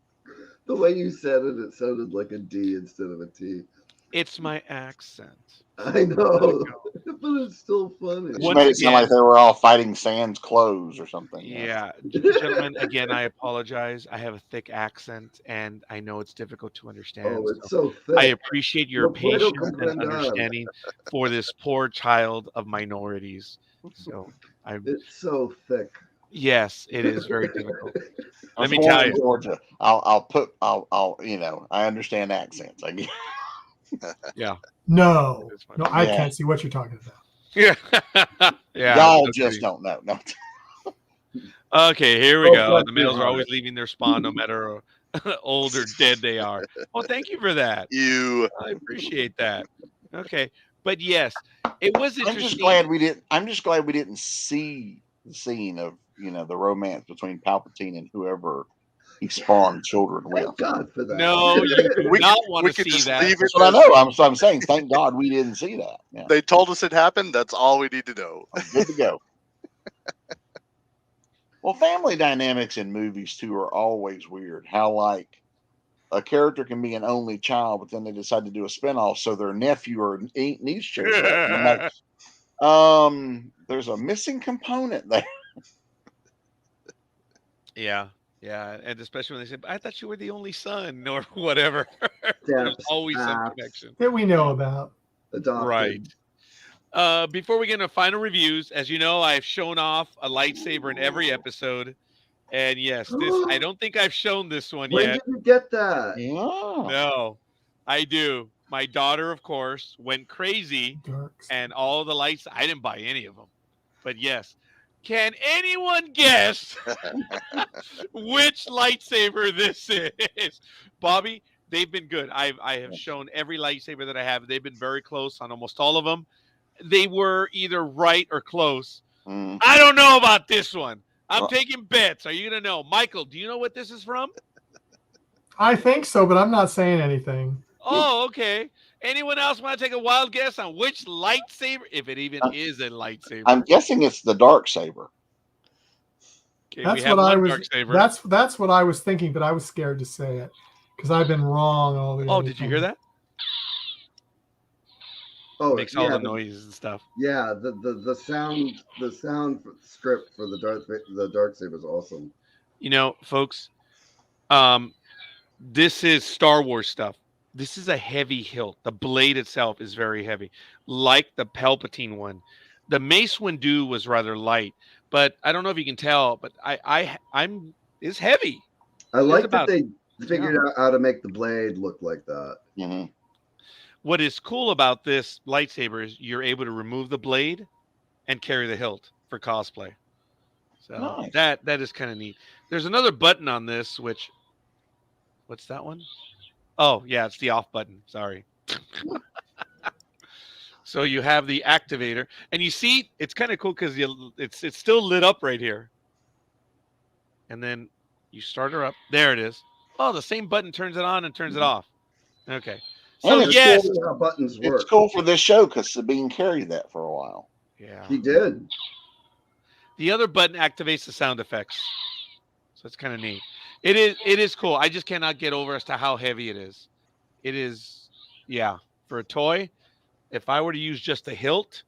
The way you said it, it sounded like a D instead of a T. It's my accent. I know, but it's still funny. It made it sound like they were all fighting sans clothes or something. Yeah. Gentlemen, again, I apologize. I have a thick accent, and I know it's difficult to understand. Oh, it's so thick. I appreciate your patience and understanding for this poor child of minorities. So it's so thick. Yes, it is very difficult. Let me tell you, Georgia. I understand accents. Yeah. No, I can't see what you're talking about. Yeah. Y'all just don't know. No. Okay, here we go. The males are always leaving their spawn, no matter how old or dead they are. Well, thank you for that. I appreciate that. Okay, but yes, it was interesting. I'm just glad we didn't see the scene of the romance between Palpatine and whoever he spawned children with. Thank God for that. No, you do not want to see that. That's what I know. I'm saying, thank God we didn't see that. Yeah. They told us it happened. That's all we need to know. Good to go. Well, family dynamics in movies too are always weird. How like a character can be an only child, but then they decide to do a spinoff, so their nephew or niece shows up. There's a missing component there. Yeah, and especially when they said, "I thought you were the only son," or whatever. There's always some connection that we know about. Adopted. Right. Before we get into final reviews, as you know, I've shown off a lightsaber in every episode, and yes, I don't think I've shown this one yet. When did you get that? Yeah. No, I do. My daughter, of course, went crazy, and all the lights. I didn't buy any of them, but yes. Can anyone guess which lightsaber this is? Bobby, they've been good. I have shown every lightsaber that I have. They've been very close on almost all of them. They were either right or close. I don't know about this one. I'm taking bets. Are you going to know? Michael, do you know what this is from? I think so, but I'm not saying anything. Oh, okay. Anyone else want to take a wild guess on which lightsaber, if it even is a lightsaber? I'm guessing it's the dark saber. Okay, that's what I was. That's what I was thinking, but I was scared to say it because I've been wrong all the. Oh, did you hear that? Oh, it makes all the noises and stuff. Yeah, the sound script for the dark saber is awesome. Folks, this is Star Wars stuff. This is a heavy hilt. The blade itself is very heavy, like the Palpatine one. The Mace Windu was rather light, but I don't know if you can tell, but it's heavy. I like that they figured out how to make the blade look like that. Mm-hmm. What is cool about this lightsaber is you're able to remove the blade and carry the hilt for cosplay. So nice. that is kind of neat. There's another button on this, what's that one? Oh, yeah, it's the off button. Sorry. So you have the activator, and you see it's kind of cool because it's still lit up right here. And then you start her up. There it is. Oh, the same button turns it on and turns it off. Okay. So yes, cool how buttons work. It's cool for this show because Sabine carried that for a while. Yeah, he did. The other button activates the sound effects. So it's kind of neat. It is cool. I just cannot get over as to how heavy it is. It is, yeah, for a toy. If I were to use just the hilt,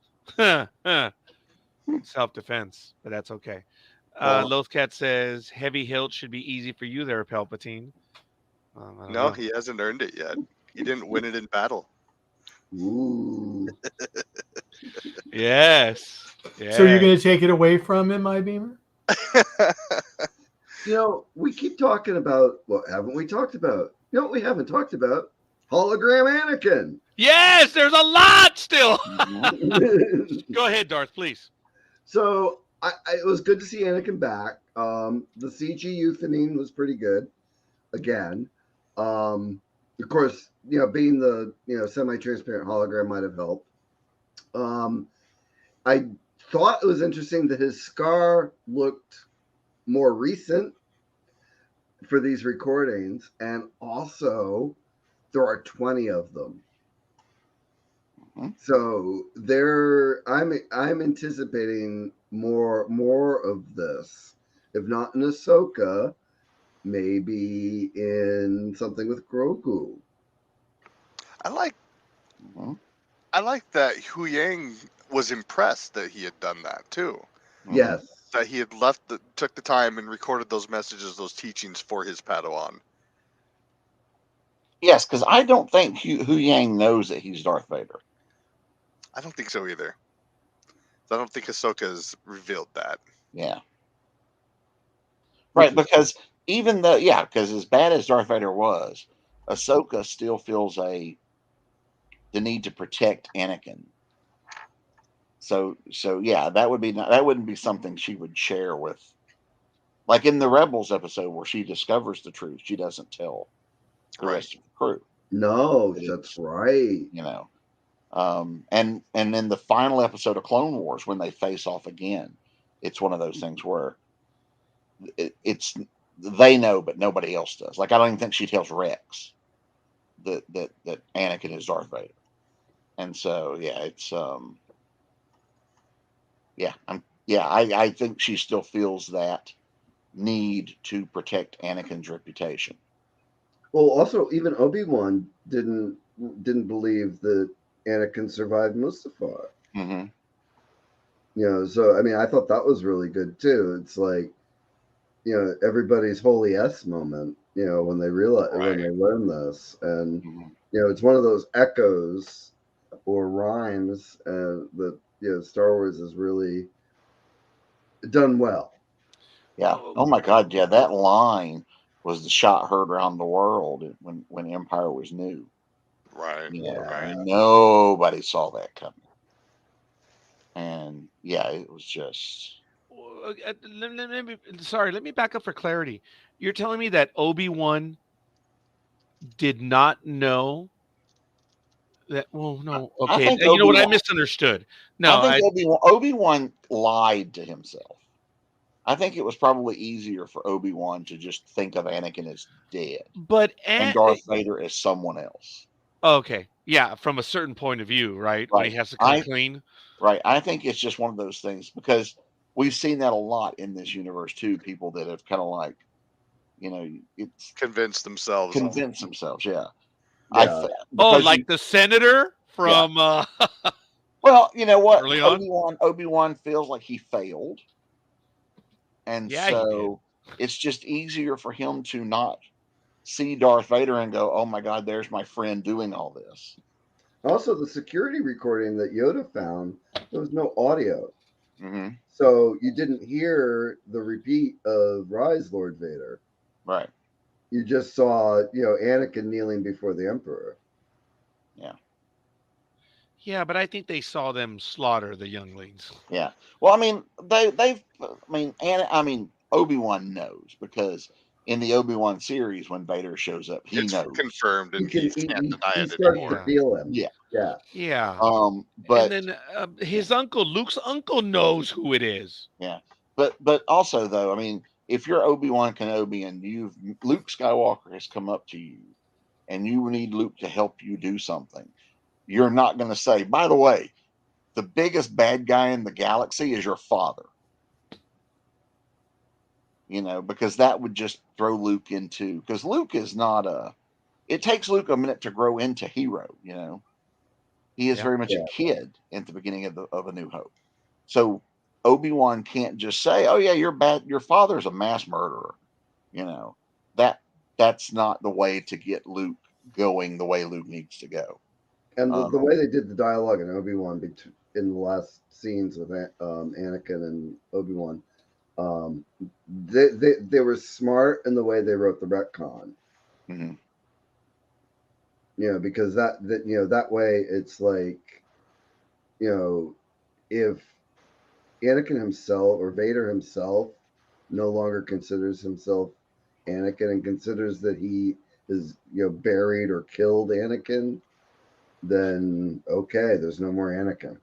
self-defense, but that's okay. Well, Lothcat says heavy hilt should be easy for you there, Palpatine. I don't No, know. he hasn't earned it yet. He didn't win it in battle. ooh. Yes. So you're Yeah. going to take it away from him, my beamer? You know, we keep talking about what haven't we talked about? You know what we haven't talked about? Hologram Anakin. Yes, there's a lot still. Mhm. Go ahead, Darth, please. So it was good to see Anakin back. The CG euthanine was pretty good. Again, of course, being the semi-transparent hologram might have helped. I thought it was interesting that his scar looked more recent for these recordings, and also there are 20 of them. Mhm. So I'm anticipating more of this. If not in Ahsoka, maybe in something with Grogu. I like Mhm. that Hu Yang was impressed that he had done that too. Yes. That he had took the time and recorded those messages, those teachings for his Padawan. Yes, because I don't think Hu Yang knows that he's Darth Vader. I don't think so either. I don't think Ahsoka has revealed that. Yeah. Right, because because as bad as Darth Vader was, Ahsoka still feels the need to protect Anakin. So yeah, that wouldn't be something she would share with, like in the Rebels episode where she discovers the truth. She doesn't tell the Right. rest of the crew. No, But that's right. You know, and in the final episode of Clone Wars when they face off again, it's one of those things where it's they know but nobody else does. Like I don't even think she tells Rex that Anakin is Darth Vader. And so yeah, it's I think she still feels that need to protect Anakin's reputation. Well, also even Obi-Wan didn't believe that Anakin survived Mustafar. Mm-hmm. So I mean, I thought that was really good too. It's like, everybody's holy s moment. When they realize when they learn this, and Mm-hmm. it's one of those echoes or rhymes that Star Wars has really done well. Yeah. Oh my God. Yeah, that line was the shot heard around the world when Empire was new. Right. Yeah. Nobody saw that coming. And yeah, it was just Let me back up for clarity. You're telling me that Obi-Wan did not know that? Well, no. I Okay. think You know what? I Obi-Wan misunderstood. I No, think Obi-Wan lied to himself. I think it was probably easier for Obi-Wan to just think of Anakin as dead but and Darth Vader as someone else. okay. Yeah, from a certain point of view, right? When he Right. has to come clean. Right. I think it's just one of those things because we've seen that a lot in this universe too. People that have kind of like, it's Convinced themselves. convinced themselves. Yeah. Yeah. Oh, Because like the senator from well, you know what? early on? Obi-Wan feels like he failed. And Yeah, he did. so it's just easier for him to not see Darth Vader and go, "Oh my God, there's my friend doing all this." Also, the security recording that Yoda found, there was no audio. Mm-hmm. So you didn't hear the repeat of Rise, Lord Vader. Right. You just saw, Anakin kneeling before the Emperor. Yeah. Yeah, but I think they saw them slaughter the younglings. Yeah. Well, I mean, Obi-Wan knows because in the Obi-Wan series, when Vader shows up, he It's knows. confirmed, and he can't deny He it starts anymore. to feel him. Yeah. Yeah. Yeah. And But then his uncle, Luke's uncle, knows who it is. yeah, but also though, I mean, if you're Obi-Wan Kenobi and Luke Skywalker has come up to you and you need Luke to help you do something, you're not going to say, by the way, the biggest bad guy in the galaxy is your father. because that would just throw Luke into, because Luke is not it takes Luke a minute to grow into hero. He is very much a kid at the beginning of A New Hope. So Obi-Wan can't just say, "Oh yeah, you're bad. Your father's a mass murderer." That's not the way to get Luke going the way Luke needs to go. And the way they did the dialogue in Obi-Wan in the last scenes with Anakin and Obi-Wan, they were smart in the way they wrote the retcon. Mm-hmm. Because that way it's like, if Anakin himself or Vader himself no longer considers himself Anakin and considers that he is buried or killed Anakin, then okay, there's no more Anakin.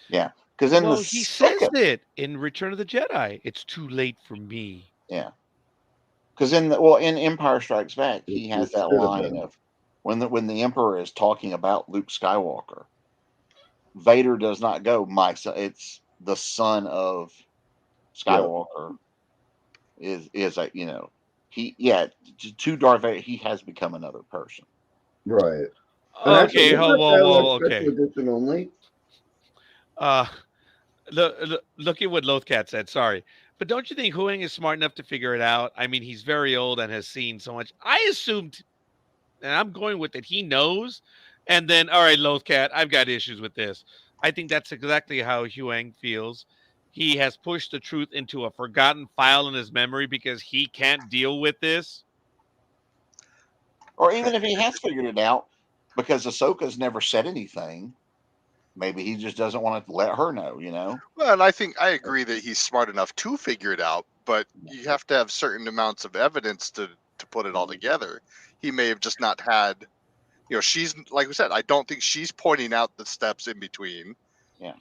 Yeah, because then he says it in Return of the Jedi. It's too late for me. Yeah, because in Empire Strikes Back, he has that line of when the Emperor is talking about Luke Skywalker, Vader does not go, "My son." It's the son of Skywalker. Is to Darth Vader, he has become another person. Right. Okay. Whoa. Okay. Edition only. Look at what Lothcat said. Sorry, but don't you think Huang is smart enough to figure it out? I mean, he's very old and has seen so much. I assumed, and I'm going with it, he knows. And then, all right, Lothcat, I've got issues with this. I think that's exactly how Huang feels. He has pushed the truth into a forgotten file in his memory because he can't deal with this. Or even if he has figured it out, because Ahsoka's never said anything, maybe he just doesn't want to let her know, Well, and I agree that he's smart enough to figure it out, but you have to have certain amounts of evidence to put it all together. He may have just not had, she's, like we said, I don't think she's pointing out the steps in between. Yeah.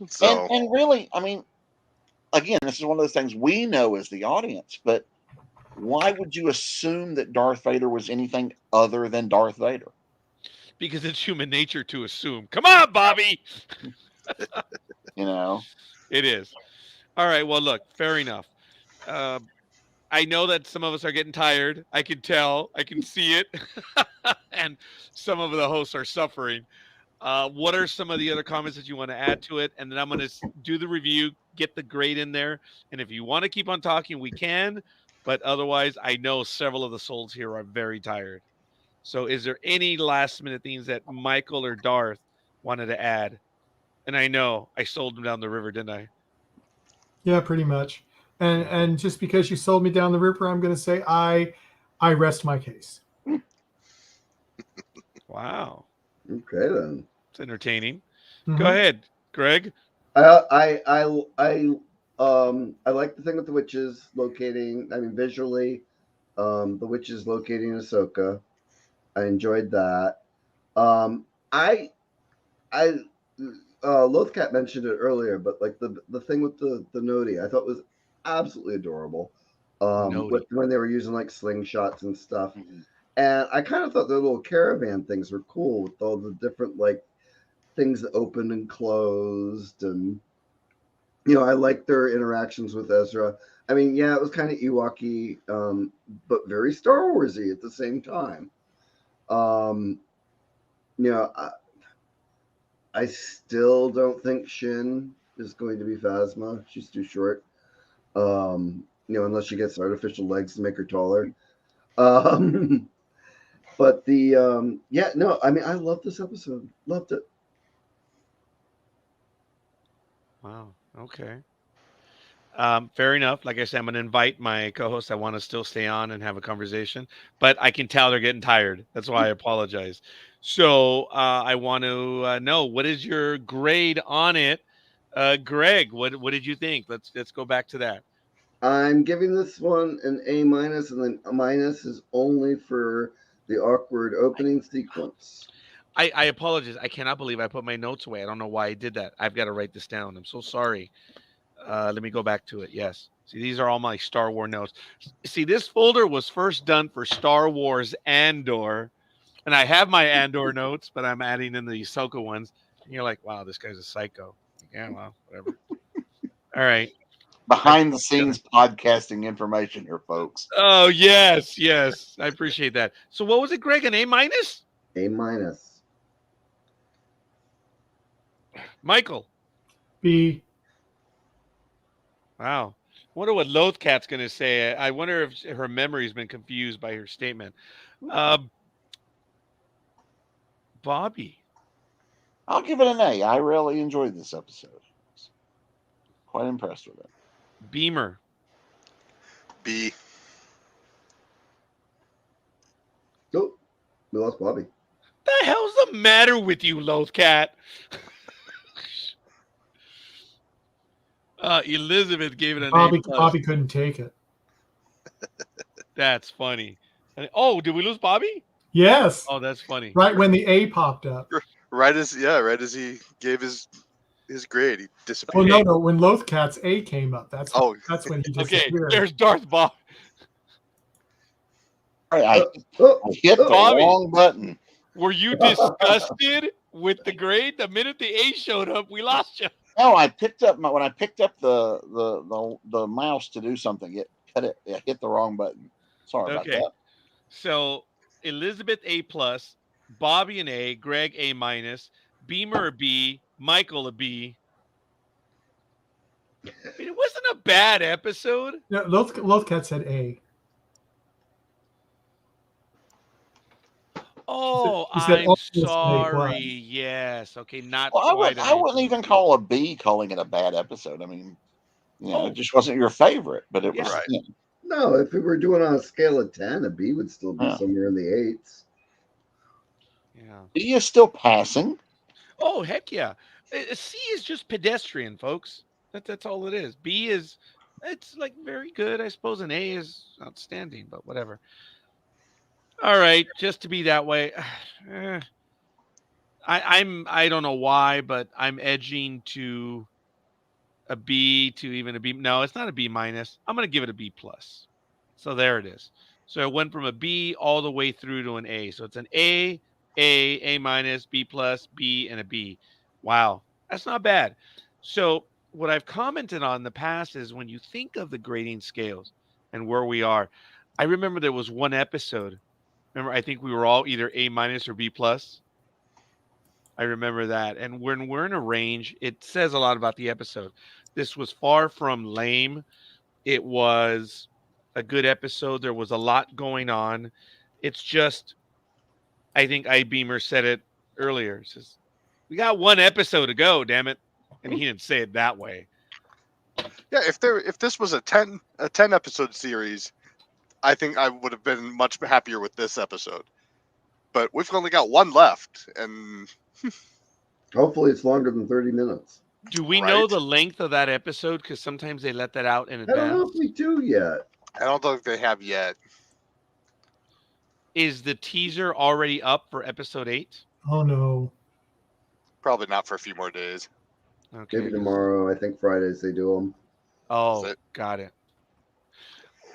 So, and really, I mean, again, this is one of those things we know as the audience, but why would you assume that Darth Vader was anything other than Darth Vader? Because it's human nature to assume. Come on, Bobby. It is. All right. Well, look, fair enough. I know that some of us are getting tired. I can tell. I can see it. And some of the hosts are suffering. What are some of the other comments that you want to add to it? And then I'm going to do the review, get the grade in there. And if you want to keep on talking, we can. But otherwise, I know several of the souls here are very tired. So is there any last minute things that Michael or Darth wanted to add? And I know I sold him down the river, didn't I? Yeah, pretty much. And just because you sold me down the river, I'm going to say I rest my case. Wow. Okay then. It's entertaining. Go ahead, Greg. I like the thing with the witches locating. I mean, visually, the witches locating Ahsoka. I enjoyed that. Lothcat mentioned it earlier, but like the thing with the Noti, I thought was absolutely adorable. When they were using like slingshots and stuff, and I kind of thought their little caravan things were cool with all the different like things that opened and closed, and I liked their interactions with Ezra. I mean, yeah, it was kind of Ewok-y, but very Star Warsy at the same time. I still don't think Shin is going to be Phasma. She's too short. Unless she gets artificial legs to make her taller. But I love this episode. Loved it. Wow. Okay. Fair enough. Like I said, I'm going to invite my co-hosts. I want to still stay on and have a conversation, but I can tell they're getting tired. That's why I apologize. So I want to know, what is your grade on it, Greg? What did you think? Let's go back to that. I'm giving this one an A-, and then a minus is only for the awkward opening sequence. I apologize. I cannot believe I put my notes away. I don't know why I did that. I've got to write this down. I'm so sorry. Let me go back to it. Yes. See, these are all my Star Wars notes. See, this folder was first done for Star Wars Andor, and I have my Andor notes, but I'm adding in the Ahsoka ones. And you're like, wow, this guy's a psycho. Yeah, well, whatever. All right. behind the scenes podcasting information here, folks. Oh, yes. I appreciate that. So what was it, Greg? An A minus? A minus. Michael. B. Wow. Wonder what Lothcat's going to say. I wonder if her memory's been confused by her statement. Bobby. I'll give it an A. I really enjoyed this episode. Quite impressed with it. Beamer. B. Nope. We lost Bobby. The hell's the matter with you, Lothcat? Elizabeth gave it an A+. Bobby couldn't take it. That's funny. Oh, did we lose Bobby? Yes. Oh, that's funny. Right when the A popped up. Right as he gave his grade, he Oh disappeared. no! When Lothcat's A came up, that's when he Okay, disappeared. there's Darth Bob. All right, I hit the Bobby. wrong button. Were you disgusted with the grade? The minute the A showed up, we lost you. No, I picked up when I picked up the mouse to do something. It hit the wrong button. Sorry about that. So Elizabeth A+, Bobby an A, Greg A-, Beamer a B, Michael a B. I mean, it wasn't a bad episode. No, Lothcat said A. Oh, He said, I'm sorry. Yes. Okay, not Well, quite. I wouldn't even call a B calling it a bad episode. I mean, it just wasn't your favorite, but it was. Right. No, if we were doing on a scale of 10, a B would still be somewhere in the 8s. Yeah. B is still passing. Oh, heck yeah. A C is just pedestrian, folks. That's all it is. B is, it's like very good. I suppose an A is outstanding, but whatever. All right, just to be that way. I don't know why, but I'm edging to a B to even a B. No, it's not a B minus. I'm going to give it a B plus. So there it is. So it went from a B all the way through to an A. So it's an A minus, B plus, B, and a B. Wow, that's not bad. So what I've commented on in the past is when you think of the grading scales and where we are, I remember there was one episode. Remember, I think we were all either A minus or B plus. I remember that. And when we're in a range, it says a lot about the episode. This was far from lame. It was a good episode. There was a lot going on. It's just, I think iBeamer said it earlier. He says, we got one episode to go, damn it. And he didn't say it that way. Yeah, if this was a 10 episode series, I think I would have been much happier with this episode. But we've only got one left, and hopefully it's longer than 30 minutes. Do we know the length of that episode? Because sometimes they let that out in advance. I don't know if we do yet. I don't think they have yet. Is the teaser already up for episode 8? Oh no. Probably not for a few more days. Okay. Maybe tomorrow. I think Fridays they do them. Oh, got it.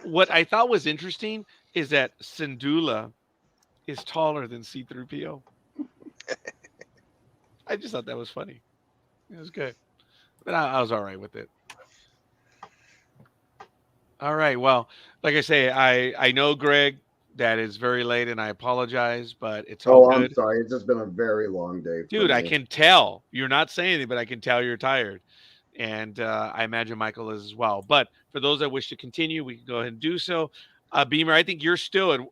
What I thought was interesting is that Syndulla is taller than C-3PO. I just thought that was funny. It was good. But I was all right with it. All right. Well, like I say, I know, Greg, that is very late, and I apologize, but it's all good. I'm sorry. It's just been a very long day. Dude, I can tell. You're not saying anything, but I can tell you're tired. And I imagine Michael is as well. But for those that wish to continue, we can go ahead and do so. Beamer, I think you're still in.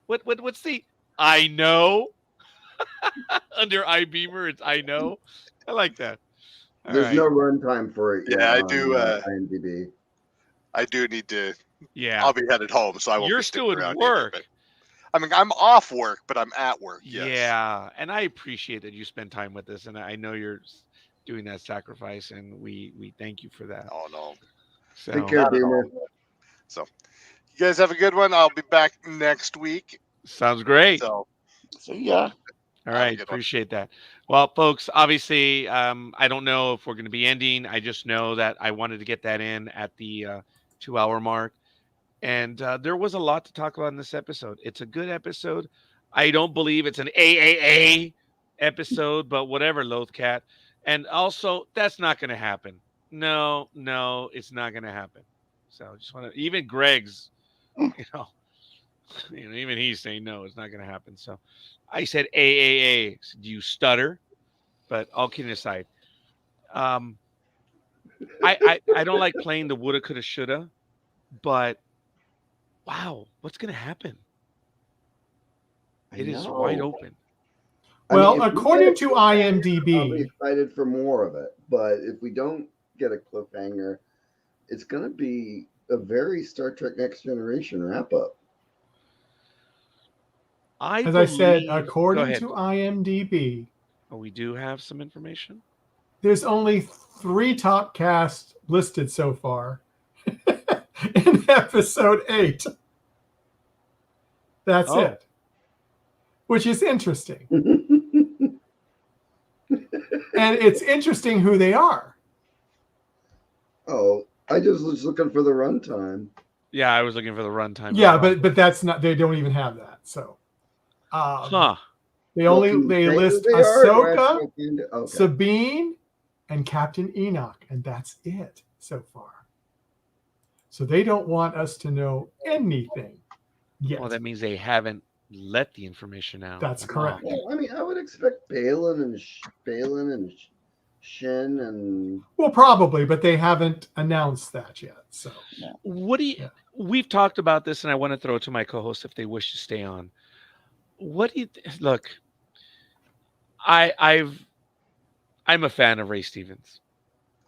What's the I know? Under iBeamer, it's I know. I like that. There's no runtime for it. Yeah, I do. IMDb. I do need to. Yeah, I'll be headed home, so I won't. You're be still sticking at around work. either, I mean, I'm off work, but I'm at work. Yes. Yeah, and I appreciate that you spend time with us, and I know you're doing that sacrifice, and we thank you for that. Oh no. So, Take care, Beamer. So, you guys have a good one. I'll be back next week. sounds great. So, yeah. All right, appreciate that. Well, folks, obviously, I don't know if we're going to be ending. I just know that I wanted to get that in at the 2-hour mark. And there was a lot to talk about in this episode. It's a good episode. I don't believe it's an AAA episode, but whatever, Lothcat. And also, that's not going to happen. no, it's not going to happen. So I just want to, even Greg's, you know, even he's saying no, it's not going to happen. So I said AAA. So do you stutter? But all kidding aside, um, I don't like playing the woulda, coulda, shoulda, but wow, what's going to happen? It is wide open. Well, if we according get a to cliffhanger, I'll be IMDb, excited for more of it. But if we don't get a cliffhanger, it's going to be a very Star Trek Next Generation wrap up. as I said, Go according ahead. to IMDb, Oh, we do have some information. there's only 3 top casts listed so far in episode 8. That's it, which is interesting. And it's interesting who they are. Oh, I just was looking for the runtime. Yeah, I was looking for the runtime. Yeah, but that's not. They don't even have that. So, they list Ahsoka, Sabine, and Captain Enoch, and that's it so far. So they don't want us to know anything yet. Well, that means they haven't let the information out. That's correct. Well, I mean, I would expect Balin and Shin and Well, probably, but they haven't announced that yet. So, what do you? Yeah. We've talked about this, and I want to throw it to my co-host if they wish to stay on. What do you look? I'm a fan of Ray Stevens,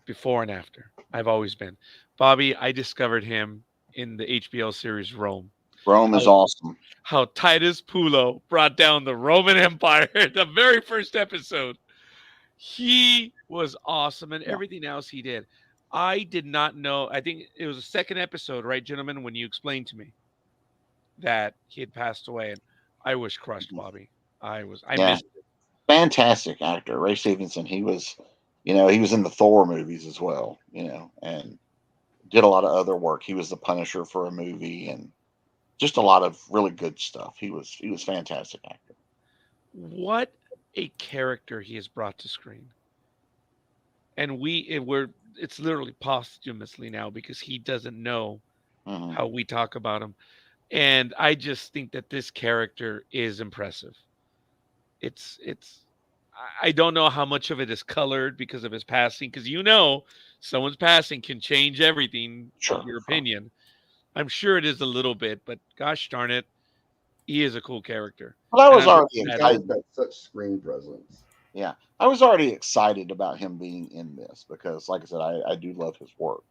before and after. I've always been. Bobby, I discovered him in the HBO series Rome. Rome is awesome. How Titus Pulo brought down the Roman Empire in the very first episode. He was awesome, and everything else he did. I did not know. I think it was the second episode, right, gentlemen, when you explained to me that he had passed away, and I was crushed, Bobby. I missed it. Fantastic actor, Ray Stevenson. He was in the Thor movies as well, and did a lot of other work. He was the Punisher for a movie, and just a lot of really good stuff. He was fantastic actor. What a character he has brought to screen. And it's literally posthumously now because he doesn't know how we talk about him. And I just think that this character is impressive. I don't know how much of it is colored because of his passing, because someone's passing can change everything, your opinion. I'm sure it is a little bit, but gosh darn it, he is a cool character. Well, I was already excited. Got such screen presence. Yeah, I was already excited about him being in this because, like I said, I do love his work.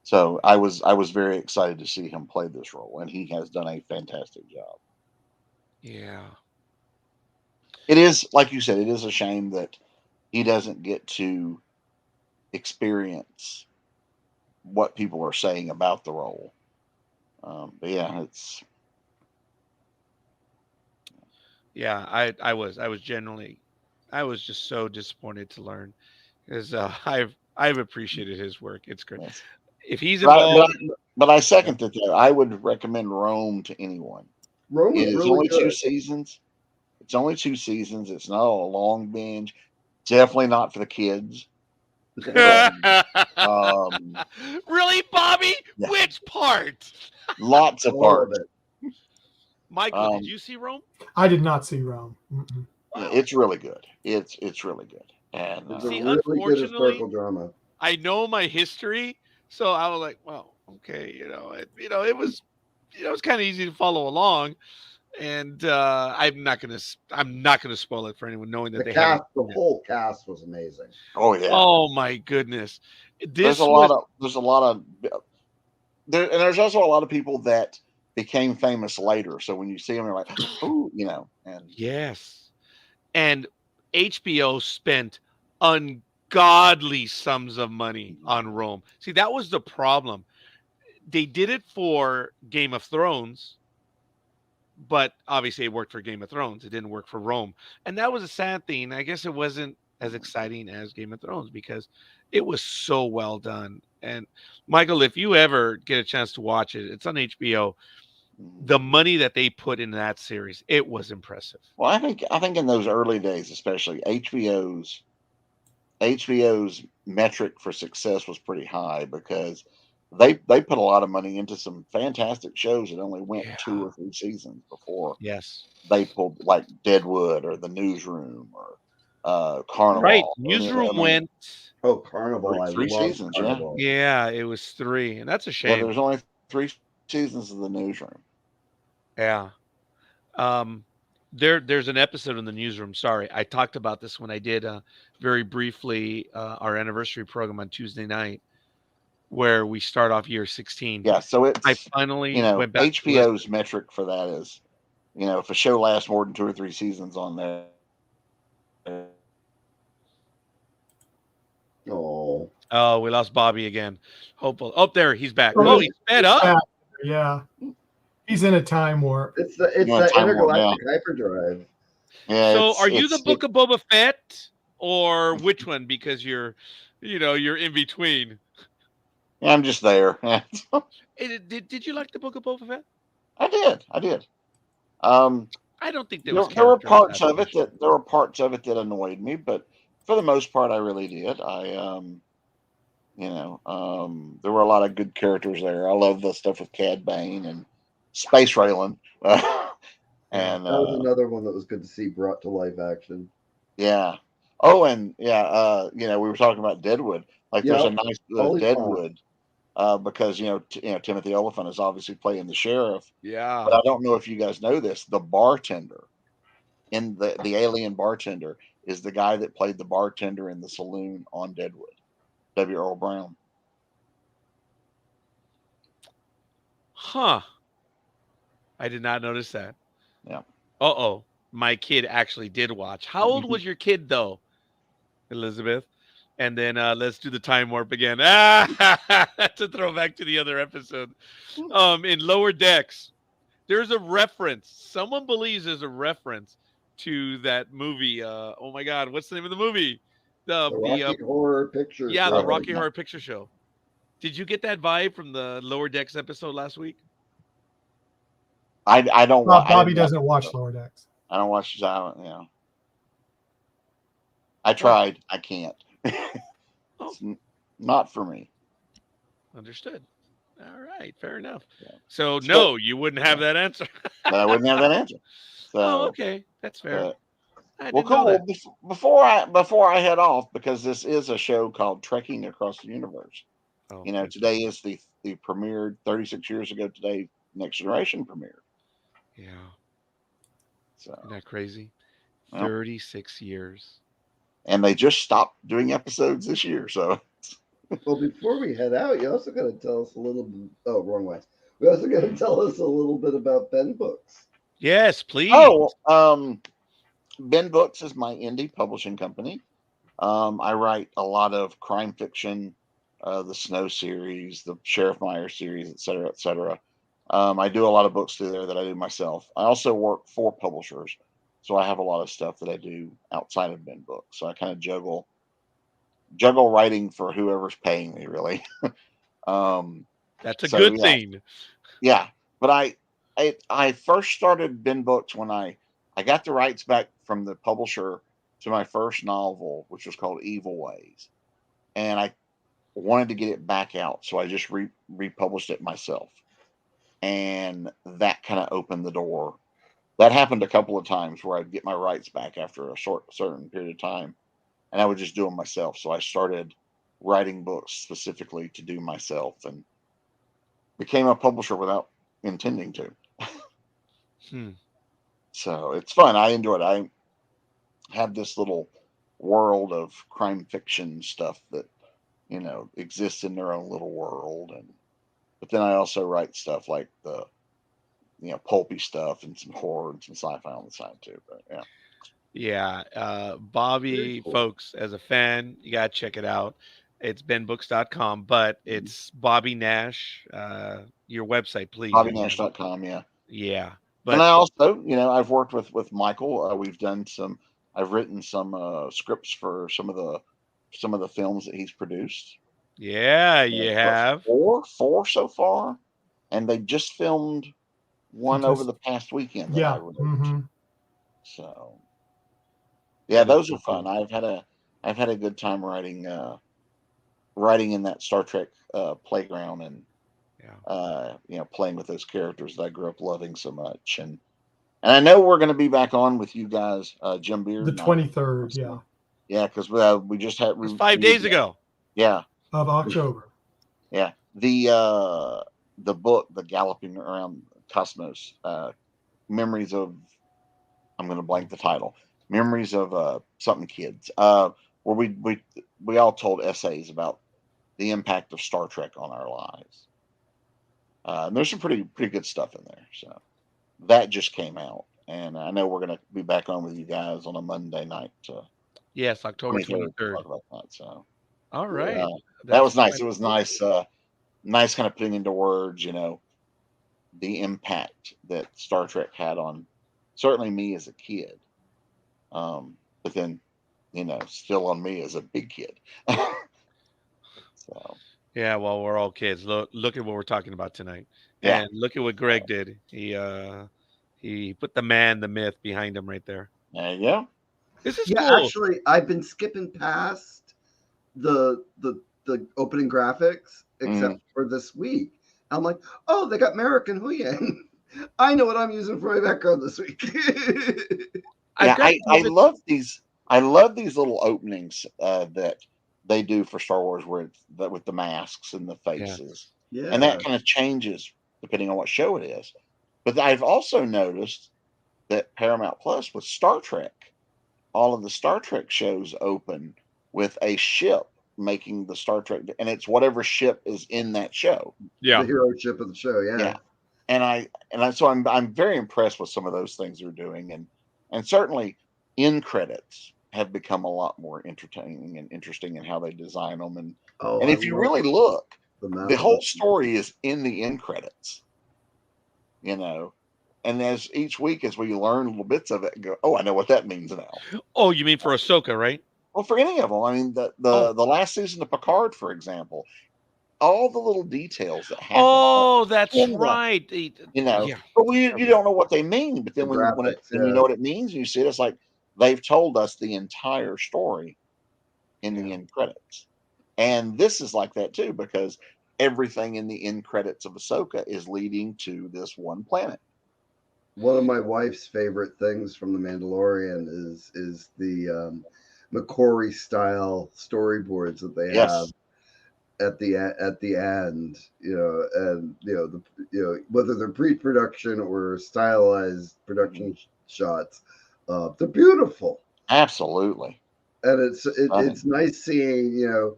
So I was very excited to see him play this role, and he has done a fantastic job. Yeah. It is, like you said, it is a shame that he doesn't get to experience what people are saying about the role. But yeah, it's. Yeah, I was just so disappointed to learn, because I've appreciated his work. It's great. Yes. If he's involved, but I second that. There, I would recommend Rome to anyone. Rome is really only good. 2 seasons. It's only 2 seasons. It's not a long binge. Definitely not for the kids. Really, Bobby? Yeah. Which part? Lots of parts. Michael, did you see Rome? I did not see Rome. Wow. Yeah, it's really good. It's really good. And it's a really good historical drama. I know my history, so I was like, well, okay, it was kind of easy to follow along. And I'm not gonna spoil it for anyone, knowing that the whole cast was amazing. Oh yeah. Oh my goodness. There's also a lot of people that became famous later. So when you see them, you're like, oh, and yes. And HBO spent ungodly sums of money on Rome. See, that was the problem. They did it for Game of Thrones, but obviously it worked for Game of Thrones. It didn't work for Rome. And that was a sad thing. I guess it wasn't as exciting as Game of Thrones because it was so well done. And Michael, if you ever get a chance to watch it, it's on HBO. The money that they put in that series, it was impressive. Well, I think in those early days, especially HBO's metric for success was pretty high because they put a lot of money into some fantastic shows that only went Yeah. 2 or 3 seasons before Yes. they pulled, like Deadwood or The Newsroom or Carnival. Right. I mean, Newsroom went. Oh, Carnival! I three love seasons, Carnival. Yeah, it was 3, and that's a yeah. shame. There's only 3 seasons of The Newsroom. Yeah. There's an episode in the newsroom. Sorry, I talked about this when I did very briefly our anniversary program on Tuesday night, where we start off year 16. Yeah, so I it's finally went back to HBO's metric for that is, if a show lasts more than 2 or 3 seasons on there. Oh, Oh, we lost Bobby again. Hopeful. Oh, there he's back. Oh, Oh, he's sped up. back. Yeah, he's in a time warp. it's the Yeah, time warp, intergalactic hyperdrive. Yeah, So, are you the Book of Boba Fett, or which one? Because you're in between. I'm just there. Did you like the Book of Boba Fett? I did. Um, I don't think there, was there were character parts of it assassination. that annoyed me, but for the most part, I really did. There were a lot of good characters there. I love the stuff with Cad Bane and Space Raylan. And That was another one that was good to see brought to live action. yeah. Oh, and yeah, we were talking about Deadwood. Like, there's a Yep. nice Holy Deadwood because Timothy Olyphant is obviously playing the sheriff. Yeah. But I don't know if you guys know this. The bartender in the alien bartender is the guy that played the bartender in the saloon on Deadwood, W. Earl Brown. Huh. I did not notice that. Yeah. Uh-oh. My kid actually did watch. How old was your kid, though, Elizabeth? And then let's do the time warp again. That's a throwback to the other episode. In Lower Decks, there's a reference. Someone believes there's a reference to that movie. Oh my God, what's the name of the movie? The Rocky Horror Picture Show. Yeah, the Rocky Horror Picture Show. Did you get that vibe from the Lower Decks episode last week? I don't watch. Bobby doesn't watch Lower Decks. I don't watch. I tried. I can't. It's not for me. Understood. All right, fair enough. Yeah. So no, you wouldn't have that answer. I wouldn't have that answer. So, okay, that's fair. Well, cool. Before I head off, because this is a show called Trekking Across the Universe. Oh, Today is the premiered 36 years ago. Today, Next Generation premiered. Yeah. So isn't that crazy? Well, 36 years. And they just stopped doing episodes this year. So. Well, before we head out, you also got to tell us a little bit. Oh, wrong way. We also got to tell us a little bit about Ben Books. Yes, please. Oh, Ben Books is my indie publishing company. I write a lot of crime fiction, the Snow series, the Sheriff Meyer series, et cetera, et cetera. I do a lot of books through there that I do myself. I also work for publishers, so I have a lot of stuff that I do outside of Ben Books. So I kind of juggle writing for whoever's paying me, really. That's a good thing. Yeah, but I first started Ben Books when I got the rights back from the publisher to my first novel, which was called Evil Ways, and I wanted to get it back out, so I just republished it myself, and that kind of opened the door. That happened a couple of times where I'd get my rights back after a certain period of time, and I would just do them myself. So I started writing books specifically to do myself, and became a publisher without intending to. So it's fun. I enjoy it. I have this little world of crime fiction stuff that exists in their own little world, but then I also write stuff like the pulpy stuff and some horror and some sci-fi on the side too. But yeah, Bobby, cool. Folks, as a fan, you gotta check it out. It's benbooks.com, but it's Bobby Nash, your website, please. BobbyNash.com, yeah. But, and I also, I've worked with Michael. I've written some scripts for some of the films that he's produced. Yeah, you have four so far, and they just filmed one over the past weekend. That I wrote. Mm-hmm. So, yeah, those are fun. I've had a good time writing riding in that Star Trek playground and Yeah. playing with those characters that I grew up loving so much. And I know we're going to be back on with you guys, Jim Beard. The 23rd, yeah. Yeah, because we just had It was 5 days ago. Yeah. Of October. Yeah. The book, The Galloping Around Cosmos, Memories of, I'm going to blank the title, Memories of something kids, where we all told essays about the impact of Star Trek on our lives. And there's some pretty good stuff in there. So that just came out, and I know we're going to be back on with you guys on a Monday night. Yes, October 23rd. Talk about that. So all right, that was nice. It was nice, nice kind of putting into words, the impact that Star Trek had on certainly me as a kid, but then still on me as a big kid. So yeah, well, we're all kids. Look at what we're talking about tonight, Yeah. and look at what Greg did. He put the man, the myth behind him right there. There you go. This is Yeah, cool. actually, I've been skipping past the opening graphics except for this week. I'm like, oh, they got Merrick and Huyen. I know what I'm using for my background this week. Yeah, I love these. I love these little openings that they do for Star Wars, with the masks and the faces, and that kind of changes depending on what show it is. But I've also noticed that Paramount Plus with Star Trek, all of the Star Trek shows open with a ship making the Star Trek, and it's whatever ship is in that show. Yeah, the hero ship of the show. Yeah, so I'm very impressed with some of those things they're doing, and certainly end credits have become a lot more entertaining and interesting in how they design them, and if you really look, the whole story is in the end credits, and as each week as we learn little bits of it, go, oh, I know what that means now. Oh, you mean for Ahsoka, right? Well, for any of them, I mean the last season of Picard, for example, all the little details that happen. Oh, that's right. But you don't know what they mean. But then when you know what it means, and you see it, it's like they've told us the entire story in the end credits. And this is like that too, because everything in the end credits of Ahsoka is leading to this one planet. One of my wife's favorite things from The Mandalorian is the McQuarrie style storyboards that they have at the end, and whether they're pre-production or stylized production shots, they're beautiful. Absolutely. And it's nice seeing,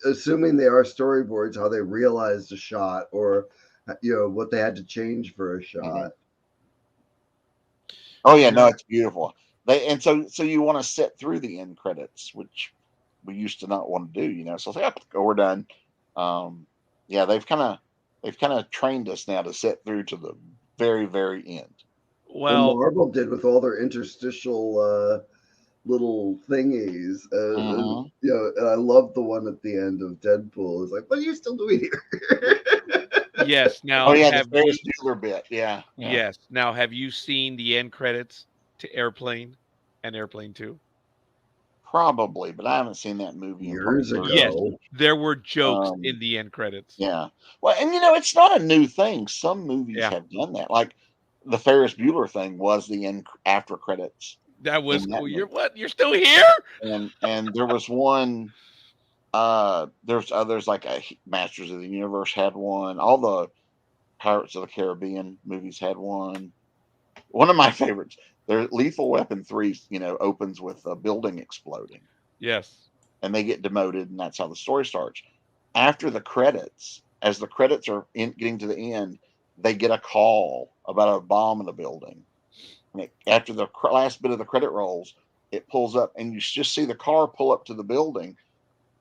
assuming they are storyboards, how they realized a shot or what they had to change for a shot. Oh yeah, no, it's beautiful. So you want to sit through the end credits, which we used to not want to do, So it's like, we're done. They've kind of trained us now to sit through to the very, very end. Well, Marvel did with all their interstitial little thingies. And I love the one at the end of Deadpool. It's like, what are you still doing here? Yes. Now, the Ferris Bueller bit. Yeah. Yes. Now, have you seen the end credits to Airplane and Airplane 2? Probably, but I haven't seen that movie years ago. Yes, there were jokes in the end credits. Yeah. Well, and it's not a new thing. Some movies have done that. Like the Ferris Bueller thing was the end after credits. That was cool. You're still here? And there was one. There's others like Masters of the Universe had one. All the Pirates of the Caribbean movies had one. One of my favorites. Lethal Weapon 3, opens with a building exploding. Yes. And they get demoted, and that's how the story starts. After the credits, as the credits are getting to the end, they get a call about a bomb in the building. And after the last bit of the credit rolls, it pulls up, and you just see the car pull up to the building,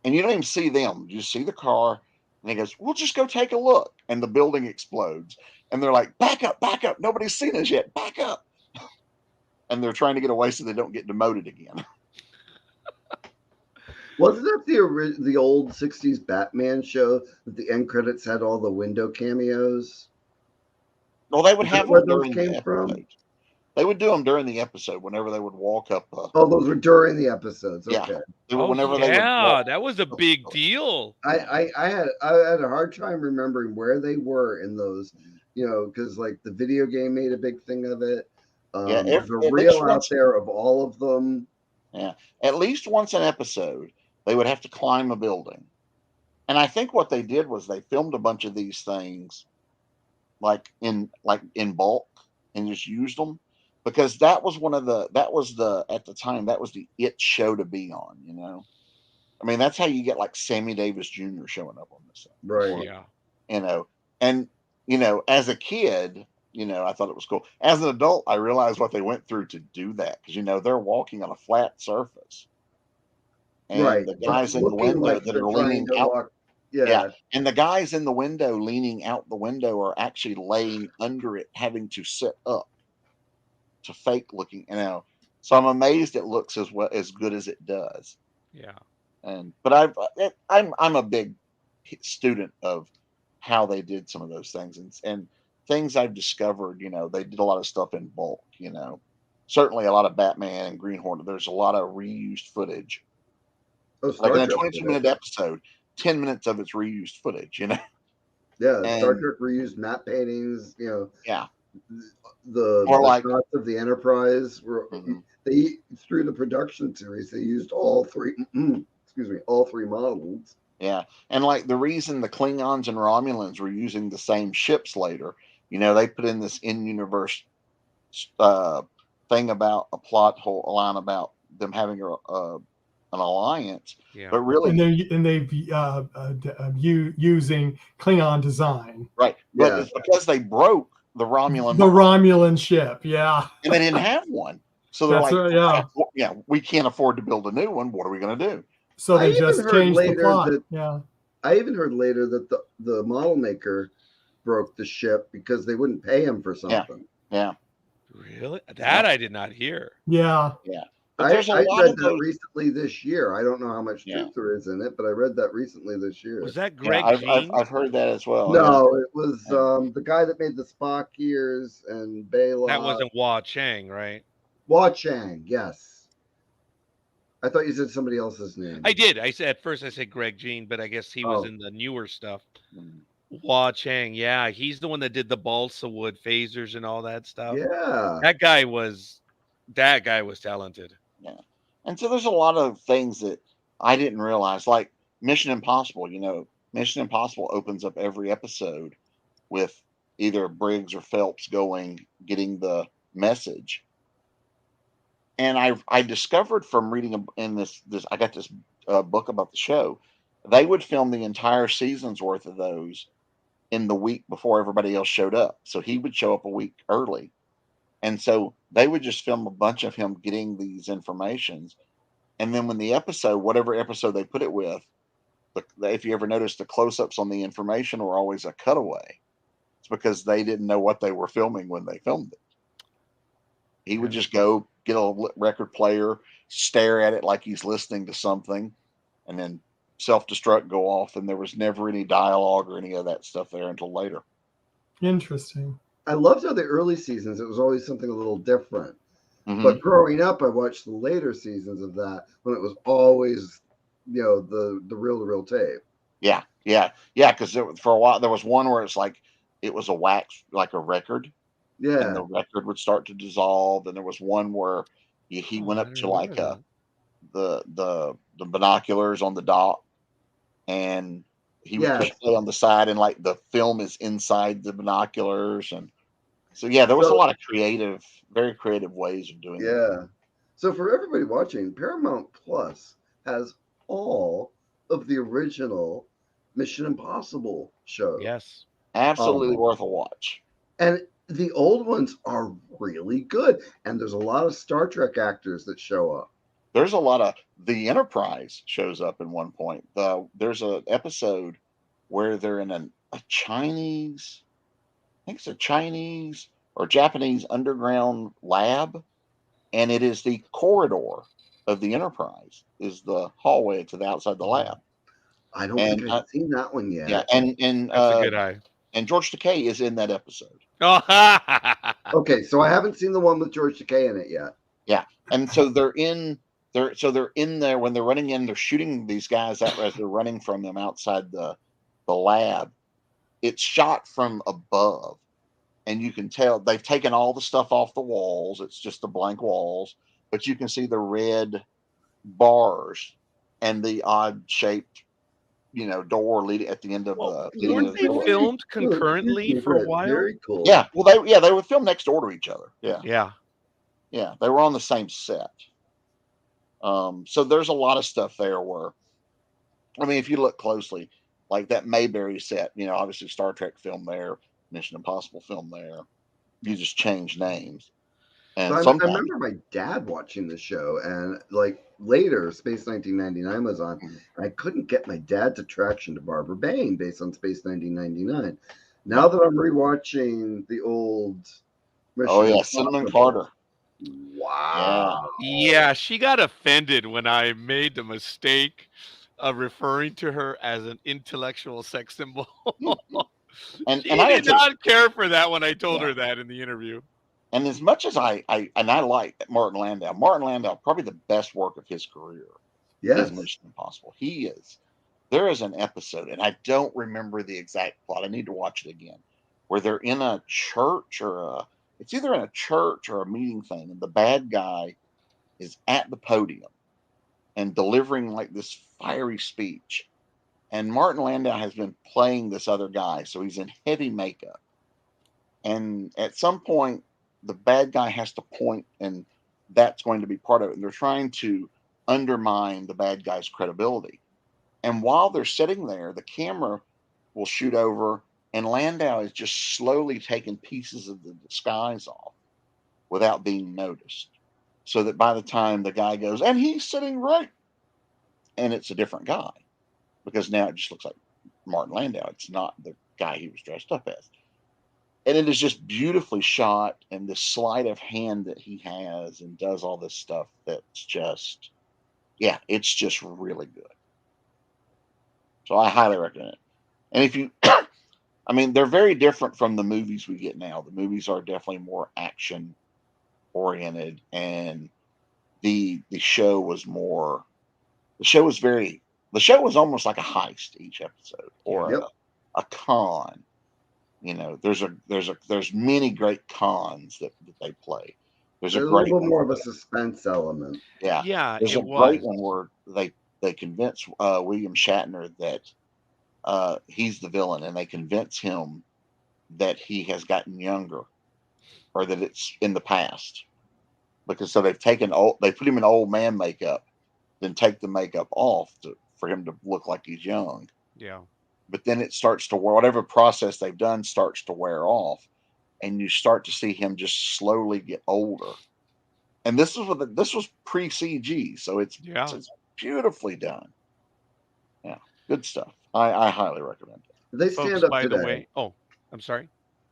and you don't even see them. You just see the car, and he goes, "We'll just go take a look." And the building explodes, and they're like, "Back up, back up. Nobody's seen us yet. Back up." And they're trying to get away so they don't get demoted again. Wasn't that the old 60s Batman show that the end credits had all the window cameos? Well, they would have where those came from. They would do them during the episode whenever they would walk up. Oh, those were during the episodes. Yeah. Okay. Whenever they would walk. That was a big deal. I had a hard time remembering where they were in those, because like the video game made a big thing of it. Yeah, there's a reel out there of all of them. Yeah, at least once an episode, they would have to climb a building. And I think what they did was they filmed a bunch of these things, like in bulk, and just used them, because that was at the time that was the it show to be on. I mean, that's how you get like Sammy Davis Jr. showing up on this thing. Right. Yeah. And as a kid, I thought it was cool. As an adult, I realized what they went through to do that, because they're walking on a flat surface, and right. the guys in the window that are leaning out. Yeah. And the guys in the window leaning out the window are actually laying under it, having to sit up to fake looking. So I'm amazed it looks as good as it does. Yeah. But I'm a big student of how they did some of those things, and things I've discovered. They did a lot of stuff in bulk. Certainly a lot of Batman and Green Hornet. There's a lot of reused footage. Oh, Like in a 22-minute episode, 10 minutes of it's reused footage. Yeah, Star Trek reused matte paintings. Yeah. The shots of the Enterprise were they through the production series. They used all three. All three models. Yeah, and like the reason the Klingons and Romulans were using the same ships later, they put in this in-universe thing about a plot hole line about them having an alliance. Yeah. But really, they've using Klingon design. Right, but it's because they broke the Romulan ship. Yeah, and they didn't have one, so they're we can't afford to build a new one. What are we going to do? So they just changed the plot. I even heard later that the model maker broke the ship because they wouldn't pay him for something. Yeah. Really? That I did not hear. Yeah. Yeah. I read that recently this year. I don't know how much truth there is in it, but I read that recently this year. Was that Greg Jean? I've heard that as well. No, it was the guy that made the Spock ears and Baylock. That wasn't Hua Chang, right? Hua Chang, yes. I thought you said somebody else's name. I did. At first I said Greg Jean, but I guess he was in the newer stuff. Hua Chang, yeah, he's the one that did the balsa wood phasers and all that stuff. Yeah, that guy was talented. Yeah, and so there's a lot of things that I didn't realize, like Mission Impossible. Mission Impossible opens up every episode with either Briggs or Phelps getting the message. And I discovered from reading in this I got this book about the show, they would film the entire season's worth of those in the week before everybody else showed up. So he would show up a week early. And so they would just film a bunch of him getting these informations. And then when the episode, whatever episode they put it with, if you ever notice, the close-ups on the information were always a cutaway. It's because they didn't know what they were filming when they filmed it. He would just go get a record player, stare at it like he's listening to something, and then self-destruct, go off, and there was never any dialogue or any of that stuff there until later. Interesting. I loved how the early seasons, it was always something a little different. Mm-hmm. But growing up, I watched the later seasons of that when it was always, the reel-to-reel tape. Yeah. Because for a while there was one where it's like it was a wax, like a record. Yeah. And the record would start to dissolve. And there was one where he went up to like the binoculars on the dock, and he would push play on the side, and like the film is inside the binoculars. And so there was a lot of very creative ways of doing it. Yeah. So for everybody watching, Paramount Plus has all of the original Mission Impossible shows. Yes. Absolutely worth a watch. And the old ones are really good. And there's a lot of Star Trek actors that show up. There's a lot of the Enterprise shows up in one point. There's an episode where they're in a Chinese, I think it's a Chinese or Japanese underground lab. And it is the corridor of the Enterprise is the hallway to the outside the lab. I don't think I've seen that one yet. Yeah, and That's a good eye. And George Takei is in that episode. Oh, Okay, so I haven't seen the one with George Takei in it yet. Yeah, and so they're in there when they're running in. They're shooting these guys out as they're running from them outside the lab. It's shot from above, and you can tell they've taken all the stuff off the walls. It's just the blank walls, but you can see the red bars and the odd shaped, door leading at the end of well, the leading weren't of the they door. filmed Cool, concurrently excuse me, for a but while? very cool. Yeah, well, they would film next door to each other. Yeah, Yeah. yeah, they were on the same set. So there's a lot of stuff there where, I mean, if you look closely, like that Mayberry set, obviously Star Trek film there, Mission Impossible film there. You just change names, and So I sometimes remember my dad watching the show, and like later, Space 1999 was on, and I couldn't get my dad's attraction to Barbara Bain based on Space 1999. Now that I'm rewatching the old oh Mission yeah, Cinnamon Impossible, Carter. wow. Yeah, she got offended when I made the mistake of referring to her as an intellectual sex symbol. And She I did had to, not care for that when I told yeah. her that in the interview. And as much as I like Martin Landau, probably the best work of his career is Yes. Mission Impossible. He is. There is an episode, and I don't remember the exact plot. I need to watch it again, where they're in a church it's either in a church or a meeting thing, and the bad guy is at the podium and delivering like this fiery speech. And Martin Landau has been playing this other guy, so he's in heavy makeup. And at some point, the bad guy has to point, and that's going to be part of it. And they're trying to undermine the bad guy's credibility. And while they're sitting there, the camera will shoot over, and Landau is just slowly taking pieces of the disguise off without being noticed. So that by the time the guy goes, and he's sitting right, and it's a different guy, because now it just looks like Martin Landau. It's not the guy he was dressed up as. And it is just beautifully shot, and the sleight of hand that he has and does all this stuff that's just, yeah, it's just really good. So I highly recommend it. And if you, I mean, they're very different from the movies we get now. The movies are definitely more action oriented, and the show was more. The show was very. The show was almost like a heist each episode, or Yep. a con. There's many great cons that they play. There's a There's a great little bit one. more of a suspense element. Yeah. Yeah, There's it a great was. one where they convince William Shatner that he's the villain, and they convince him that he has gotten younger, or that it's in the past, because so they put him in old man makeup, then take the makeup off for him to look like he's young. Yeah. But then it starts to whatever process they've done starts to wear off, and you start to see him just slowly get older. And this was pre CG, so it's beautifully done. Yeah, good stuff. I highly recommend it. They Folks, stand up by the today. way, oh, I'm sorry.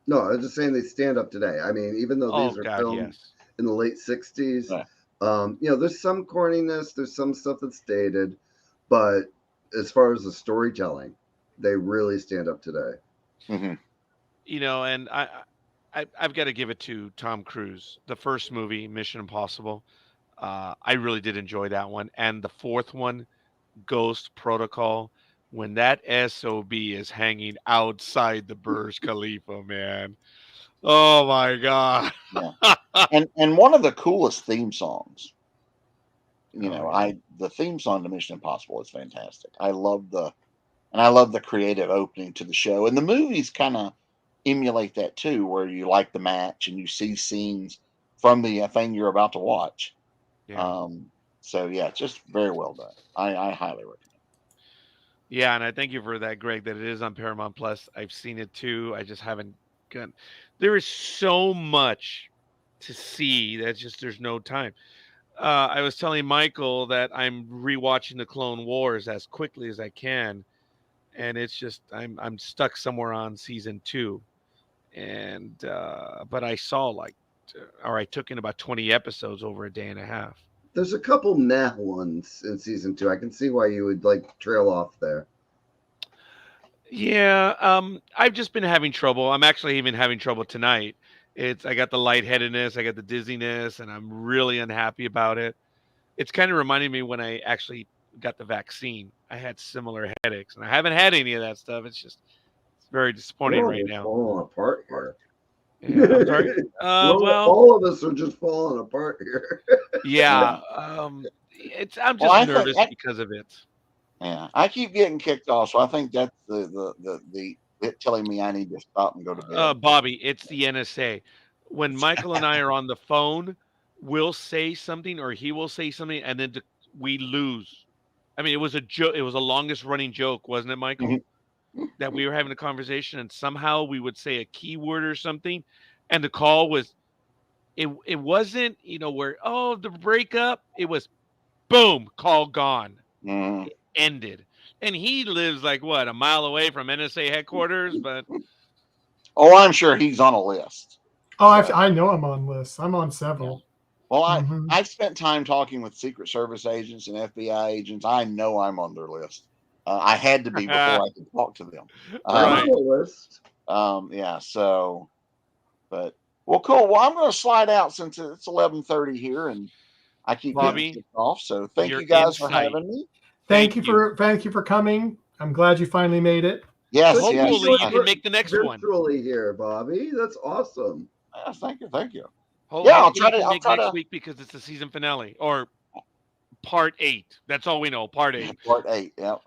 No, I was just saying they stand up today. I mean, even though Oh these are God, filmed yes. in the late 60s, Yeah. There's some corniness, there's some stuff that's dated, but as far as the storytelling, they really stand up today. Mm-hmm. And I've got to give it to Tom Cruise. The first movie, Mission Impossible, I really did enjoy that one, and the fourth one, Ghost Protocol, when that SOB is hanging outside the Burj Khalifa, man. Oh my God. Yeah. And one of the coolest theme songs. Yeah. The theme song to Mission Impossible is fantastic. I love the creative opening to the show, and the movies kind of emulate that too, where you like the match and you see scenes from the thing you're about to watch. Yeah. So yeah, just very well done. I highly recommend. Yeah, and I thank you for that, Greg, that it is on Paramount Plus. I've seen it too. I just haven't gotten. There is so much to see that there's no time. I was telling Michael that I'm rewatching the Clone Wars as quickly as I can, and it's just I'm stuck somewhere on season 2, and but I saw or I took in about 20 episodes over a day and a half. There's a couple meh ones in season 2. I can see why you would like trail off there. Yeah, I've just been having trouble. I'm actually even having trouble tonight. I got the lightheadedness, I got the dizziness, and I'm really unhappy about it. It's kind of reminding me when I actually got the vaccine. I had similar headaches, and I haven't had any of that stuff. It's very disappointing We're right all now. falling apart here. Yeah, I'm sorry. Well, All of us are just falling apart here. yeah. I'm Well, just I think nervous because of it. yeah, I keep getting kicked off, so I think that's the it telling me I need to stop and go to bed. Bobby, it's the NSA. When Michael and I are on the phone, we'll say something or he will say something, and then we lose. I mean, it was a joke. It was the longest running joke, wasn't it, Michael? Mhm. That we were having a conversation, and somehow we would say a keyword or something, and the call was it wasn't where the breakup. It was boom, call gone, Mhm. ended, and he lives like what, a mile away from NSA headquarters, but Oh, I'm sure he's on a list. Oh, So, I know I'm on lists. I'm on yeah. several. well, Mhm. I've spent time talking with Secret Service agents and FBI agents. I know I'm on their list. I had to be before I could talk to them. I'm Right. on the list. Yeah. So, but well, cool. Well, I'm going to slide out since it's 11:30 here, and I keep getting Bobby, kicked off. So, thank your you guys for insight. having me. Thank you. Thank you for coming. I'm glad you finally made it. Yes, Good to yes. see Hopefully, you you can make the next one. virtually here, Bobby. That's awesome. Thank you, thank you. Yeah, Hopefully, you can I'll make try next to. week because it's the season finale or part 8. That's all we know. Part Yeah, 8. part 8. Yeah. All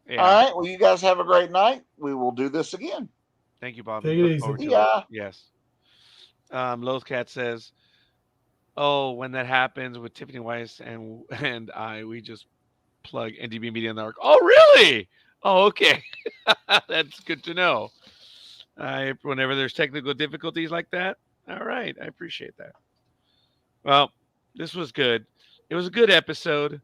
Yeah. right. Well, you guys have a great night. We will do this again. Thank you, Bobby. Take it Look easy. forward to it. Yeah. Yes. Lothcat says, "Oh, when that happens with Tiffany Weiss and we just plug NDB Media Network." Oh, really? Oh, okay. That's good to know. Whenever there's technical difficulties like that, all right, I appreciate that. Well, this was good. It was a good episode.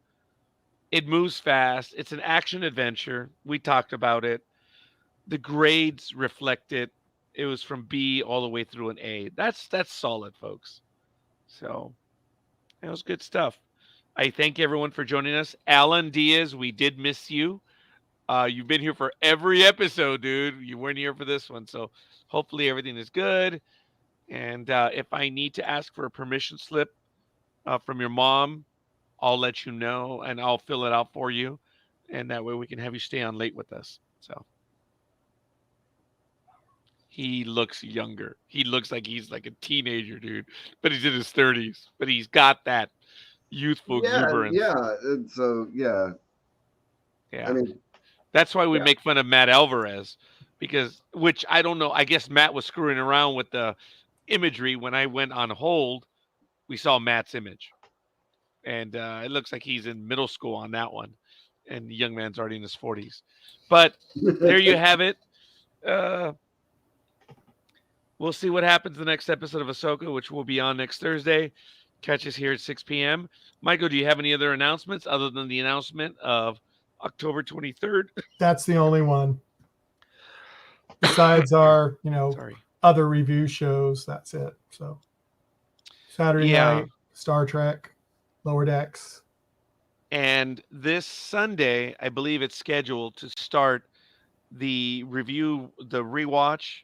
It moves fast. It's an action adventure. We talked about it. The grades reflect it. It was from B all the way through an A. That's solid, folks. So it was good stuff. I thank everyone for joining us. Alan Diaz, we did miss you. You've been here for every episode, dude. You weren't here for this one, so hopefully everything is good. And if I need to ask for a permission slip from your mom, I'll let you know, and I'll fill it out for you, and that way we can have you stay on late with us. So he looks younger. He looks like he's like a teenager, dude, but he's in his 30s. But he's got that youthful exuberance. Yeah. And so yeah, Yeah. I mean, That's why we yeah. make fun of Matt Alvarez, which I don't know. I guess Matt was screwing around with the imagery. When I went on hold, we saw Matt's image, and it looks like he's in middle school on that one, and the young man's already in his 40s. But there you have it. Uh, we'll see what happens the next episode of Ahsoka, which will be on next Thursday. Catch us here at 6 p.m. Michael, do you have any other announcements other than the announcement of October 23rd? That's the only one. Besides our, Sorry. other review shows, that's it. So Saturday night, Star Trek, Lower Decks. And this Sunday, I believe it's scheduled to start the rewatch.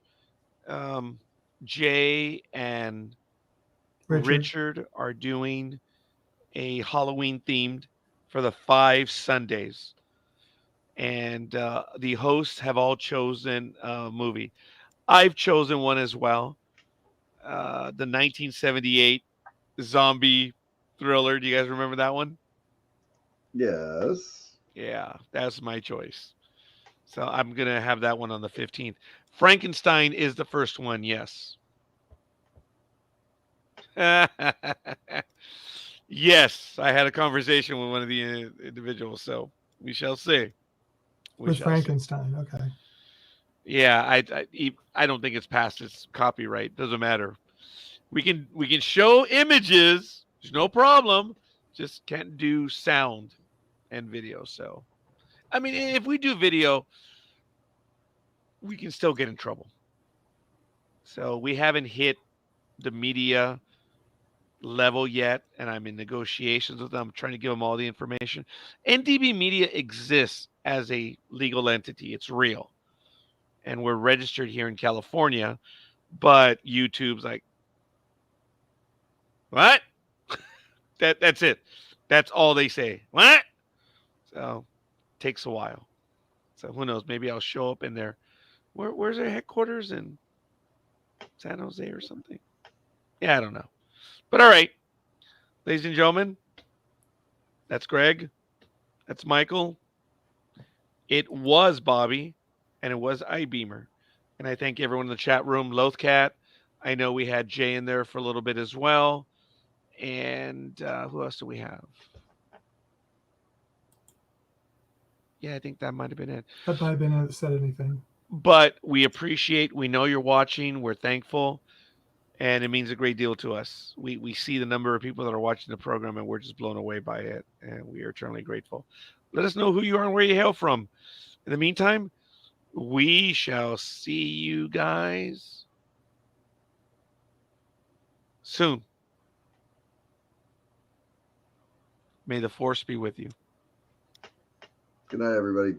Jay and Richard are doing a Halloween themed for the 5 Sundays. And the hosts have all chosen a movie. I've chosen one as well. The 1978 zombie thriller. Do you guys remember that one? Yes. Yeah, that's my choice. So I'm going to have that one on the 15th. Frankenstein is the first one, yes. Yes, I had a conversation with one of the individuals, so we shall see. With Frankenstein, okay. Yeah, I don't think it's past its copyright. Doesn't matter. We can show images. There's no problem. Just can't do sound and video. So, I mean, if we do video, we can still get in trouble. So we haven't hit the media level yet, and I'm in negotiations with them, trying to give them all the information. NDB Media exists as a legal entity. It's real. and we're registered here in California, but YouTube's like, what? That's it. That's all they say. What? So takes a while. So who knows? Maybe I'll show up in there. Where's their headquarters in San Jose or something? Yeah, I don't know. But all right, ladies and gentlemen, that's Greg. That's Michael. It was Bobby, and it was iBeamer. And I thank everyone in the chat room. Lothcat. I know we had Jay in there for a little bit as well. And who else do we have? Yeah, I think that might have been it. That might have been it that said anything. But we appreciate, we know you're watching. We're thankful. And it means a great deal to us. We see the number of people that are watching the program, and we're just blown away by it. And we are eternally grateful. Let us know who you are and where you hail from. In the meantime, we shall see you guys soon. May the force be with you. Good night, everybody.